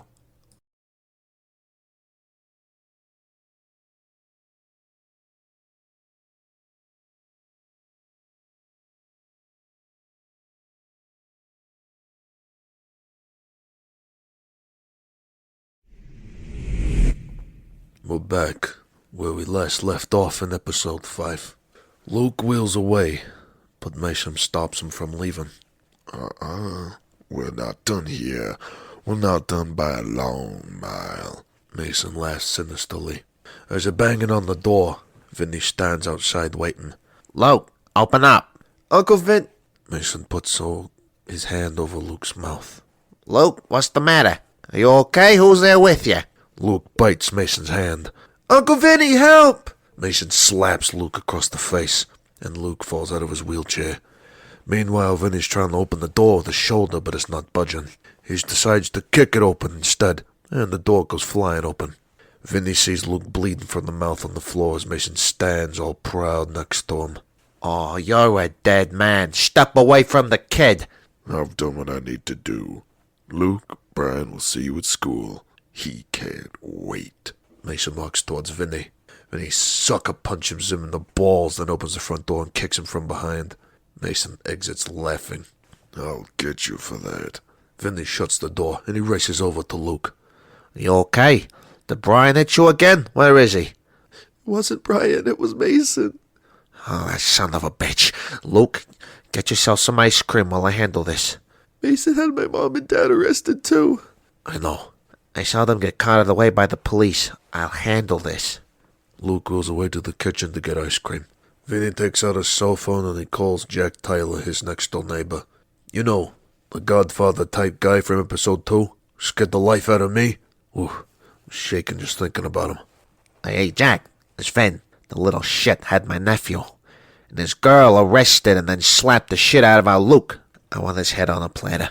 We're back where we last left off in episode 5. Luke wheels away, but Mason stops him from leaving. We're not done here. We're not done by a long mile. Mason laughs sinisterly. There's a banging on the door. Vinnie stands outside waiting. Luke, open up. Uncle Vin... Mason puts his hand over Luke's mouth. Luke, what's the matter? Are you okay? Who's there with you? Luke bites Mason's hand. Uncle Vinny, help! Mason slaps Luke across the face, and Luke falls out of his wheelchair. Meanwhile, Vinny's trying to open the door with his shoulder, but it's not budging. He decides to kick it open instead, and the door goes flying open. Vinny sees Luke bleeding from the mouth on the floor as Mason stands all proud next to him. Oh, you're a dead man. Step away from the kid. I've done what I need to do. Luke, Brian will see you at school. He can't wait. Mason walks towards Vinny. Vinny sucker punches him in the balls, then opens the front door and kicks him from behind. Mason exits laughing. I'll get you for that. Vinny shuts the door and he races over to Luke. You okay? Did Brian hit you again? Where is he? It wasn't Brian, it was Mason. Oh, that son of a bitch. Luke, get yourself some ice cream while I handle this. Mason had my mom and dad arrested too. I know. I saw them get carted away by the police. I'll handle this. Luke goes away to the kitchen to get ice cream. Vinny takes out his cell phone and he calls Jack Tyler, his next door neighbor. You know, the Godfather type guy from episode 2? Scared the life out of me? Ooh, I'm shaking just thinking about him. Hey, Jack, it's Vin. The little shit had my nephew. And his girl arrested and then slapped the shit out of our Luke. I want his head on a platter.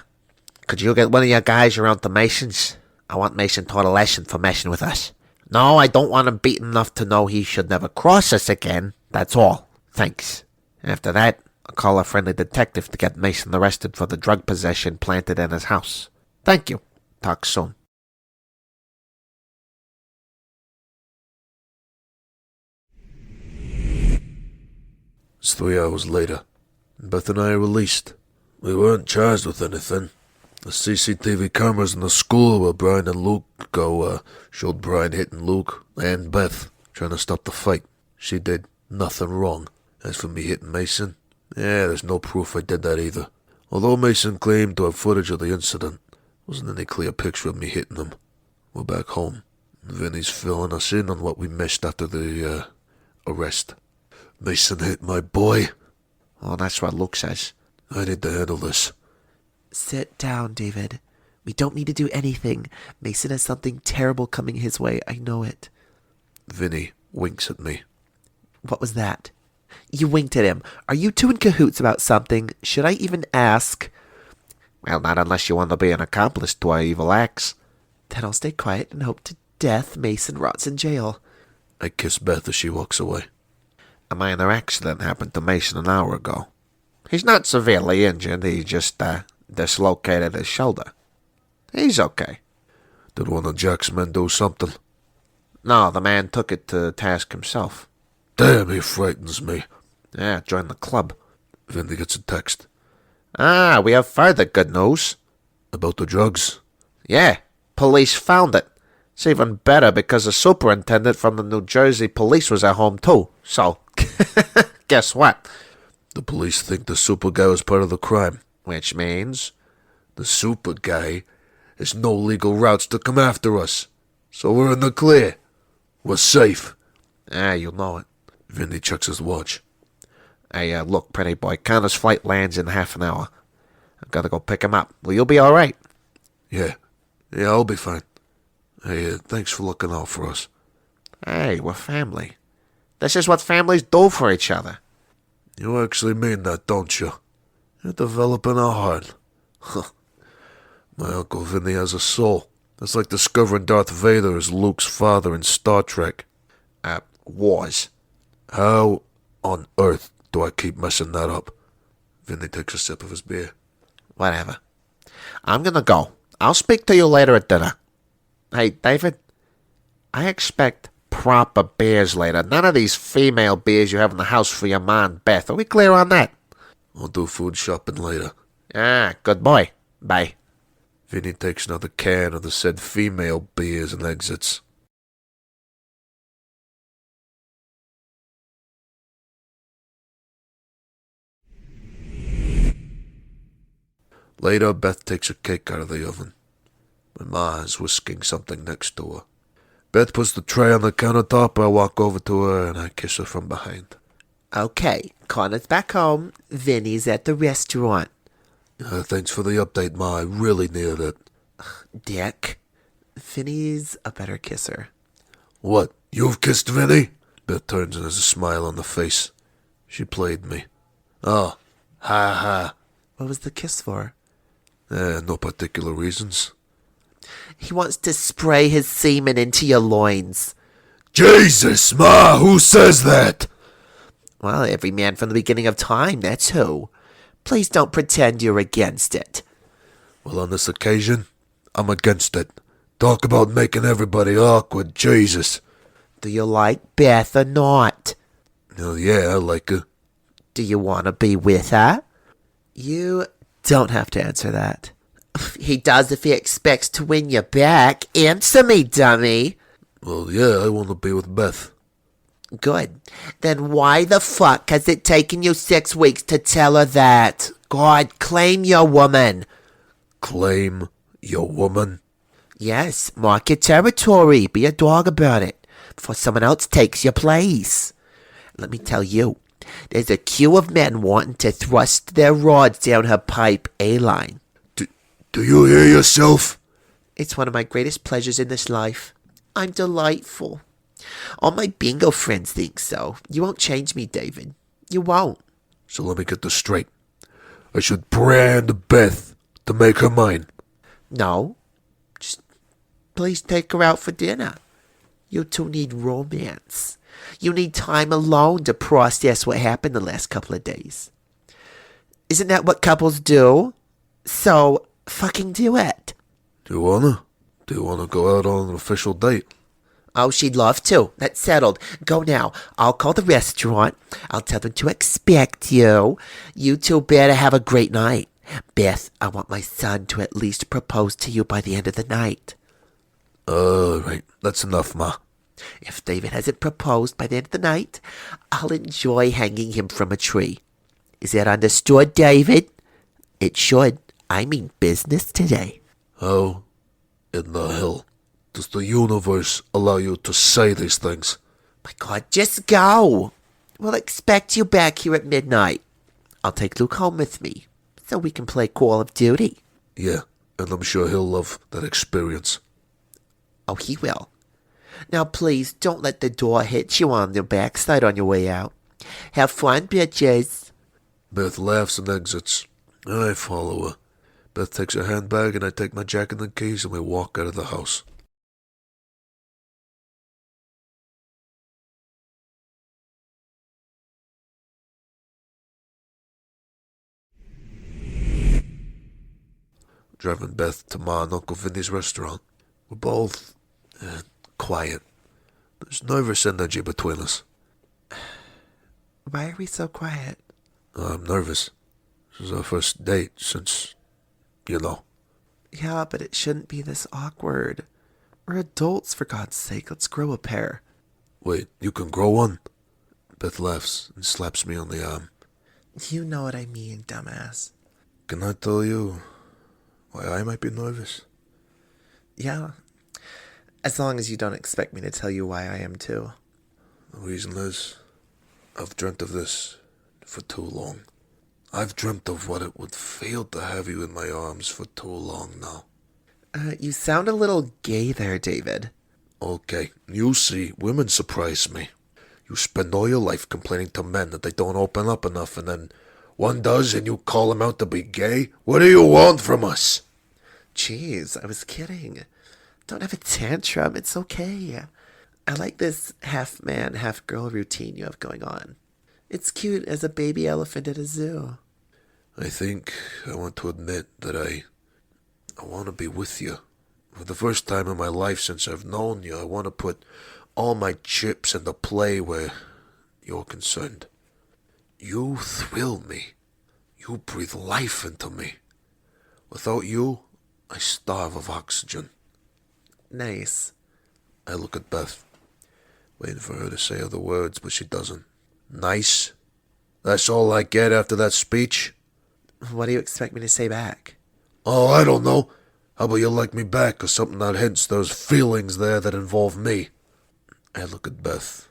Could you get one of your guys around to Mason's? I want Mason taught a lesson for messing with us. No, I don't want him beaten enough to know he should never cross us again. That's all. Thanks. After that, I'll call a friendly detective to get Mason arrested for the drug possession planted in his house. Thank you. Talk soon. It's 3 hours later. Beth and I are released. We weren't charged with anything. The CCTV cameras in the school where Brian and Luke go showed Brian hitting Luke and Beth, trying to stop the fight. She did nothing wrong. As for me hitting Mason, there's no proof I did that either. Although Mason claimed to have footage of the incident, wasn't any clear picture of me hitting him. We're back home. Vinny's filling us in on what we missed after the arrest. Mason hit my boy. Oh, that's what Luke says. I need to handle this. Sit down, David. We don't need to do anything. Mason has something terrible coming his way. I know it. Vinny winks at me. What was that? You winked at him. Are you two in cahoots about something? Should I even ask? Well, not unless you want to be an accomplice to our evil acts. Then I'll stay quiet and hope to death Mason rots in jail. I kiss Beth as she walks away. A minor accident happened to Mason an hour ago. He's not severely injured. He just dislocated his shoulder. He's okay. Did one of Jack's men do something? No, the man took it to task himself. Damn, he frightens me. Yeah, joined the club. Vinnie gets a text. Ah, we have further good news. About the drugs? Yeah, police found it. It's even better because the superintendent from the New Jersey police was at home too. So, guess what? The police think the super guy was part of the crime. Which means? The super guy has no legal routes to come after us. So we're in the clear. We're safe. Ah, you know it. Vinnie checks his watch. Hey, look, pretty boy, Connor's flight lands in half an hour. I've got to go pick him up. Will you be all right? Yeah, I'll be fine. Hey, thanks for looking out for us. Hey, we're family. This is what families do for each other. You actually mean that, don't you? You're developing a heart. My Uncle Vinnie has a soul. It's like discovering Darth Vader as Luke's father in Star Trek. Was. How on earth do I keep messing that up? Vinnie takes a sip of his beer. Whatever. I'm gonna go. I'll speak to you later at dinner. Hey, David, I expect proper beers later. None of these female beers you have in the house for your ma and Beth. Are we clear on that? I'll do food shopping later. Ah, good boy. Bye. Vinnie takes another can of the said female beers and exits. Later, Beth takes a cake out of the oven. My ma is whisking something next to her. Beth puts the tray on the countertop. I walk over to her and I kiss her from behind. Okay, Connor's back home. Vinnie's at the restaurant. Thanks for the update, Ma. I really needed it. Dick, Vinnie's a better kisser. What? You've kissed Vinnie? Beth turns and has a smile on the face. She played me. Oh, ha ha. What was the kiss for? No particular reasons. He wants to spray his semen into your loins. Jesus, Ma, who says that? Well, every man from the beginning of time, that's who. Please don't pretend you're against it. Well, on this occasion, I'm against it. Talk about making everybody awkward, Jesus. Do you like Beth or not? Yeah, I like her. Do you want to be with her? You don't have to answer that. He does if he expects to win you back. Answer me, dummy. Well, yeah, I want to be with Beth. Good. Then why the fuck has it taken you 6 weeks to tell her that? God, claim your woman. Claim your woman? Yes, mark your territory. Be a dog about it before someone else takes your place. Let me tell you, there's a queue of men wanting to thrust their rods down her pipe A-line. Do you hear yourself? It's one of my greatest pleasures in this life. I'm delightful. All my bingo friends think so. You won't change me, David. You won't. So let me get this straight. I should brand Beth to make her mine. No. Just please take her out for dinner. You two need romance. You need time alone to process what happened the last couple of days. Isn't that what couples do? So, fucking do it. Do you wanna? Do you wanna go out on an official date? Oh, she'd love to. That's settled. Go now. I'll call the restaurant. I'll tell them to expect you. You two better have a great night. Beth, I want my son to at least propose to you by the end of the night. Right. That's enough, Ma. If David hasn't proposed by the end of the night, I'll enjoy hanging him from a tree. Is that understood, David? It should. I mean business today. How in the hell does the universe allow you to say these things? My God, just go. We'll expect you back here at midnight. I'll take Luke home with me so we can play Call of Duty. Yeah, and I'm sure he'll love that experience. Oh, he will. Now please don't let the door hit you on the backside on your way out. Have fun, bitches. Beth laughs and exits. I follow her. Beth takes her handbag and I take my jacket and keys and we walk out of the house. Driving Beth to Ma and Uncle Vinnie's restaurant. We're both quiet. There's nervous energy between us. Why are we so quiet? I'm nervous. This is our first date since, you know. Yeah, but it shouldn't be this awkward. We're adults, for God's sake. Let's grow a pair. Wait, you can grow one? Beth laughs and slaps me on the arm. You know what I mean, dumbass. Can I tell you why I might be nervous? Yeah. As long as you don't expect me to tell you why I am too. The reason is, I've dreamt of this for too long. I've dreamt of what it would feel to have you in my arms for too long now. You sound a little gay there, David. Okay, you see, women surprise me. You spend all your life complaining to men that they don't open up enough, and then one does and you call him out to be gay? What do you want from us? Jeez, I was kidding. Don't have a tantrum, it's okay. I like this half-man, half-girl routine you have going on. It's cute as a baby elephant at a zoo. I think I want to admit that I want to be with you. For the first time in my life since I've known you, I want to put all my chips into play where you're concerned. You thrill me. You breathe life into me. Without you, I starve of oxygen. Nice. I look at Beth, waiting for her to say other words, but she doesn't. Nice? That's all I get after that speech? What do you expect me to say back? Oh, I don't know. How about you like me back, or something that hints there's feelings there that involve me? I look at Beth,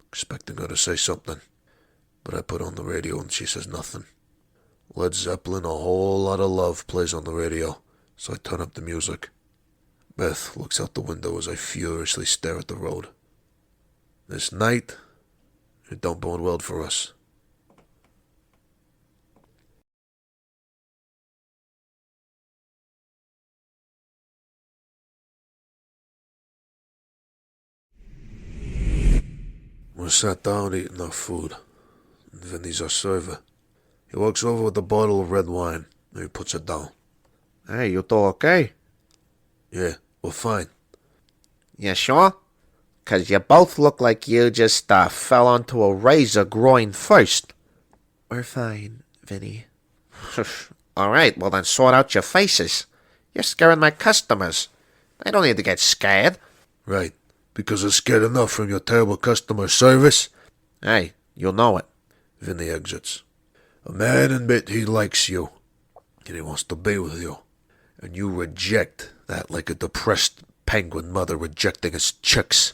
expecting her to say something, but I put on the radio and she says nothing. Led Zeppelin, A Whole Lot of Love plays on the radio, so I turn up the music. Beth looks out the window as I furiously stare at the road. This night, it don't bode well for us. We sat down eating our food. Vinnie's our server. He walks over with a bottle of red wine, and he puts it down. Hey, you two okay? Yeah, we're fine. You sure? 'Cause you both look like you just fell onto a razor groin first. We're fine, Vinnie. All right, well then sort out your faces. You're scaring my customers. They don't need to get scared. Right, because they're scared enough from your terrible customer service. Hey, you'll know it. Vinnie exits. A man admit he likes you, and he wants to be with you, and you reject that like a depressed penguin mother rejecting his chicks.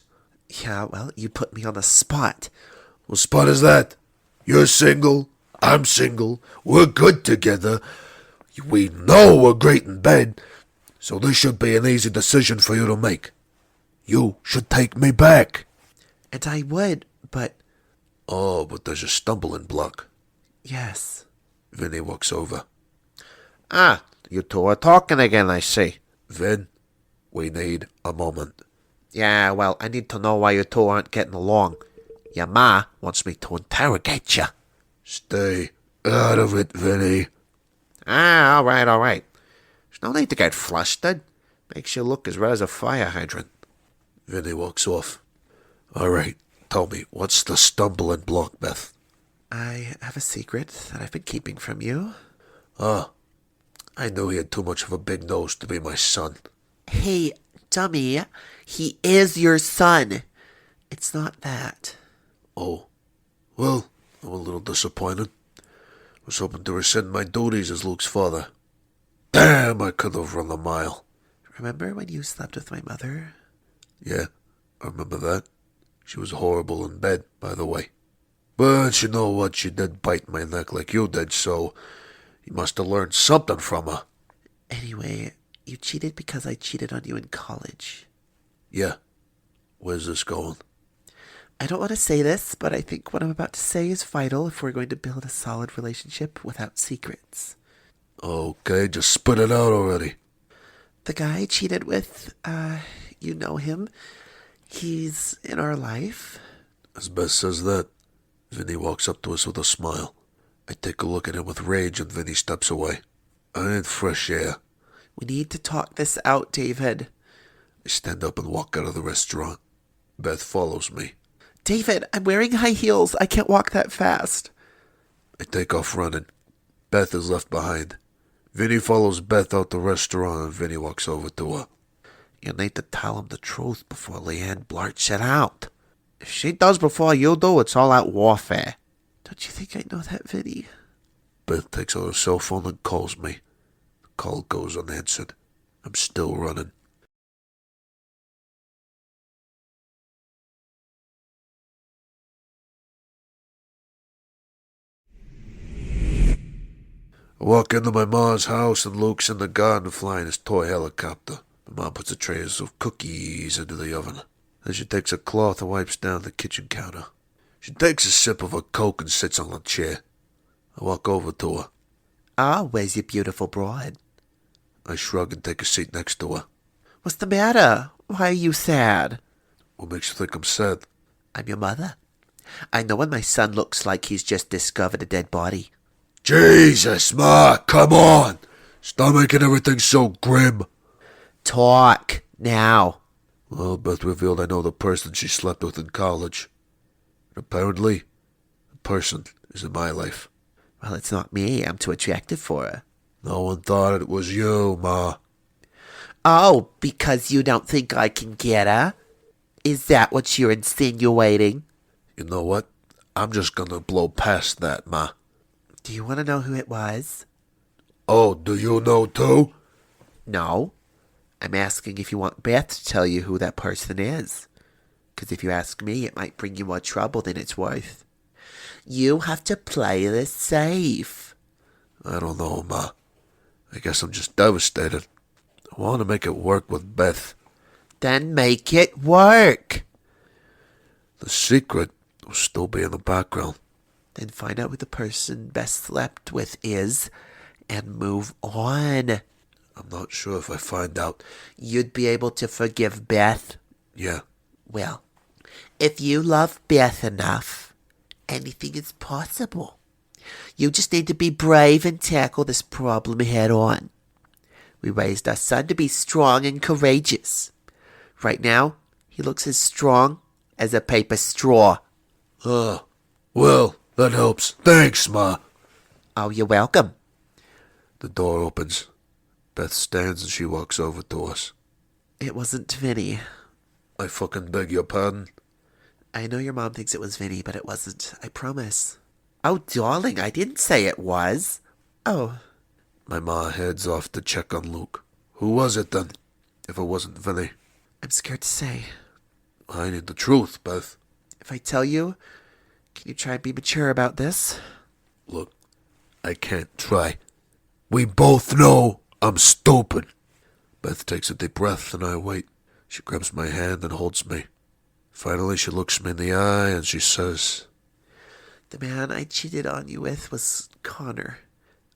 Yeah, well, you put me on the spot. What spot is that? You're single, I'm single, we're good together, we know we're great in bed, so this should be an easy decision for you to make. You should take me back. And I would, but... Oh, but there's a stumbling block. Yes. Vinnie walks over. Ah, you two are talking again, I see. Vin, we need a moment. Yeah, well, I need to know why you two aren't getting along. Your ma wants me to interrogate you. Stay out of it, Vinnie. Ah, all right. There's no need to get flustered. Makes you look as red as a fire hydrant. Vinnie walks off. All right, tell me, what's the stumbling block, Beth? I have a secret that I've been keeping from you. Ah, I knew he had too much of a big nose to be my son. Hey, dummy, he is your son. It's not that. Oh, well, I'm a little disappointed. Was hoping to rescind my duties as Luke's father. Damn, I could have run a mile. Remember when you slept with my mother? Yeah, I remember that. She was horrible in bed, by the way. But you know what? She did bite my neck like you did, so you must have learned something from her. Anyway, you cheated because I cheated on you in college. Yeah, Where's this going? I don't want to say this, but I think what I'm about to say is vital if we're going to build a solid relationship without secrets. Okay, just spit it out already. The guy I cheated with, you know him. He's in our life. As Beth says that, Vinnie walks up to us with a smile. I take a look at him with rage and Vinnie steps away. I need fresh air. We need to talk this out, David. I stand up and walk out of the restaurant. Beth follows me. David, I'm wearing high heels. I can't walk that fast. I take off running. Beth is left behind. Vinnie follows Beth out the restaurant and Vinnie walks over to her. You need to tell him the truth before Leanne blurts it out. If she does before you do, it's all out warfare. Don't you think I know that, Vinnie? Beth takes out her cell phone and calls me. The call goes unanswered. I'm still running. I walk into my mom's house and Luke's in the garden flying his toy helicopter. My mom puts a tray of cookies into the oven. Then she takes a cloth and wipes down the kitchen counter. She takes a sip of her Coke and sits on a chair. I walk over to her. Ah, where's your beautiful bride? I shrug and take a seat next to her. What's the matter? Why are you sad? What makes you think I'm sad? I'm your mother. I know when my son looks like he's just discovered a dead body. Jesus, Ma, come on! Stop making everything so grim. Talk, now. Well, Beth revealed I know the person she slept with in college. And apparently, the person is in my life. Well, it's not me. I'm too attractive for her. No one thought it was you, Ma. Oh, because you don't think I can get her? Is that what you're insinuating? You know what? I'm just gonna blow past that, Ma. Do you want to know who it was? Oh, do you know too? No. I'm asking if you want Beth to tell you who that person is. Because if you ask me, it might bring you more trouble than it's worth. You have to play this safe. I don't know, Ma. I guess I'm just devastated. I want to make it work with Beth. Then make it work. The secret will still be in the background. Then find out who the person Beth slept with is and move on. I'm not sure if I find out. You'd be able to forgive Beth? Yeah. Well, if you love Beth enough, anything is possible. You just need to be brave and tackle this problem head on. We raised our son to be strong and courageous. Right now, he looks as strong as a paper straw. Well, that helps. Thanks, Ma. Oh, you're welcome. The door opens. Beth stands and she walks over to us. It wasn't Vinnie. I fucking beg your pardon? I know your mom thinks it was Vinnie, but it wasn't. I promise. Oh, darling, I didn't say it was. Oh. My ma heads off to check on Luke. Who was it then, if it wasn't Vinnie? I'm scared to say. I need the truth, Beth. If I tell you, can you try and be mature about this? Look, I can't try. We both know I'm stupid. Beth takes a deep breath and I wait. She grabs my hand and holds me. Finally, she looks me in the eye and she says, The man I cheated on you with was Connor.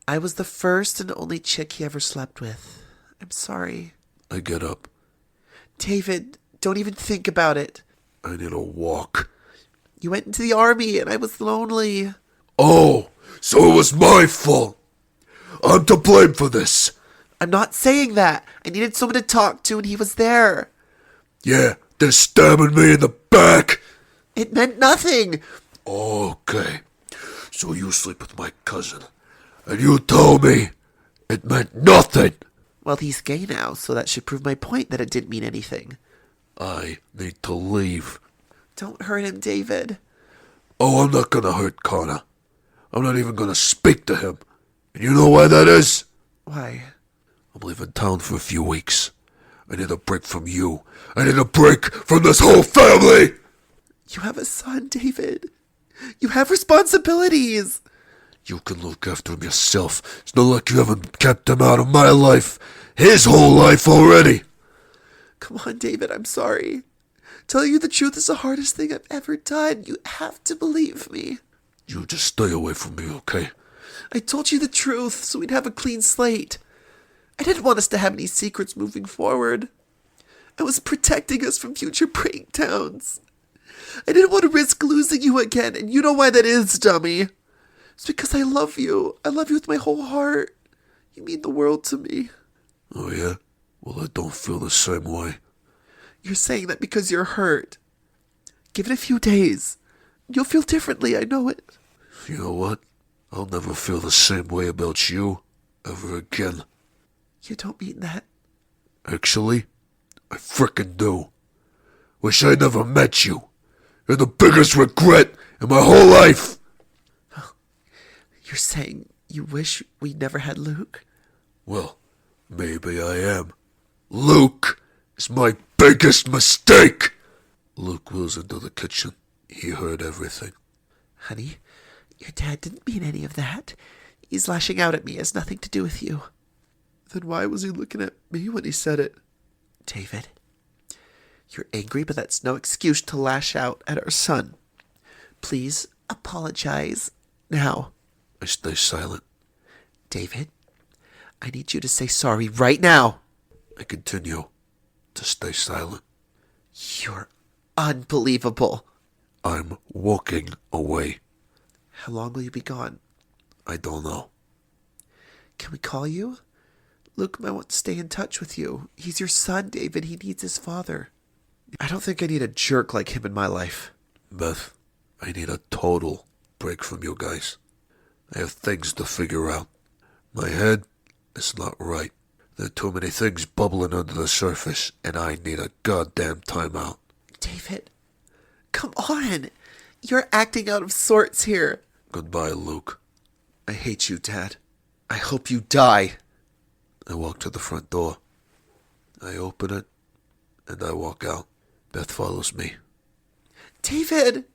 I was the first and only chick he ever slept with. I'm sorry. I get up. David, don't even think about it. I need a walk. You went into the army and I was lonely. Oh, so it was my fault. I'm to blame for this. I'm not saying that. I needed someone to talk to and he was there. Yeah, they're stabbing me in the back. It meant nothing. Okay, so you sleep with my cousin, and you told me it meant nothing. Well, he's gay now, so that should prove my point that it didn't mean anything. I need to leave. Don't hurt him, David. Oh, I'm not gonna hurt Connor. I'm not even gonna speak to him. And you know why that is? Why? I'm leaving town for a few weeks. I need a break from you. I need a break from this whole family. You have a son, David. You have responsibilities. You can look after him yourself. It's not like you haven't kept him out of my life. His whole life already. Come on, David, I'm sorry. Telling you the truth is the hardest thing I've ever done. You have to believe me. You just stay away from me, okay? I told you the truth so we'd have a clean slate. I didn't want us to have any secrets moving forward. I was protecting us from future breakdowns. I didn't want to risk losing you again, and you know why that is, dummy. It's because I love you. I love you with my whole heart. You mean the world to me. Oh, yeah? Well, I don't feel the same way. You're saying that because you're hurt. Give it a few days. You'll feel differently, I know it. You know what? I'll never feel the same way about you ever again. You don't mean that. Actually, I frickin' do. Wish I never met you. You're the biggest regret in my whole life. You're saying you wish we never had Luke? Well, maybe I am. Luke is my biggest mistake. Luke wheels into the kitchen. He heard everything. Honey, your dad didn't mean any of that. He's lashing out at me. It has nothing to do with you. Then why was he looking at me when he said it? David, you're angry, but that's no excuse to lash out at our son. Please apologize now. I stay silent. David, I need you to say sorry right now. I continue to stay silent. You're unbelievable. I'm walking away. How long will you be gone? I don't know. Can we call you? Luke might want to stay in touch with you. He's your son, David. He needs his father. I don't think I need a jerk like him in my life. Beth, I need a total break from you guys. I have things to figure out. My head is not right. There are too many things bubbling under the surface, and I need a goddamn timeout. David, come on. You're acting out of sorts here. Goodbye, Luke. I hate you, Dad. I hope you die. I walk to the front door. I open it, and I walk out. Beth follows me. David!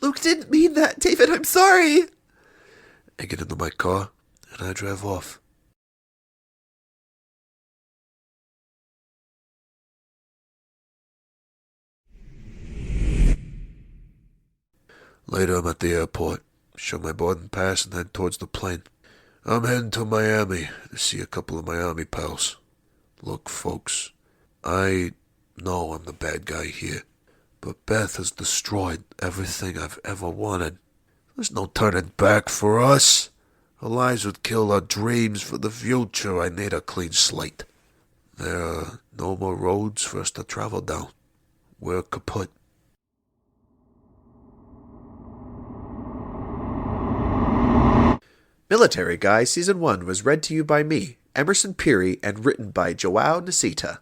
Luke didn't mean that. David, I'm sorry. I get into my car, and I drive off. Later, I'm at the airport. Show my boarding pass and head towards the plane. I'm heading to Miami to see a couple of my army pals. Look, folks, I know I'm the bad guy here, but Beth has destroyed everything I've ever wanted. There's no turning back for us. Our lives would kill our dreams for the future. I need a clean slate. There are no more roads for us to travel down. We're kaput. Military Guy Season 1 was read to you by me, Emerson Peary, and written by Joao Nasita.